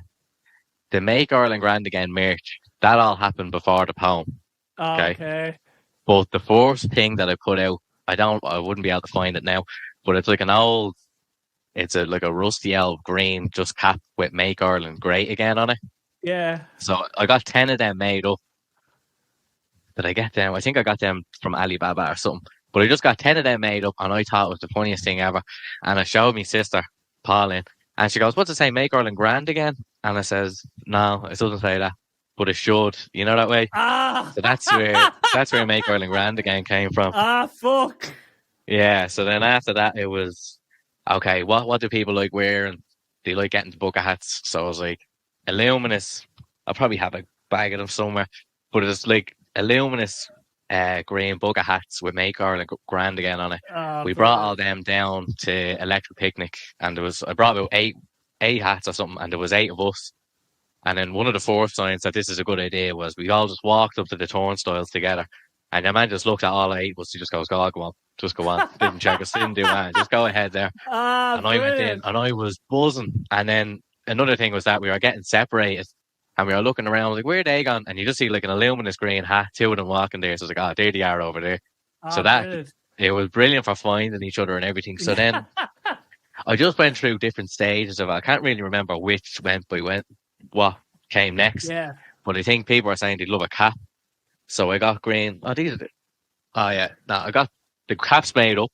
the Make Ireland Grand Again merch, that all happened before the poem. Okay. But the first thing that I put out, I wouldn't be able to find it now, but it's like like a rusty old green, just cap with Make Ireland Great Again on it. Yeah. So I got 10 of them made up. Did I get them? I think I got them from Alibaba or something. But I just got 10 of them made up, and I thought it was the funniest thing ever. And I showed my sister, Pauline, and she goes, "What's it say, Make Ireland Grand Again?" And I says, "No, it doesn't say that, but it should." You know that way? So that's where Make Ireland Grand Again came from. Fuck. Yeah, so then after that, it was, okay, what do people like wearing? They like getting the bucket hats. So I was like, Illuminous. I'll probably have a bag of them somewhere. But it's like Illuminous green bucket hats with Make Ireland Grand Again on it. We brought all them down to Electric Picnic, and I brought about eight hats or something, and there was 8 of us. And then one of the fourth signs that this is a good idea was we all just walked up to the turnstiles together. And the man just looked at all 8 of us. He just goes, "God, go on. Just go on." Didn't check us, didn't do that. Just go ahead there. Ah, And I went in brilliant. and I was buzzing. And then another thing was that we were getting separated and we were looking around like, where are they gone? And you just see like an illuminous green hat, 2 of them walking there. So I was like, oh, there they are over there. So Ah, that brilliant. it was brilliant for finding each other and everything. So then I just went through different stages of it. I can't really remember which went by what came next. Yeah. But I think people are saying they'd love a cap. So I got green. Oh, these are yeah. No, I got the caps made up,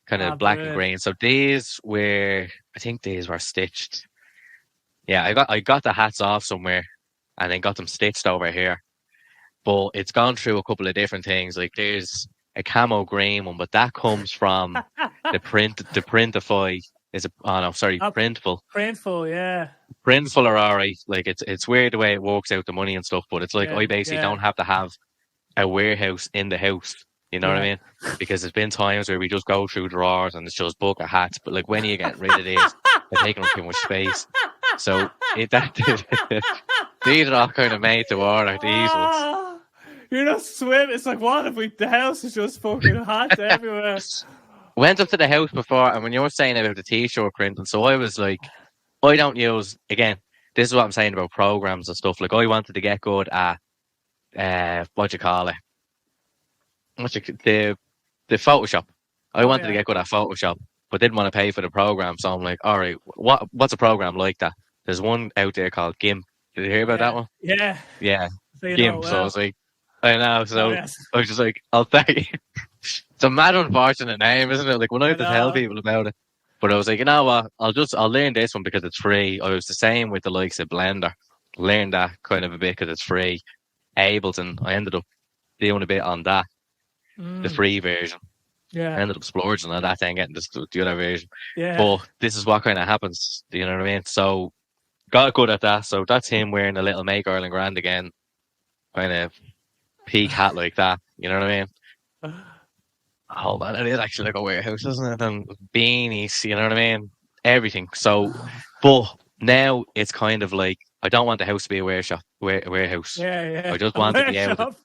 kind of black and Brilliant. green. So I think these were stitched. Yeah, I got the hats off somewhere and then got them stitched over here. But it's gone through a couple of different things. Like there's a camo green one, but that comes from the Printify is a oh no, sorry, Printful. Printful, yeah. Printful are alright. Like it's weird the way it works out the money and stuff, but it's like I basically don't have to have a warehouse in the house. You know what I mean? Because there's been times where we just go through drawers and it's just book of hats. But like when you get rid of these, they're taking up too much space. So these are all kind of made to order. These ones. You're not swimming. It's like, what if the house is just fucking hats everywhere? Went up to the house before, and when you were saying about the t-shirt printing, so I was like, I don't use, again, this is what I'm saying about programs and stuff. Like I wanted to get good at what you call it, the Photoshop. I wanted to get good at Photoshop, but didn't want to pay for the program. So I'm like, all right, what's a program like that? There's one out there called GIMP. Did you hear about that one? Yeah. So GIMP. So I was like, I know. So I was just like, I'll thank you. It's a mad unfortunate name, isn't it? Like when I have to tell people about it. But I was like, you know what? I'll learn this one because it's free. I was the same with the likes of Blender. Learned that kind of a bit because it's free. Ableton, I ended up doing a bit on that, the free version. Yeah. I ended up splurging on that and getting the other version. Yeah. But this is what kind of happens. Do you know what I mean? So got good at that. So that's him wearing a little Make Ireland Grand again, kind of peak hat like that. You know what I mean? Hold on, it is actually like a warehouse, isn't it? And beanies, you know what I mean? Everything. So, but now it's kind of like I don't want the house to be a warehouse. Yeah. I just want to be able to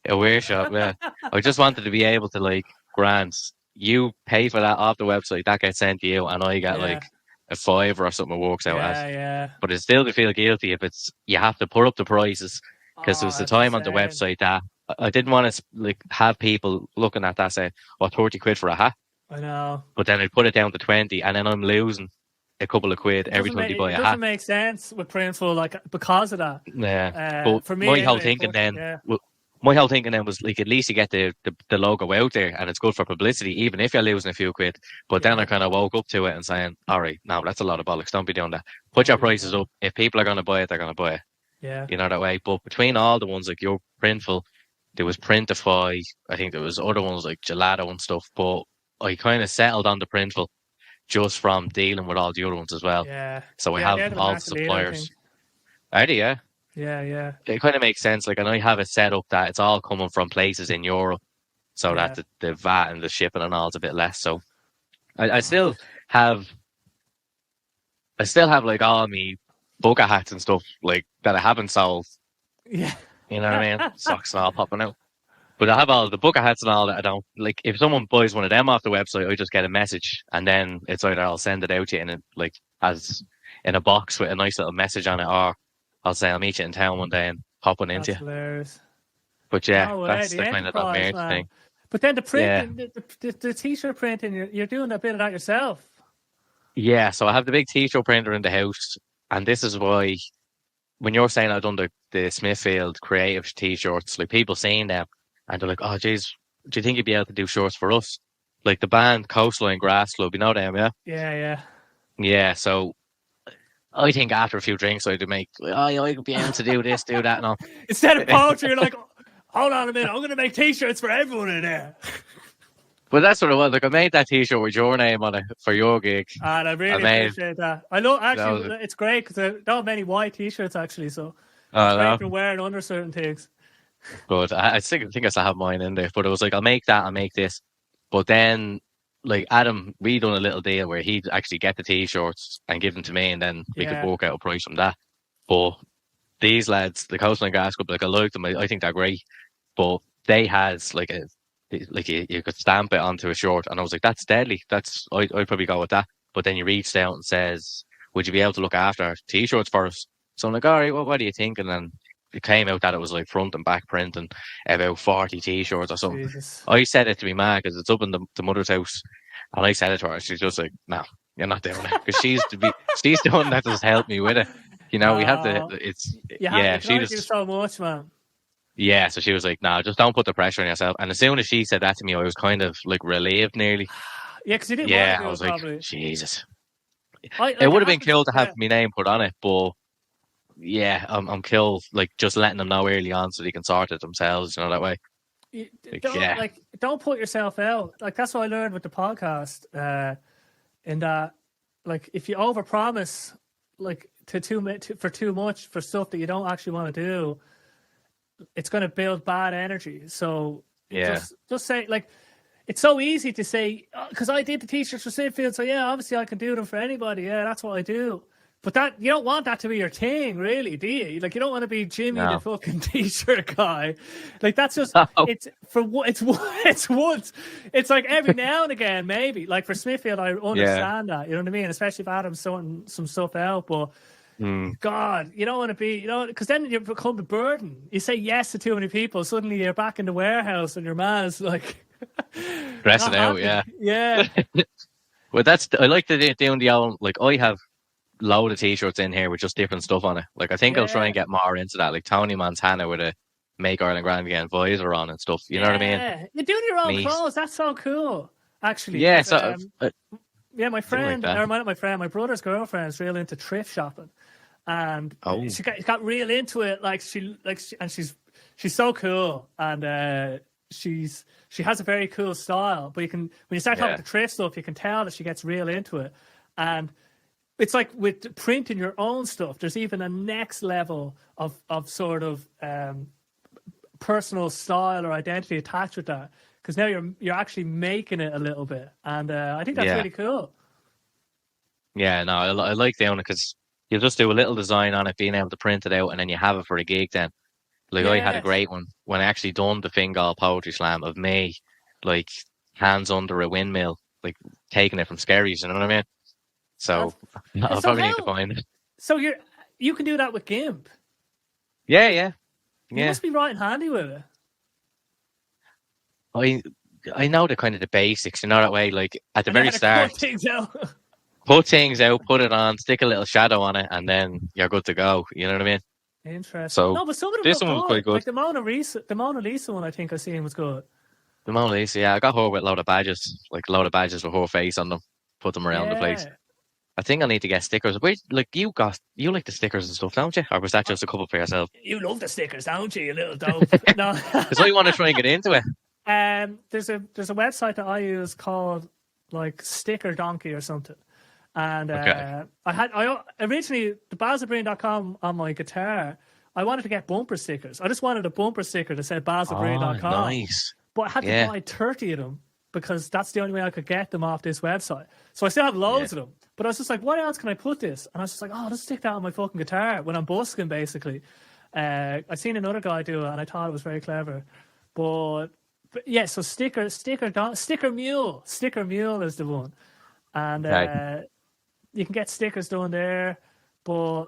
a workshop. Yeah, I just wanted to be able to like grant you pay for that off the website that gets sent to you, and I get like a $5 or something. It works out as. Yeah. But it's still to feel guilty if it's you have to put up the prices because there was the time on the website that I didn't want to like have people looking at that say, "Well, 30 quid for a hat." I know. But then I put it down to 20, and then I'm losing a couple of quid every time you buy a hat. It doesn't make sense with Printful, like because of that. Yeah. But for me, my whole thinking then was like at least you get the logo out there, and it's good for publicity, even if you're losing a few quid. But then I kind of woke up to it and saying, "All right, no, that's a lot of bollocks. Don't be doing that. Put your prices up. If people are going to buy it, they're going to buy it." Yeah. You know that way. But between all the ones like your Printful, there was Printify. I think there was other ones like Gelato and stuff. But I kind of settled on the Printful just from dealing with all the other ones as well. Yeah. So I have all the suppliers. Are they? Yeah. Yeah. It kind of makes sense. Like, and I have it set up that it's all coming from places in Europe, so that the VAT and the shipping and all is a bit less. So I still have like all my bucket hats and stuff like that I haven't sold. Yeah. You know what I mean? Socks and all popping out. But I have all the bucket hats and all that I don't like. If someone buys one of them off the website, I just get a message, and then it's either I'll send it out to you in a box with a nice little message on it, or I'll say I'll meet you in town one day and pop one into you. Hilarious. But that's the kind of that merch thing. But then the printing, the t-shirt printing, you're doing a bit of that yourself. Yeah, so I have the big t-shirt printer in the house, and this is why when you're saying I've done the Smithfield creative t-shirts, like people seeing them and they're like, "Oh, geez, do you think you'd be able to do shirts for us?" Like the band Coastline Grass Club, you know them, yeah? Yeah. Yeah, so I think after a few drinks I'd make, I could be able to do this, do that, and all. Instead of poetry, you're like, hold on a minute, I'm going to make t-shirts for everyone in there. But that's what it was. Like I made that t-shirt with your name on it for your gig. And I really appreciate that. I know, actually, it's great because I don't have many white t-shirts, actually, so it's great for wearing under certain things. But I think I still have mine in there. But it was like, I'll make this. But then, like Adam, we done a little deal where he'd actually get the t-shirts and give them to me, and then we could work out a price from that. But these lads, the Coastline Gas Club, like I like them. I think they're great. But they had you could stamp it onto a shirt, and I was like, that's deadly. I'd probably go with that. But then you reached out and says, would you be able to look after our t-shirts for us? So I'm like, all right, what do you think? And then it came out that it was like front and back print and about 40 t-shirts or something. Jesus. I said it to me ma because it's up in the mother's house, and I said it to her. She's just like, no, you're not doing it, because she's the one that just helped me with it. We have to. You can She only do just so much, man. yeah. So she was like, no, just don't put the pressure on yourself. And as soon as she said that to me, I was kind of like relieved nearly. Yeah, because you didn't want to I do was it, like, probably. Jesus. It It would have been happens. cool to have Yeah. my name put on it, but yeah, I'm cool. Like just letting them know early on so they can sort it themselves. That way. You Yeah, don't put yourself out. Like that's what I learned with the podcast. In that, like, if you overpromise, like for too much for stuff that you don't actually want to do, it's going to build bad energy. So yeah, just say, like, it's so easy to say, because I did the t-shirts for Sinfield, so yeah, obviously I can do them for anybody. Yeah, that's what I do. But that, you don't want that to be your thing, really, do you? Like, you don't want to be Jimmy the no, fucking t-shirt guy. Like, that's just no. it's once. It's like every now and again, maybe. Like for Smithfield, I Yeah, understand that. You know what I mean? Especially if Adam's sorting some stuff out. But God, you don't want to be, because then you become the burden. You say yes to too many people. Suddenly you're back in the warehouse, and your man's like dressing not out. happy. Yeah, Yeah. but I like to doing the old, like I have load of t-shirts in here with just different stuff on it. Like I think I'll try Yeah. and get more into that, like Tony Montana with a Make Ireland Grand Again visor on and stuff. You know what I mean? Yeah. You're doing your own Me, clothes. That's so cool. Actually, yeah. because So yeah, my something like friend, that. or not my friend, my brother's girlfriend is real into thrift shopping, and Oh, she got real into it. She's so cool, and she has a very cool style. But when you start talking yeah, to thrift stuff, you can tell that she gets real into it, and it's like with printing your own stuff. There's even a next level of sort of personal style or identity attached with that, because now you're actually making it a little bit, and I think that's yeah, really cool. yeah. No, I like doing it because you just do a little design on it, being able to print it out, and then you have it for a gig. Then, like I had a Yes. great one when I actually done the Fingal Poetry Slam of me, like hands under a windmill, like taking it from Skerries. You know what I mean? So That's, I'll so probably need to how? find it. So you can do that with GIMP. Yeah, yeah, You yeah. must be right handy with it. I I know the kind of the basics, that way. Like at the And then very how to cut start, things out. put things out, put it on, stick a little shadow on it, and then you're good to go. You know what I mean? Interesting. So No, but some of them this look one was quite good. good. Like the Mona Lisa one, I think I seen was good. The Mona Lisa, yeah, I got her with a load of badges, like a load of badges with her face on them, put them around the place. Yeah. I think I need to get stickers. Wait, like you like the stickers and stuff, don't you? Or was that just a couple for yourself? You love the stickers, don't you, you little dope? No. Because I want to try and get into it. There's a website that I use called like Sticker Donkey or something. And Okay. I originally the basilbreen.com on my guitar. I wanted to get bumper stickers. I just wanted a bumper sticker that said Oh, basilbreen.com. nice. But I had to Yeah, buy 30 of them because that's the only way I could get them off this website. So I still have loads of them. But I was just like, what else can I put this? And I was just like, oh, I'll just stick that on my fucking guitar when I'm busking, basically. I seen another guy do it and I thought it was very clever. But yeah, so Sticker Mule is the one. And okay. you can get stickers done there. But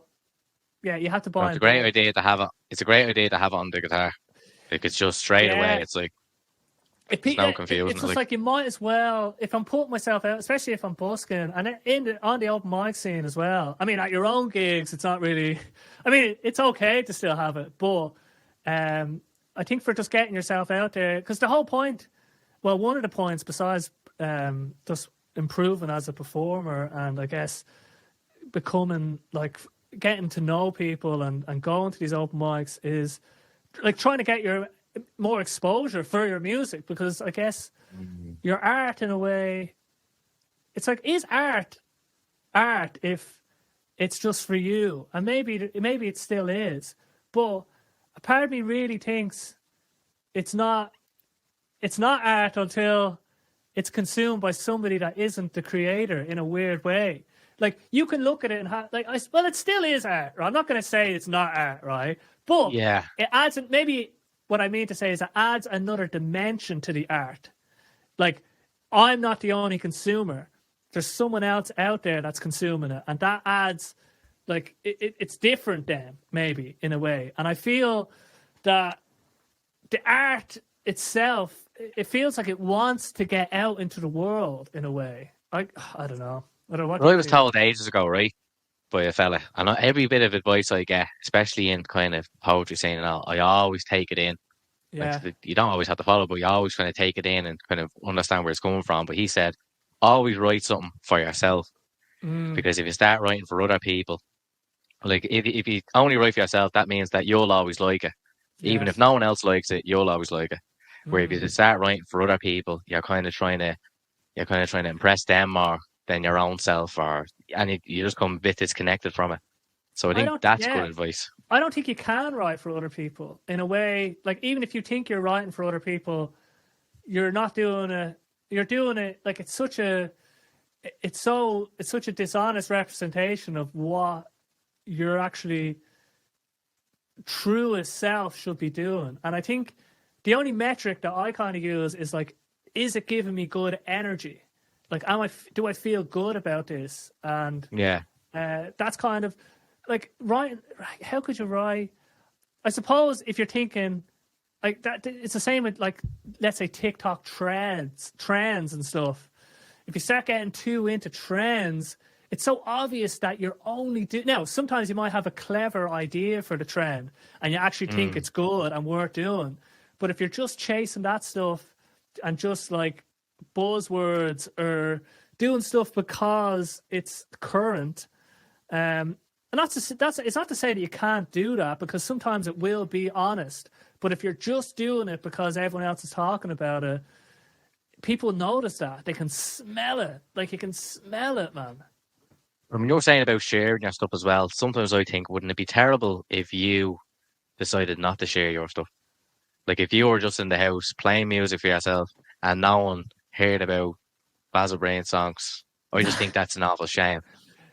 yeah, you have to No, buy it's a in great bulk. idea to have it. It's a great idea to have it on the guitar. Like it's just straight away. Yeah. It's like there's no confusing. It's just like you might as well, if I'm putting myself out, especially if I'm busking and on the open mic scene as well. I mean, at your own gigs, it's not really. I mean, it's okay to still have it, but I think for just getting yourself out there, because the whole point, well, one of the points besides just improving as a performer and I guess becoming like getting to know people and going to these open mics is like trying to get your more exposure for your music, because I guess your art in a way, it's like, is art if it's just for you? And maybe it still is, but a part of me really thinks it's not art until it's consumed by somebody that isn't the creator in a weird way. Like, you can look at it and have, like, well, it still is art. Right? I'm not going to say it's not art, right? But Yeah. it adds, maybe what I mean to say is it adds another dimension to the art. Like, I'm not the only consumer. There's someone else out there that's consuming it. And that adds, like, it's different then, maybe, in a way. And I feel that the art itself, it feels like it wants to get out into the world in a way. I don't know. I don't know what Well, I you was think. told ages ago, right, by a fella, and every bit of advice I get, especially in kind of poetry scene and all, I always take it in. Like, Yeah. you don't always have to follow, but you always kind of take it in and kind of understand where it's coming from. But he said, always write something for yourself, Mm, because if you start writing for other people, like if you only write for yourself, that means that you'll always like it. Even if yes. no one else likes it, you'll always like it. Where if Mm. you start writing for other people, you're kind of trying to impress them more than your own self, and you just come a bit disconnected from it. So I I think don't, that's good yeah. advice. I don't think you can write for other people in a way. Like, even if you think you're writing for other people, you're not doing it. You're doing it like it's such a dishonest representation of what your actually truest self should be doing. And I think the only metric that I kind of use is like, is it giving me good energy? Like, do I feel good about this? And Yeah. that's kind of like, writing. How could you write? I suppose if you're thinking like that, it's the same with, like, let's say TikTok trends and stuff. If you start getting too into trends, it's so obvious that you're only now. Sometimes you might have a clever idea for the trend, and you actually think Mm. it's good and worth doing. But if you're just chasing that stuff and just like buzzwords or doing stuff because it's current, and it's not to say that you can't do that, because sometimes it will be honest. But if you're just doing it because everyone else is talking about it, people notice that. They can smell it. Like, you can smell it, man. I mean, you're saying about sharing your stuff as well. Sometimes I think, wouldn't it be terrible if you decided not to share your stuff? Like, if you were just in the house playing music for yourself and no one heard about Basil Breen songs, I just think that's an awful shame.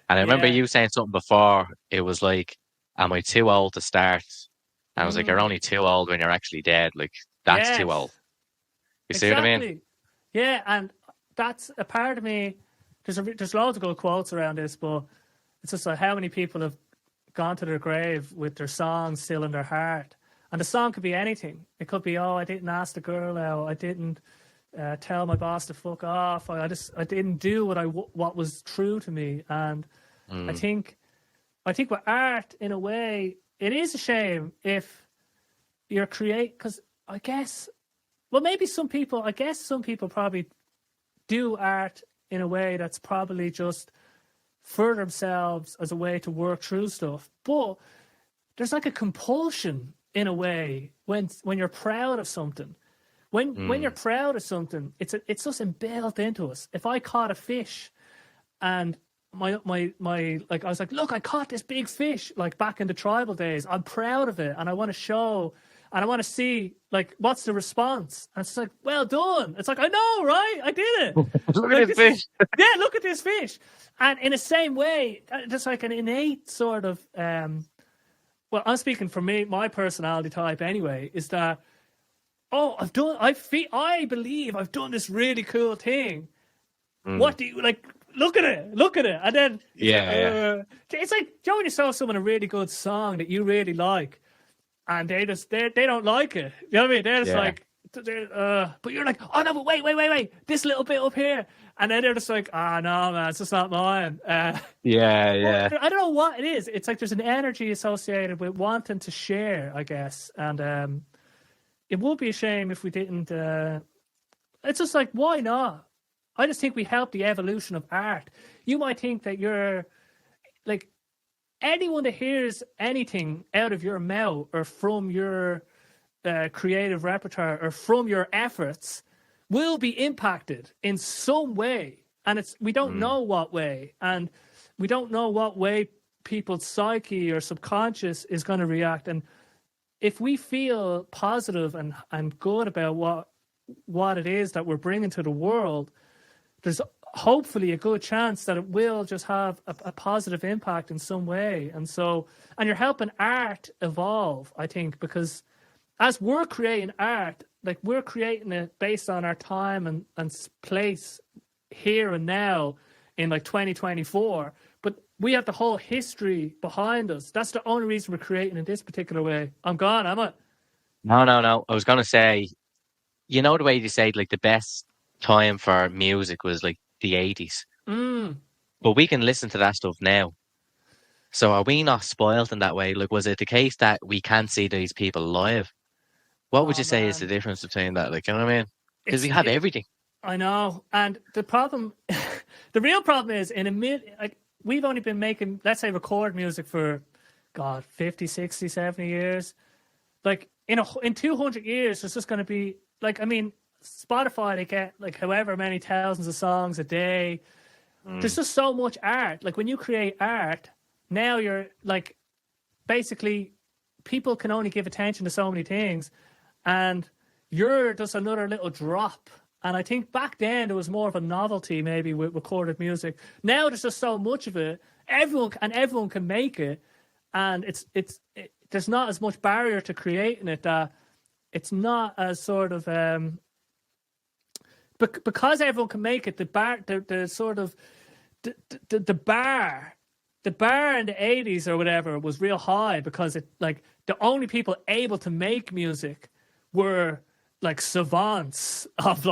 And I remember Yeah. you saying something before. It was like, "Am I too old to start?" And I was like, "You're Mm. only too old when you're actually dead. Like, that's too old." Yes. You see what I mean? Exactly. Yeah, and that's a part of me. There's loads of good quotes around this, but it's just like, how many people have gone to their grave with their song still in their heart. And the song could be anything. It could be, oh, I didn't ask the girl out. I didn't tell my boss to fuck off. I didn't do what was true to me. And I Mm. think with art, in a way, it is a shame if you're because I guess, well, maybe some people probably do art in a way that's probably just for themselves as a way to work through stuff. But there's like a compulsion in a way when you're proud of something. When you're Mm. proud of something, it's just inbuilt into us. If I caught a fish and my like, I was like, look, I caught this big fish, like back in the tribal days. I'm proud of it, and I want to show, and I want to see, like, what's the response. And it's like, well done. It's like, I know, right? I did it. Look Like, at this this is, fish. yeah, look at this fish. And in the same way, there's like an innate sort of well, I'm speaking for me, my personality type anyway, is that, oh, I believe I've done this really cool thing. Mm. What do you like? Look at it. And then Yeah, yeah, it's like, do you know when you saw someone a really good song that you really like, and they don't like it? You know what I mean? They're just yeah, like, but you're like, oh no, but wait, this little bit up here, and then they're just like, ah, no, man, it's just not mine. yeah, yeah. But I don't know what it is. It's like there's an energy associated with wanting to share, I guess, and it would be a shame if we didn't. It's just like, why not? I just think we help the evolution of art. You might think that you're like, anyone that hears anything out of your mouth or from your creative repertoire or from your efforts will be impacted in some way, and we don't Mm. know what way, and we don't know what way people's psyche or subconscious is going to react. And if we feel positive and good about what it is that we're bringing to the world, there's hopefully a good chance that it will just have a positive impact in some way. And you're helping art evolve, I think, because as we're creating art, like we're creating it based on our time and place here and now in like 2024, but we have the whole history behind us. That's the only reason we're creating in this particular way. I'm gone, am I? No. I was gonna say, you know, the way you say like the best time for music was like the 80s, but we can listen to that stuff now. So are we not spoiled in that way? Like, was it the case that we can't see these people live? What would Oh you say is the man, difference between that? Like, you know what I mean? Because we it's have everything. I know. And the problem, the real problem is like we've only been making, let's say, record music for, God, 50, 60, 70 years. Like in 200 years, there's just going to be like, I mean, Spotify, they get like however many thousands of songs a day. There's just so much art. Like when you create art, now you're like, basically, people can only give attention to so many things. And you're just another little drop. And I think back then there was more of a novelty maybe with recorded music. Now there's just so much of it. Everyone can make it, and there's not as much barrier to creating it. That it's not as sort of because everyone can make it. The sort of the bar. The bar in the 80s or whatever was real high because it like the only people able to make music were like savants of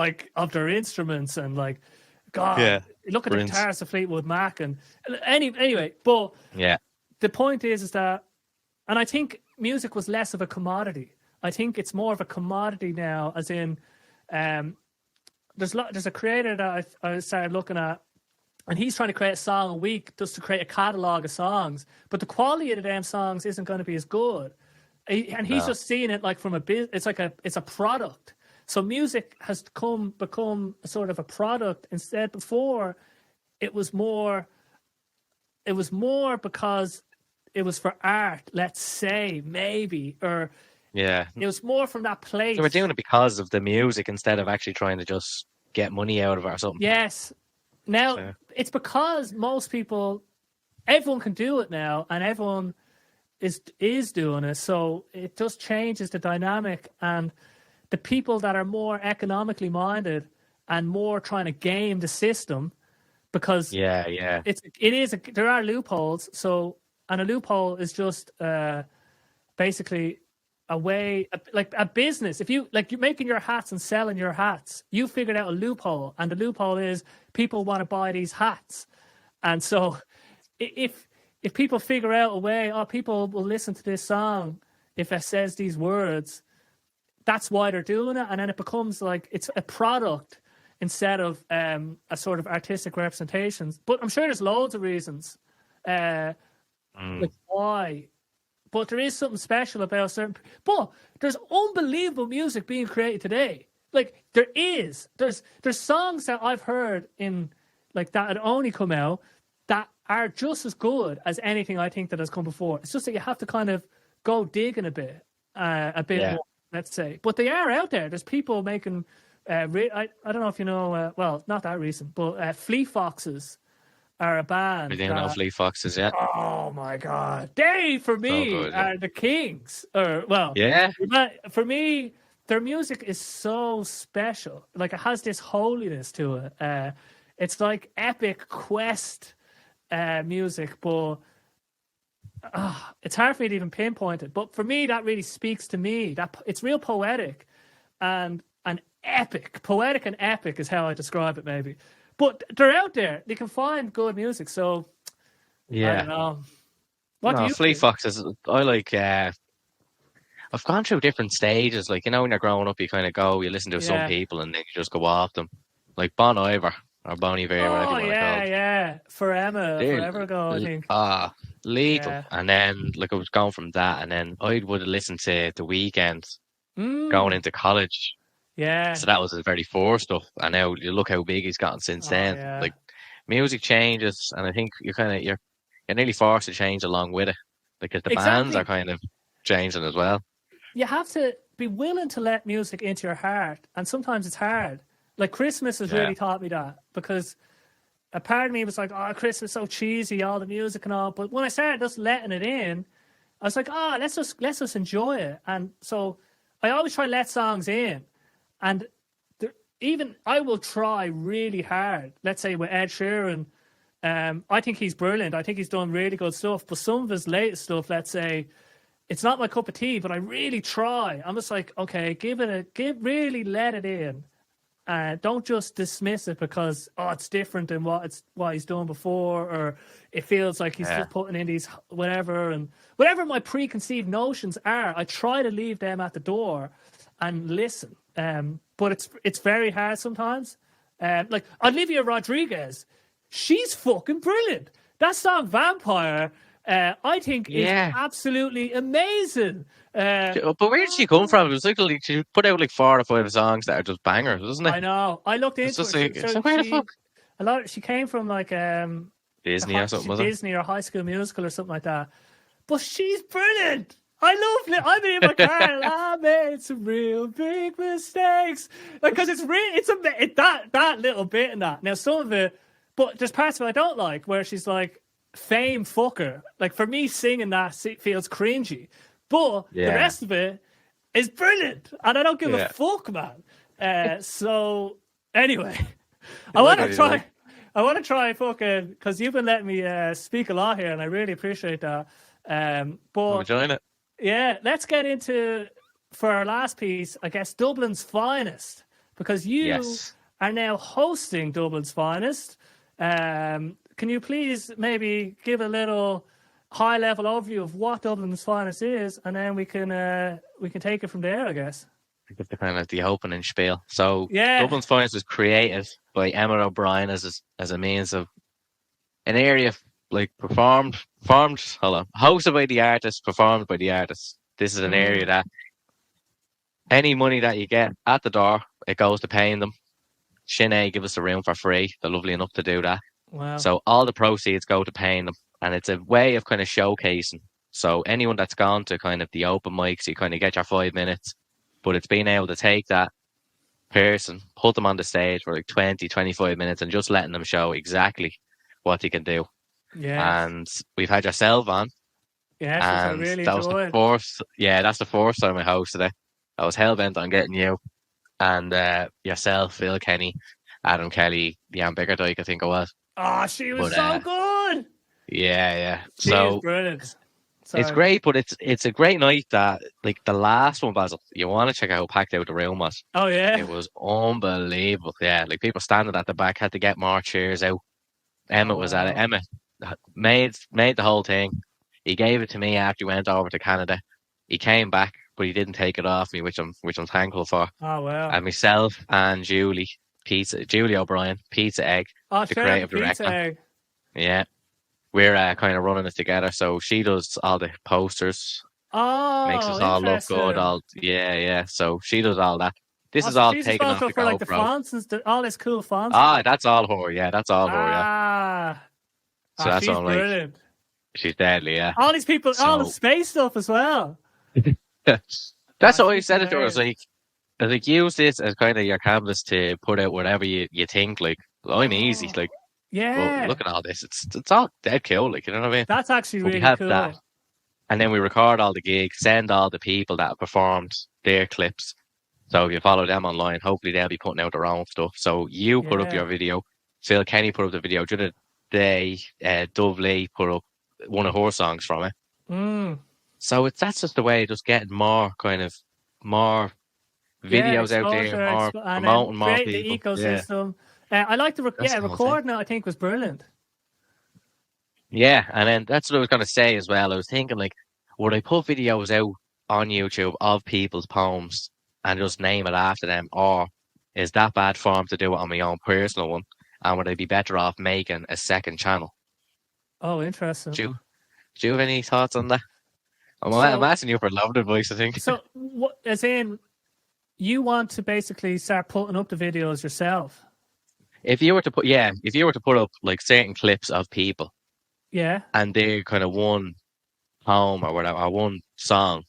their instruments and like God, Yeah. look at the Prince. guitarists of Fleetwood Mac and anyway. But Yeah. the point is that, and I think music was less of a commodity. I think it's more of a commodity now, as in, there's a creator that I started looking at. And he's trying to create a song a week just to create a catalogue of songs. But the quality of the damn songs isn't going to be as good. And he's just seeing it like from it's a product. So music has become a sort of a product. Instead, before, it was more because it was for art, let's say, maybe. Or Yeah. it was more from that place. So we're doing it because of the music instead of actually trying to just get money out of it or something. Yes. Now, it's because everyone can do it now, and everyone is doing it. So it just changes the dynamic, and the people that are more economically minded and more trying to game the system, because Yeah. there are loopholes. So, and a loophole is just basically a way, like a business. If you're making your hats and selling your hats, you figured out a loophole, and the loophole is people want to buy these hats. And so if people figure out a way, people will listen to this song if it says these words, that's why they're doing it. And then it becomes like it's a product instead of a sort of artistic representations. But I'm sure there's loads of reasons like why. But there is something special about certain. But there's unbelievable music being created today. Like there's songs that I've heard in like that had only come out that are just as good as anything I think that has come before. It's just that you have to kind of go digging a bit more, let's say. But they are out there. There's people making. I don't know if you know. Well, not that recent, but Fleet Foxes are a band. We didn't know Fleet Foxes yet. Oh my God. They, for me, good, are the kings. Or, well, Yeah. For me, their music is so special. Like, it has this holiness to it. It's like epic quest music, but it's hard for me to even pinpoint it. But for me, that really speaks to me. That it's real poetic and epic. Poetic and epic is how I describe it, maybe. But they're out there. They can find good music. So, Yeah. I don't know. What do you Fleet think? Foxes, I like. I've gone through different stages. Like, you know, when you're growing up, you kind of you listen to some people, and then you just go off them. Like Bon Iver or Bon Iver, whatever you want to call it. Yeah. Forever ago, I think. Lethal. Yeah. And then, like, I was going from that, and then I would have listened to The Weeknd going into college. Yeah. So that was his very first stuff. And now you look how big he's gotten since then. Yeah. Like, music changes, and I think you're nearly forced to change along with it, because the bands are kind of changing as well. You have to be willing to let music into your heart, and sometimes it's hard. Like Christmas has really taught me that, because a part of me was like, oh, Christmas so cheesy, all the music and all. But when I started just letting it in, I was like, oh, let's just enjoy it. And so I always try to let songs in, and even I will try really hard. Let's say with Ed Sheeran, I think he's brilliant. I think he's done really good stuff. But some of his latest stuff, let's say, it's not my cup of tea. But I really try. I'm just like, okay, really let it in. Don't just dismiss it because it's different than what he's done before, or it feels like he's just putting in these whatever my preconceived notions are. I try to leave them at the door and listen. But it's very hard sometimes. Like Olivia Rodriguez, she's fucking brilliant. That song Vampire, I think is absolutely amazing. But where did she come from? It was like she put out like 4 or 5 songs that are just bangers, wasn't it? I know. I looked into it. So where the fuck? She came from like Disney or something, was it? Disney or High School Musical or something like that. But she's brilliant. I love it. I'm in my car. And I made some real big mistakes because it's that little bit in that. Now some of it, but there's parts of it I don't like where she's like fame fucker. Like for me, singing that feels cringy. But the rest of it is brilliant, and I don't give a fuck, man. So anyway, I want to try fucking because you've been letting me speak a lot here, and I really appreciate that. But I'm enjoying it. Yeah, let's get into for our last piece. I guess Dublin's Finest, because you are now hosting Dublin's Finest. Can you please maybe give a little high-level overview of what Dublin's Finest is, and then we can take it from there, I guess. Give the kind of the opening spiel. So Dublin's Finest was created by Emma O'Brien as a means of an area like hosted by the artist, performed by the artist. This is an area that any money that you get at the door, it goes to paying them. Sinead give us a room for free. They're lovely enough to do that. Wow. So all the proceeds go to paying them. And it's a way of kind of showcasing. So anyone that's gone to kind of the open mics, you kind of get your 5 minutes. But it's being able to take that person, put them on the stage for like 20, 25 minutes and just letting them show exactly what they can do. Yeah. And we've had yourself on. Yeah, I really enjoyed. That's the fourth time I hosted it. I was hell-bent on getting you and yourself, Phil Kenny, Adam Kelly, Leanne Bickerdike, I think it was. Oh, she was so good. Yeah. She is brilliant. It's great, but it's a great night that, like, the last one, Basil, you want to check out how packed out the room was. Oh, yeah? It was unbelievable. Yeah, like, people standing at the back had to get more chairs out. Emmett was at it. Emmett made the whole thing. He gave it to me after he went over to Canada. He came back, but he didn't take it off me, which I'm thankful for. Oh, wow. And myself and Julie O'Brien, Pizza Egg, the creative director. Egg. Yeah. We're kind of running it together. So she does all the posters. Oh, makes us all look good. So she does all that. This is all taken off the for like the fonts and all this cool fonts. That's all her. Yeah, that's all her. Yeah. So that's all like. Brilliant. She's deadly. Yeah. All these people, all the space stuff as well. That's what I said it to her. I was like, use this as kind of your canvas to put out whatever you think. Like, I'm easy. Like. Yeah. Well, look at all this. It's all dead cool, like, you know what I mean? That's actually really cool. That. And then we record all the gigs, send all the people that have performed their clips. So if you follow them online, hopefully they'll be putting out their own stuff. So you put up your video. Phil Kenny put up the video. The other day, Dove Lee put up one of her songs from it. So that's just the way, just getting more videos out there, more promoting more people. The ecosystem. I like the recording. I think was brilliant. Yeah, and then that's what I was going to say as well. I was thinking, like, would I put videos out on YouTube of people's poems and just name it after them, or is that bad form to do it on my own personal one? And would I be better off making a second channel? Oh, interesting. Do you have any thoughts on that? I'm asking you for love advice, I think. So, what, as in, you want to basically start putting up the videos yourself? If you were to put up like certain clips of people, and they're kind of one poem or whatever, or one song,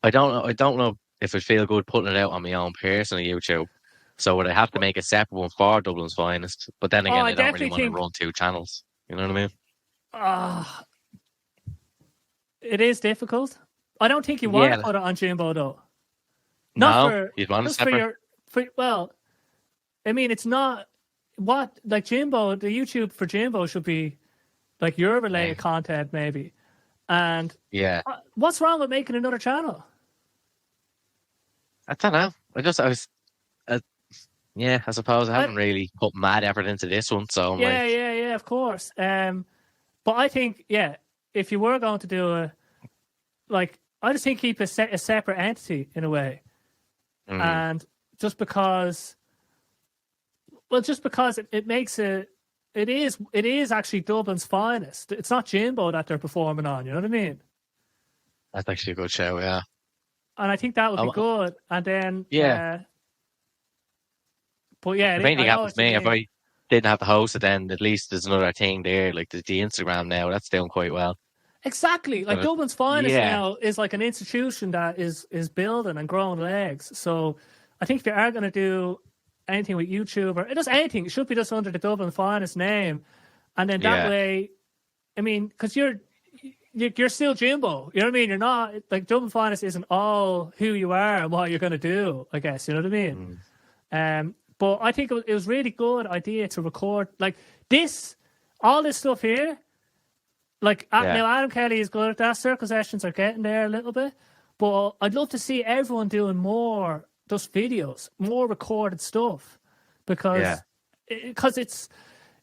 I don't know if it'd feel good putting it out on my own personal YouTube. So would I have to make a separate one for Dublin's Finest? But then again, I I don't really definitely want to think run two channels. You know what I mean? uh, it is difficult. I don't think you want to Yeah. put it on Jimbo though. Not No, for you'd want a just for separate. your for well. I mean, it's not what like Jimbo. The YouTube for Jimbo should be like your related Yeah. content maybe. And Yeah. what's wrong with making another channel? I don't know. I was, yeah, I suppose I I, haven't really put mad effort into this one. So I'm like, yeah, of course. But I think, yeah, if you were going to do like, I just think keep a separate entity in a way, mm, and just because, well, just because it makes it is actually Dublin's finest. It's not Jimbo that they're performing on. You know what I mean? that's actually a good show. Yeah. And I think that would be Um, good. And then, yeah. but yeah, If anything I know happens what to you me, if mean. I didn't have to host it, then at least there's another thing there. Like the Instagram now, that's doing quite well. Exactly. Like But Dublin's finest yeah, now is like an institution that is building and growing legs. So I think if you are going to do anything with YouTube or just anything, it should be just under the Dublin finest name. And then that yeah, way, I mean, because you're still Jimbo. You know what I mean? You're not like Dublin finest isn't all who you are and what you're going to do, I guess. You know what I mean? mm, But I think it was really good idea to record like this, all this stuff here. Like yeah, now, Adam Kelly is good at that. Circle sessions are getting there a little bit, but I'd love to see everyone doing more just videos, more recorded stuff, yeah, because it's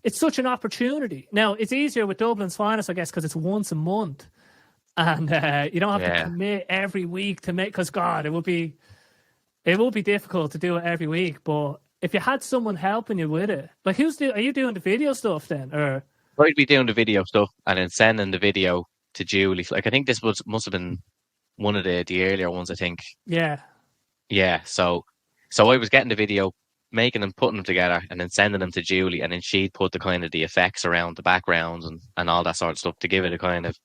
such an opportunity. Now it's easier with Dublin's finest, I guess, because it's once a month, and you don't have to yeah. commit every week to make. Because God, it would be difficult to do it every week. But if you had someone helping you with it, like are you doing the video stuff then, or? I'd be doing the video stuff and then sending the video to Julie. Like I think this must have been one of the earlier ones. I think. Yeah. Yeah. So I was getting the video, making them, putting them together, and then sending them to Julie, and then she'd put the kind of the effects around the backgrounds and all that sort of stuff to give it a kind of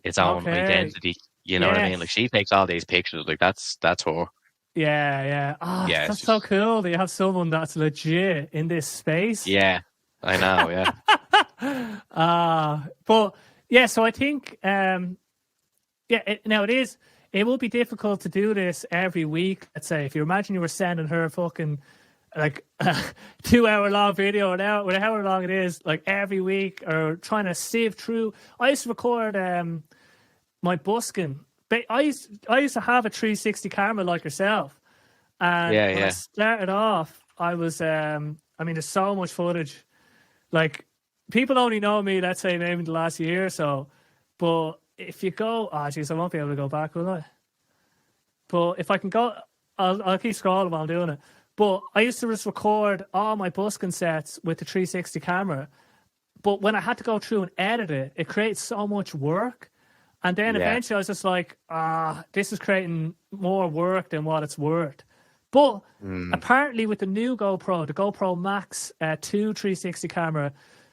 its own Okay. identity. You know what I mean? Like Yes. she takes all these pictures. Like that's her. Yeah. Ah, Yeah. It's that's so just cool that you have someone that's legit in this space. yeah. I know. Yeah. But yeah, so I think, yeah, now it will be difficult to do this every week. Let's say if you imagine you were sending her fucking like 2 hour long video or however long it is, like every week, or trying to sieve through. I used to record my busking. I used to have a 360 camera like yourself, and Yeah. when I Yeah. started off, I was I mean, there's so much footage. Like people only know me, let's say maybe the last year or so, but if you go, oh geez, I won't be able to go back, will I? But if I can go, I'll keep scrolling while I'm doing it. But I used to just record all my busking sets with the 360 camera. But when I had to go through and edit it, it creates so much work. And then Yeah. eventually I was just like, this is creating more work than what it's worth. But Mm. apparently with the new GoPro, the GoPro Max 2 360 camera,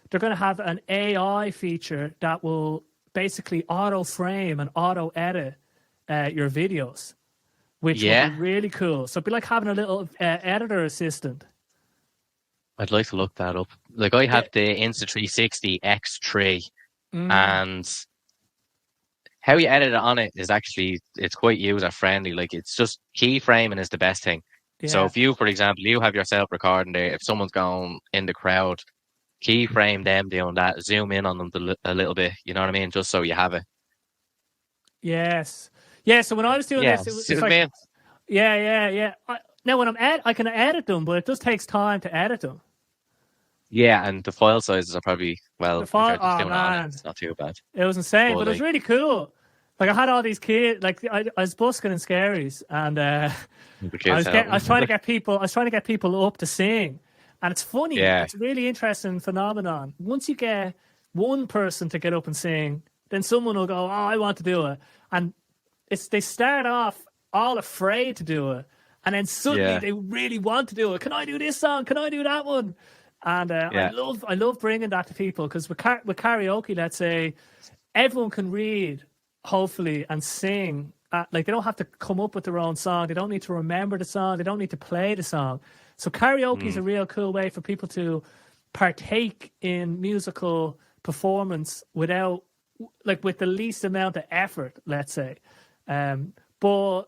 they're going to have an AI feature that will basically auto frame and auto edit your videos, which would be Yeah. really cool. So it'd be like having a little editor assistant. I'd like to look that up. Like I Yeah. have the Insta360 X3, Mm, and how you edit it on it is actually it's quite user friendly. Like it's just keyframing is the best thing. So yeah. if you, for example, you have yourself recording there, if someone's going in the crowd, keyframe them doing that, zoom in on them a little bit. You know what I mean? Just so you have it. Yes. Yeah. So when I was doing Yeah, this, see it's what I like, mean? yeah. Now when I can edit them, but it just takes time to edit them. Yeah, and the file sizes are probably The well, if file, you're just oh doing it on it, man, it's not too bad. it was insane, But but it was like, really cool. Like I had all these kids, like I was busking in Scaries, and the kids I was trying to helping. get people up to sing, and it's funny. Yeah, It's a really interesting phenomenon. Once you get one person to get up and sing, then someone will go, "Oh, I want to do it," and they start off all afraid to do it, and then suddenly yeah, they really want to do it. Can I do this song? Can I do that one? And yeah, I love bringing that to people because with karaoke, let's say everyone can read, hopefully, and sing like they don't have to come up with their own song. They don't need to remember the song. They don't need to play the song. So karaoke is a real cool way for people to partake in musical performance without, like, with the least amount of effort, let's say. But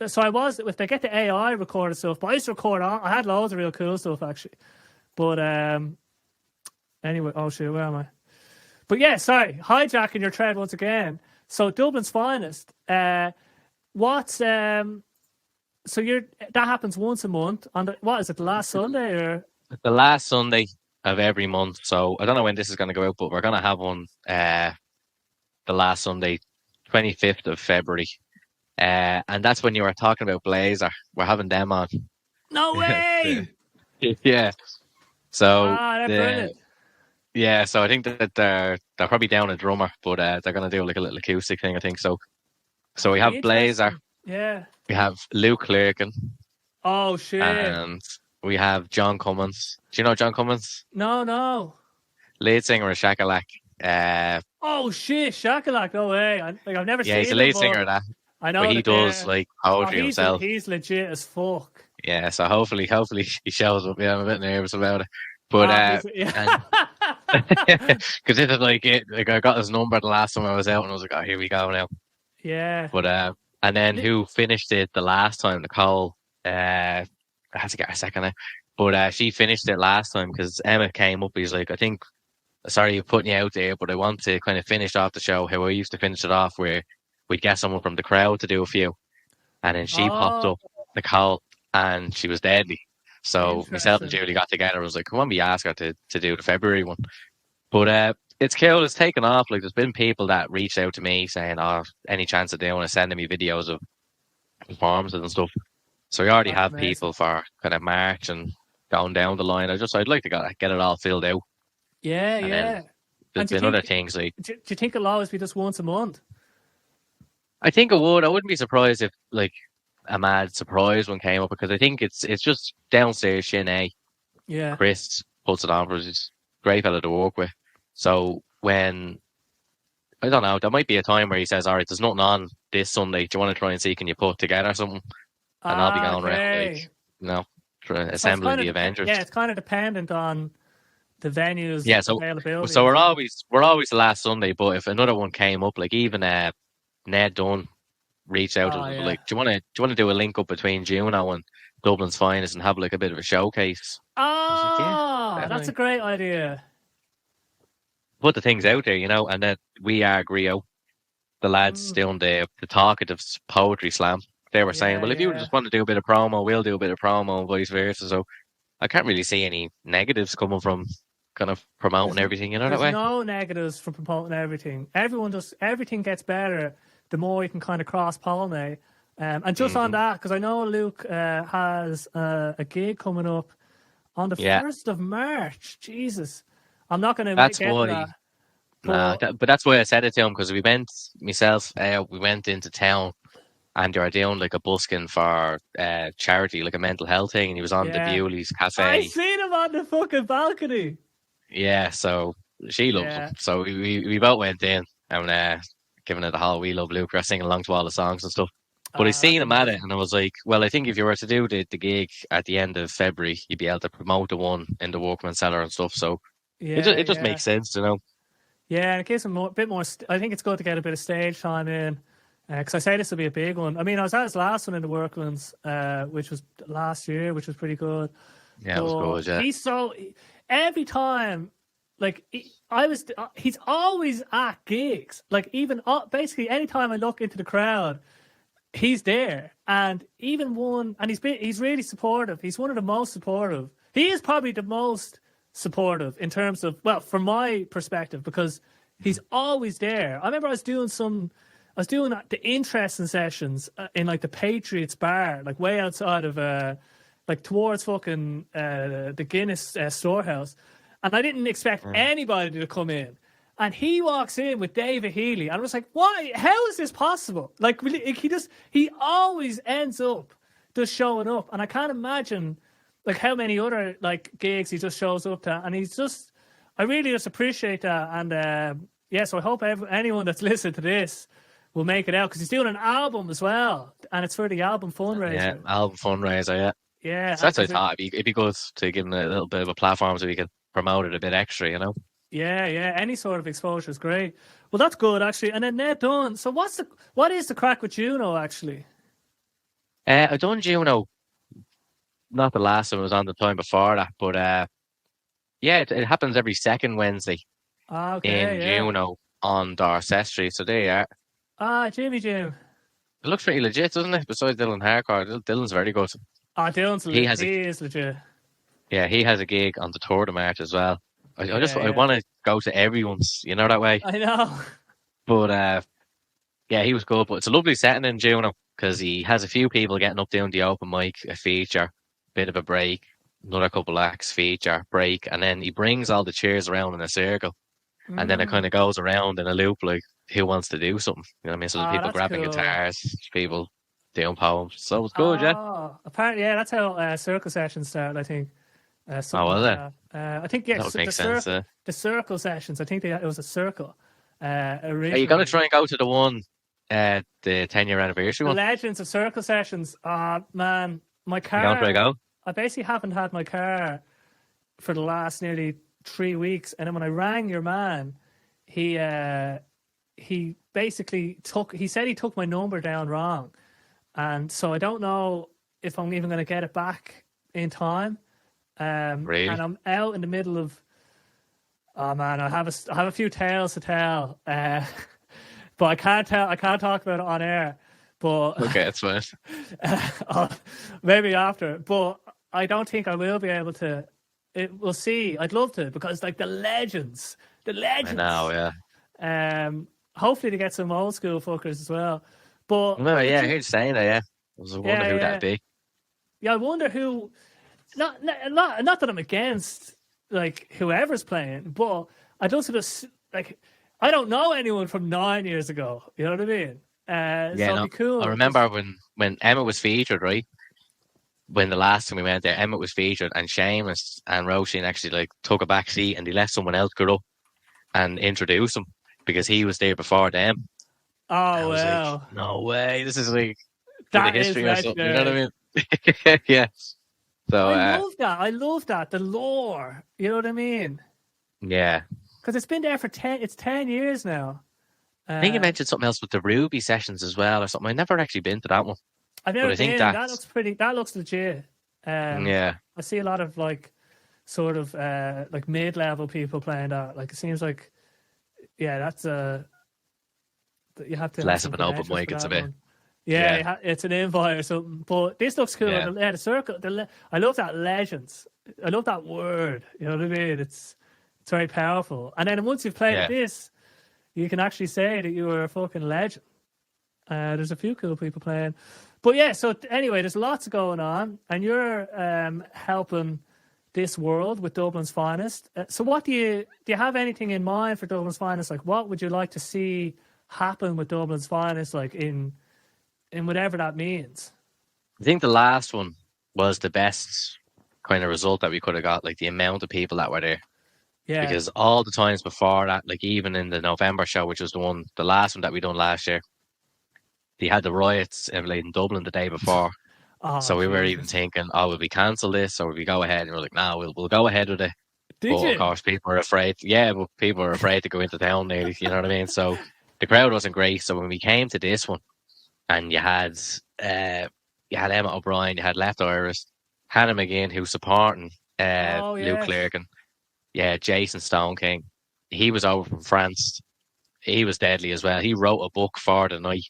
so I was, if they get the AI recorded stuff, but I used to record on, I had loads of real cool stuff actually. But anyway, oh shit, where am I? But yeah, sorry, hijacking your thread once again. So Dublin's finest. What's so that happens once a month on what is it, the last Sunday or The last Sunday of every month. So I don't know when this is going to go out, but we're going to have one the last Sunday, 25th of February. And that's when you were talking about Blazer. We're having them on. no way? Yeah. So That's brilliant. yeah, so I think that they're probably down a drummer, but they're gonna do like a little acoustic thing, I think. So we have Blazer, Yeah. we have Luke Clerkin, Oh shit. and we have John Cummins. Do you know John Cummins? No. Lead singer of Shakalak. Oh shit, Shakalak, no way. I've never seen him. Yeah, he's the lead singer of that. I know But he does like poetry himself. He's legit as fuck. Yeah, so hopefully he shows up. Yeah, I'm a bit nervous about it. But because this is like it, like I got his number the last time I was out, and I was like, oh, here we go now. Yeah. But and then who finished it the last time? Nicole. I had to get a second now. But she finished it last time because Emma came up. He's like, I think, sorry, putting you out there, but I want to kind of finish off the show how I used to finish it off, where we'd get someone from the crowd to do a few, and then she popped up, Nicole, and she was deadly. So myself and Julie got together. I was like, come on, we ask her to do the February one. But it's cool. It's taken off. Like, there's been people that reached out to me saying, oh, any chance that they want to send me videos of performances and stuff. So we already have people for kind of March and going down the line. I'd like to get it all filled out. Yeah, yeah. There's been other things like. Do you think it'll always be just once a month? I think it would. I wouldn't be surprised if like a mad surprise one came up, because I think it's just downstairs Shin. Yeah. Chris puts it on for us. He's a great fella to work with. So when, I don't know, there might be a time where he says, all right, there's nothing on this Sunday. Do you want to try and see, can you put together something? And I'll be going around, like, you know, assembling the Avengers. Yeah, it's kind of dependent on the venues. Yeah, so availability. So we're always the last Sunday, but if another one came up, like even Ned Dunn reached out and was like, do you want to do a link up between Juno and Dublin's finest and have like a bit of a showcase? Oh, that's a great idea. Put the things out there, you know, and then we are Griot, the lads doing the Talkatives poetry slam. They were saying, well, if you just want to do a bit of promo, we'll do a bit of promo and vice versa. So I can't really see any negatives coming from kind of promoting everything, you know, that way. There's no negatives from promoting everything. Everything gets better the more you can kind of cross-pollinate. And just on that, because I know Luke has a gig coming up on the 1st of March. Jesus. I'm not going to get to that. But that's why I said it to him, because we went into town and they were doing like a busking for charity, like a mental health thing, and he was on the Bewley's Cafe. I seen him on the fucking balcony. Yeah, so she loves him. So we both went in and giving it a whole we love Luke. We're singing along to all the songs and stuff. But I seen him at it, and I was like, well, I think if you were to do the gig at the end of February, you'd be able to promote the one in the Workman Cellar and stuff. So it just makes sense, you know. Yeah, and it gives him a bit more. I think it's good to get a bit of stage time in, because I say this will be a big one. I mean, I was at his last one in the Worklands, which was last year, which was pretty good. Yeah, it was good. Yeah, he's so every time, like he's always at gigs. Like even basically any time I look into the crowd, he's there. And even he's really supportive. He's one of the most supportive. He is probably the most supportive in terms of, well, from my perspective, because he's always there. I remember I was doing the interesting sessions in like the Patriots bar, like way outside of like towards fucking the Guinness storehouse, and I didn't expect anybody to come in, and he walks in with David Healy, and I was like, why? How is this possible? Like he always ends up just showing up, and I can't imagine like how many other like gigs he just shows up to, and I really just appreciate that. And so I hope anyone that's listened to this will make it out because he's doing an album as well, and it's for the album fundraiser. Yeah, album fundraiser, yeah. Yeah, So that's what I thought. It'd be good to give him a little bit of a platform so we can promote it a bit extra, you know? Yeah, any sort of exposure is great. Well, that's good actually. And then Ned Dunn. So what is the crack with Juno actually? I done Juno, not the last one, it was on the time before that, but yeah, it happens every second Wednesday in Juno on Dorset Street. So there you are. Jimmy Jim. It looks pretty legit, doesn't it? Besides Dillon Hardcore, Dillon's very good. Dillon's he is legit. Yeah, he has a gig on the 3rd of March as well. I want to go to everyone's, you know, that way. I know. But yeah, he was good. But it's a lovely setting in Juno because he has a few people getting up doing the open mic, a feature, bit of a break, another couple acts, feature, break, and then he brings all the chairs around in a circle, and then it kind of goes around in a loop like who wants to do something. You know what I mean? So there's people grabbing guitars, people doing poems. So it's good, yeah. Apparently, yeah, that's how circle sessions started, I think. Was it? I think, yes. That would make sense. The circle sessions, I think it was a circle. Are you going to try and go to the one, the 10-year anniversary one? The Legends of Circle Sessions. Man, my car. You going to try to go? I basically haven't had my car for the last nearly 3 weeks. And then when I rang your man, he basically he said he took my number down wrong. And so I don't know if I'm even going to get it back in time. Really? And I'm out in the middle of. Oh man, I have a few tales to tell, but I can't talk about it on air. But okay, that's fine. Maybe after, but I don't think I will be able to. We'll see. I'd love to because like the legends. I know, yeah. Hopefully to get some old school fuckers as well. But no, yeah, I heard you saying that. Yeah, I was wondering who that'd be. Yeah, I wonder who. Not that I'm against like whoever's playing, but I don't sort of like I don't know anyone from 9 years ago. You know what I mean? So it'd be cool. I remember when Emma was featured, right? When the last time we went there, Emma was featured, and Seamus and Roisin actually like took a back seat and they let someone else go up and introduce him because he was there before them. Oh wow! Like, no way! This is like that the history is or something. You know what I mean? Yeah. So I love that. The lore. You know what I mean? Yeah. Because it's been there for 10 years now. I think you mentioned something else with the Ruby sessions as well or something. I've never actually been to that one. I've never been. That looks legit. Yeah. I see a lot of like sort of like mid-level people playing that. Like it seems like that's you have to less of an open mic, it's a bit. Yeah, it's an invite or something. But this looks cool. Yeah. The circle. I love that legends. I love that word. You know what I mean? It's very powerful. And then once you've played this, you can actually say that you were a fucking legend. There's a few cool people playing. But yeah, so anyway, there's lots going on. And you're helping this world with Dublin's Finest. So what do you have anything in mind for Dublin's Finest? Like what would you like to see happen with Dublin's Finest, like in whatever that means? I think the last one was the best kind of result that we could have got, like the amount of people that were there. Yeah. Because all the times before that, like even in the November show, which was the last one that we done last year, they had the riots in Dublin the day before. So we were even thinking, will we cancel this or will we go ahead? And we're like, no, we'll go ahead with it. Of course, people are afraid. Yeah, but people are afraid to go into town nearly, you know what I mean? So the crowd wasn't great. So when we came to this one, and you had Emma O'Brien, you had Left Iris, Hannah McGinn, who's supporting Luke Clerk, and Jason Stone King. He was over from France. He was deadly as well. He wrote a book for the night.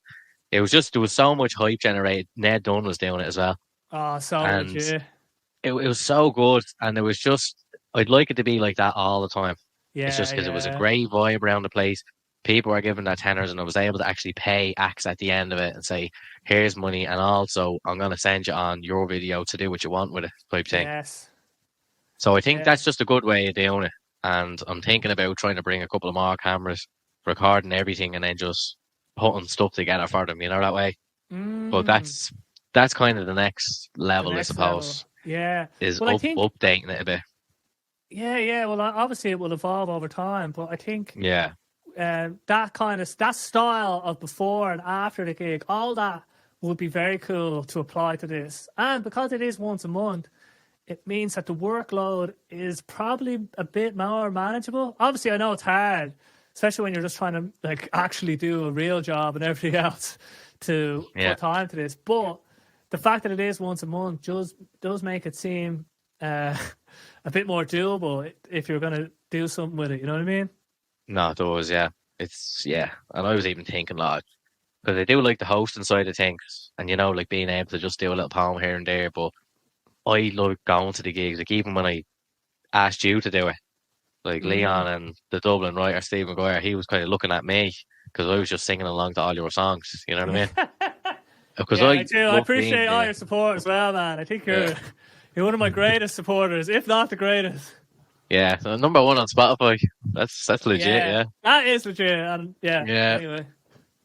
There was so much hype generated. Ned Dunn was doing it as well. Oh, so much, yeah. It was so good, and it was just, I'd like it to be like that all the time. Yeah, it's just because it was a great vibe around the place. People were giving their tenors, and I was able to actually pay acts at the end of it and say, here's money, and also I'm going to send you on your video to do what you want with it, type thing. Yes. So I think that's just a good way of doing it. And I'm thinking about trying to bring a couple of more cameras, recording everything, and then just putting stuff together for them, you know, that way. But that's kind of the next level, I suppose. Yeah. Is updating it a bit. Yeah. Well, obviously it will evolve over time, but I think that style of before and after the gig, all that would be very cool to apply to this. And because it is once a month, it means that the workload is probably a bit more manageable. Obviously, I know it's hard, especially when you're just trying to like actually do a real job and everything else to put time to this. But the fact that it is once a month does make it seem a bit more doable if you're going to do something with it. You know what I mean? No, it does, yeah. And I was even thinking, like, because I do like the hosting side of things, and like being able to just do a little poem here and there. But I like going to the gigs, like even when I asked you to do it, like Leon and the Dublin writer Steve McGuire, he was kind of looking at me because I was just singing along to all your songs. You know what I mean? Because I do. I appreciate all your support as well, man. I think you're one of my greatest supporters, if not the greatest. Yeah, so number one on Spotify. That's legit. Yeah, that is legit. And anyway.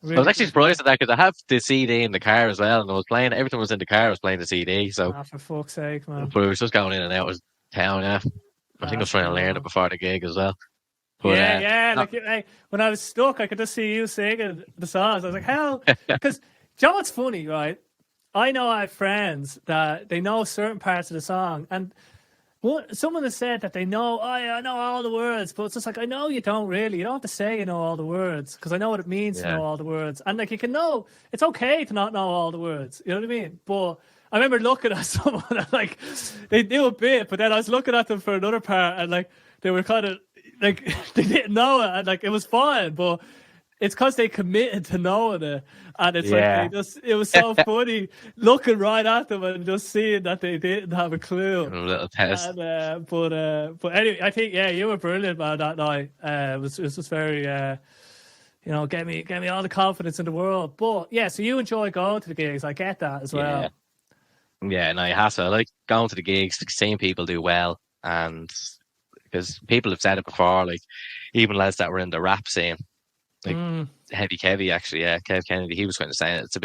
Really I was actually surprised at that because I have the CD in the car as well, and I was playing. Everything was in the car. I was playing the CD. So, for fuck's sake, man! But it was just going in and out of town. Yeah, I think I was trying to learn it before the gig as well. But, like when I was stuck, I could just see you singing the songs. I was like, how? Because you know what's funny, right? I know I have friends that they know certain parts of the song, and someone has said that they know, I know all the words, but it's just like, I know you don't really. You don't have to say you know all the words, because I know what it means to know all the words. And like, you can know, it's okay to not know all the words. You know what I mean? But I remember looking at someone and like, they knew a bit, but then I was looking at them for another part and like, they were kind of like, they didn't know it, and like, it was fine, but it's because they committed to knowing it, and it's like it was so funny looking right at them and just seeing that they didn't have a clue. A little test. And, but anyway, I think you were brilliant, man, that night. It was just very get me all the confidence in the world. But yeah, so you enjoy going to the gigs. I get that as well. Yeah, no, you have to. I like going to the gigs, seeing people do well, and because people have said it before, like even lads that were in the rap scene. Like Heavy Kevy, actually, Kev Kennedy, he was kind of saying it's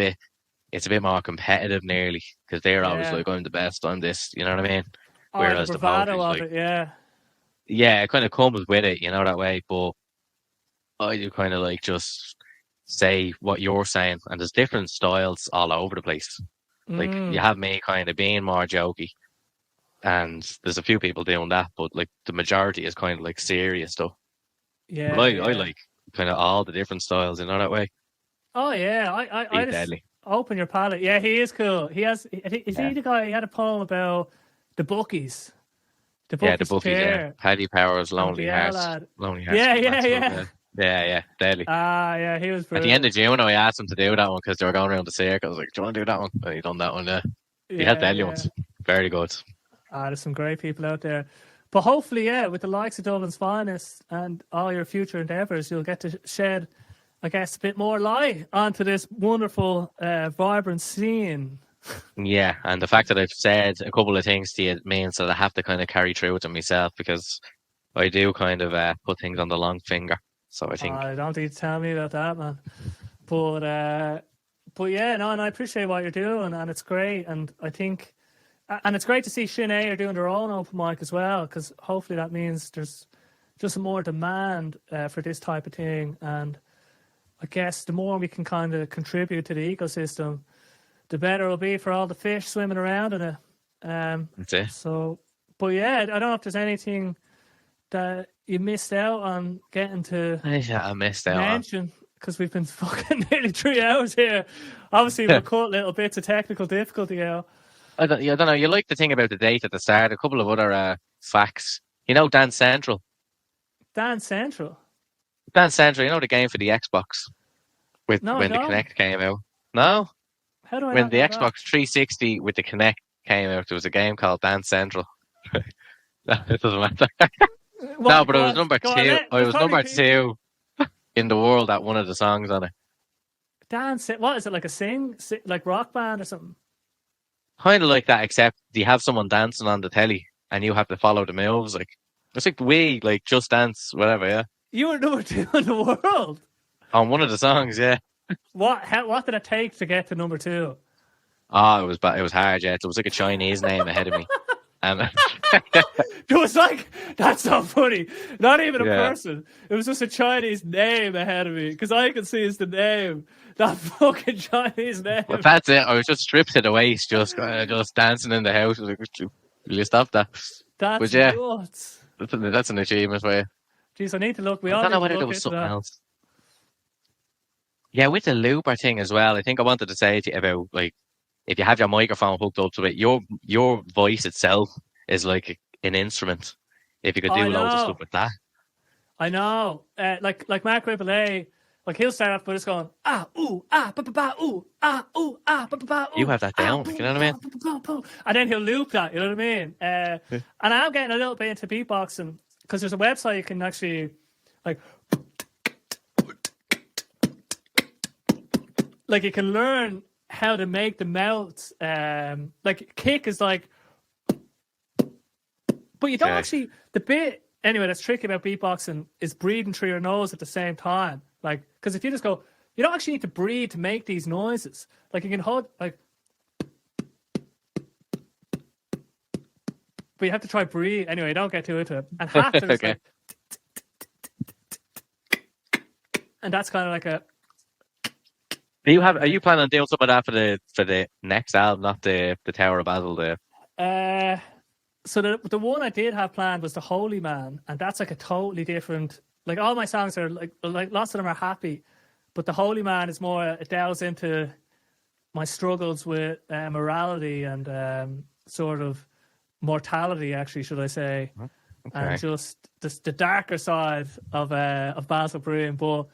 a bit more competitive nearly because they're always like, I'm the best, I'm this, you know what I mean? Whereas the bravado of it, it kind of comes with it, that way. But I do kind of like just say what you're saying, and there's different styles all over the place. Like you have me kind of being more jokey, and there's a few people doing that, but like the majority is kind of like serious stuff. Yeah, but I like kind of all the different styles, that way. Oh yeah, I just deadly. Open your palette. Yeah, he is cool. He has. Is he the guy? He had a poem about the bookies. The bookies. Yeah. Paddy Powers, Lonely Hearts. Lonely Hearts. Yeah, deadly. Yeah, he was brilliant. At the end of June, I asked him to do that one because they were going around the circle. I was like, do you want to do that one? And he done that one, He had deadly ones. Very good. There's some great people out there. But hopefully, with the likes of Dublin's Finest and all your future endeavours, you'll get to shed, I guess, a bit more light onto this wonderful, vibrant scene. Yeah, and the fact that I've said a couple of things to you means that I have to kind of carry through with them myself, because I do kind of put things on the long finger. So I think... I don't need to tell me about that, man. But yeah, no, and I appreciate what you're doing, and it's great, and I think... And it's great to see Sinead are doing their own open mic as well, because hopefully that means there's just more demand for this type of thing. And I guess the more we can kind of contribute to the ecosystem, the better it'll be for all the fish swimming around in it. That's it. So, but yeah, I don't know if there's anything that you missed out on getting to I missed out mention, because we've been fucking nearly 3 hours here. Obviously, we'll cut little bits of technical difficulty out. I don't know. You like the thing about the date at the start. A couple of other facts. Dance Central. Dance Central? Dance Central, the game for the Xbox. When the Kinect came out. No? How do I When the Xbox 360 with the Kinect came out, there was a game called Dance Central. No, it doesn't matter. No, but it was number 2. I was number 2 in the world at one of the songs on it. Dance? What is it, like like Rock Band or something? Kind of like that, except you have someone dancing on the telly and you have to follow the moves. Like it's like like Just Dance, whatever. Yeah. You were number 2 in the world on one of the songs. Yeah. What did it take to get to number 2? Oh, it was hard. Yeah, it was like a Chinese name ahead of me, and It was like, that's so funny. Not even a Yeah. person. It was just a Chinese name ahead of me because I could see it's the name. That fucking Chinese name. But that's it. I was just stripped to the waist, just dancing in the house. I was like, will you stop that? That's But yeah, nuts. that's an achievement for you. Jeez, I need to look. We I all don't know need to whether there look was into something that. else. Yeah, with the looper thing as well. I think I wanted to say to you about like if you have your microphone hooked up to it, your voice itself is like an instrument. If you could I do loads of stuff know. with that. I know. Like Mark Ripple, like he'll start off by just going ooh ba ba ba ooh ba ba ba You ooh have that down, like, you boom know what I mean? ba ba ba boom, and then he'll loop that. You know what I mean? And I'm getting a little bit into beatboxing because there's a website you can actually like you can learn how to make the mouth. Like kick is like, but you don't Okay. actually the bit. Anyway, that's tricky about beatboxing is breathing through your nose at the same time. Like, because if you just go, you don't actually need to breathe to make these noises. Like, you can hold, like, but you have to try breathe. Anyway, don't get too into it. And hats are just Okay. like, and that's kind of like a. Are you planning on doing some of that for the next album, not the Tower of Basil there? So the one I did have planned was the Holy Man, and that's like a totally different. Like all my songs are like lots of them are happy, but the Holy Man is more. It delves into my struggles with morality and sort of mortality, actually, should I say, and just the darker side of Basil Breen. But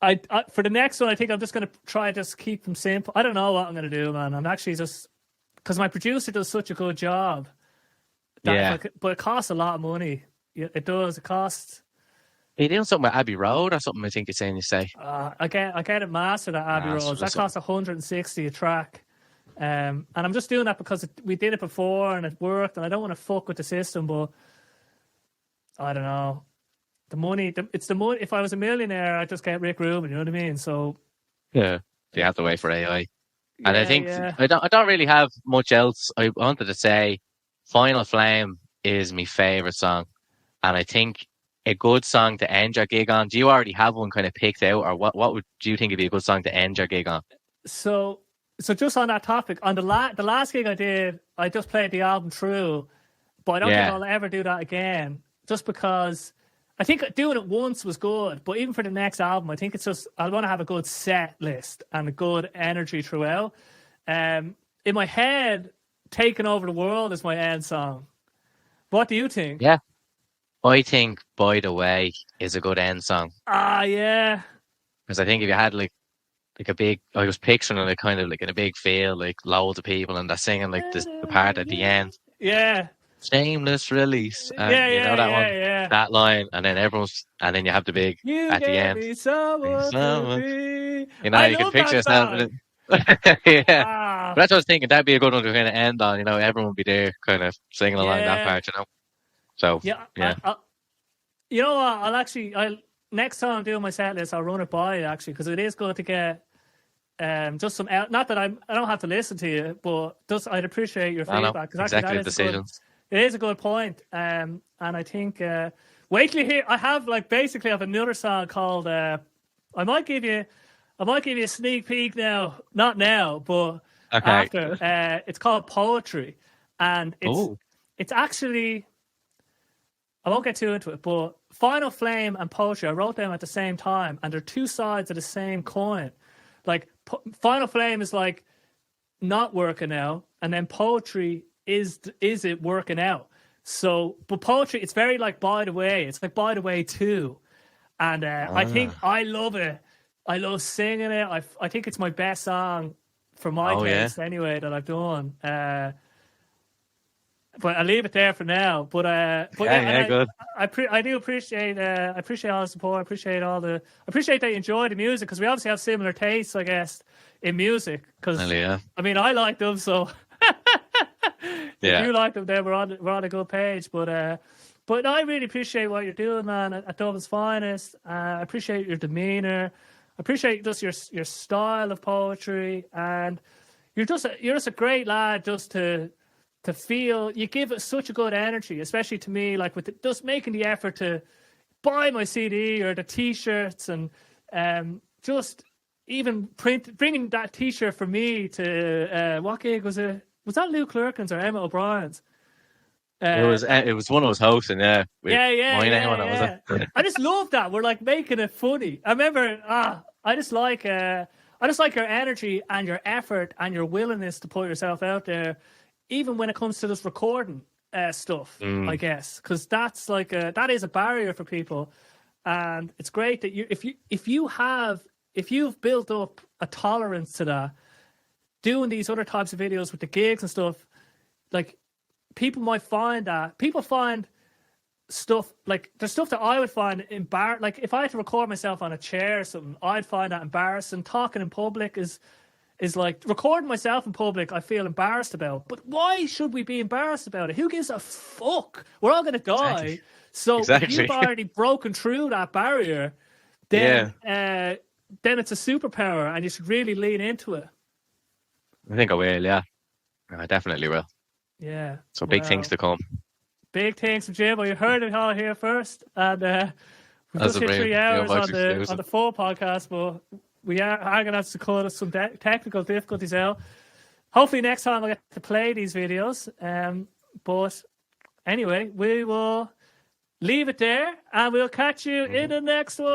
I for the next one, I think I'm just going to try just keep them simple. I don't know what I'm going to do, man. I'm actually just because my producer does such a good job. Yeah. But it costs a lot of money. It does. It costs. Are you doing something with Abbey Road or something? I think you're saying you say. I get it mastered at Abbey Road. That costs 160 a track. And I'm just doing that because we did it before and it worked, and I don't want to fuck with the system, but I don't know. The money, it's the money. If I was a millionaire, I'd just get Rick Rubin, you know what I mean? So Yeah. You have to wait for AI. And I think yeah. I don't really have much else. I wanted to say Final Flame is my favourite song. And I think a good song to end your gig on. Do you already have one kind of picked out, or what do you think would be a good song to end your gig on? So just on that topic, on the last gig I did, I just played the album through, but I don't think I'll ever do that again. Just because I think doing it once was good, but even for the next album, I think it's just I want to have a good set list and a good energy throughout. In my head, "Taking Over the World" is my end song. What do you think? Yeah. I think By the Way is a good end song. Yeah. Because I think if you had like a big, I was picturing it kind of like in a big field, like loads of people, and they're singing like the part at the end. Yeah. Shameless release. And you know that one? Yeah. That line, and then you have the big You at the end. me someone to be. You know, I you can love picture that yourself. song. Yeah. But that's what I was thinking. That'd be a good one to kind of end on. You know, everyone would be there kind of singing along that part, you know? So, yeah. You know what? I'll next time I'm doing my set list, I'll run it by you, actually, because it is good to get just some out. Not that I don't have to listen to you, but just I'd appreciate your feedback. Because exactly the decisions. It is a good point. And I think wait till you hear. I have another song called. I might give you a sneak peek now. Not now, but after. It's called Poetry, and it's actually. I won't get too into it, but Final Flame and Poetry, I wrote them at the same time, and they're two sides of the same coin. Like, Final Flame is like not working out, and then Poetry is it working out? So, but Poetry, it's very like By the Way. It's like By the Way too. And I think I love it. I love singing it. I think it's my best song for my taste anyway that I've done. But I'll leave it there for now. But good. I do appreciate all the support. I appreciate that you enjoy the music, because we obviously have similar tastes, I guess, in music. Because I mean, I like them, so if you like them, then we're on a good page. But I really appreciate what you're doing, man, at Dublin's Finest. I appreciate your demeanor. I appreciate just your style of poetry, and you're just a great lad just to to feel, you give it such a good energy, especially to me, like with just making the effort to buy my CD or the T-shirts, and just even bringing that T-shirt for me to what gig was it? Was that Luke Lurkins or Emma O'Brien's? It was one of us hosting, yeah. With my name on it, was it? I just love that. We're like making it funny. I remember, I just like your energy and your effort and your willingness to put yourself out there, even when it comes to this recording stuff. I guess because that's like that is a barrier for people, and it's great that if you've built up a tolerance to that, doing these other types of videos with the gigs and stuff, like. People might find that people find stuff like there's stuff that I would find embarrassing. Like if I had to record myself on a chair or something, I'd find that embarrassing. Talking in public is like recording myself in public. I feel embarrassed about. But why should we be embarrassed about it? Who gives a fuck? We're all gonna die. Exactly. So Exactly. if you've already broken through that barrier, then it's a superpower, and you should really lean into it. I think I will, yeah. I definitely will. Yeah. So big things to come. Big things from Jimbo. You heard it all here first. And we've just hit 3 hours on the full podcast, but we are going to have to call some technical difficulties out. Hopefully next time I'll get to play these videos. But anyway, we will leave it there, and we'll catch you in the next one.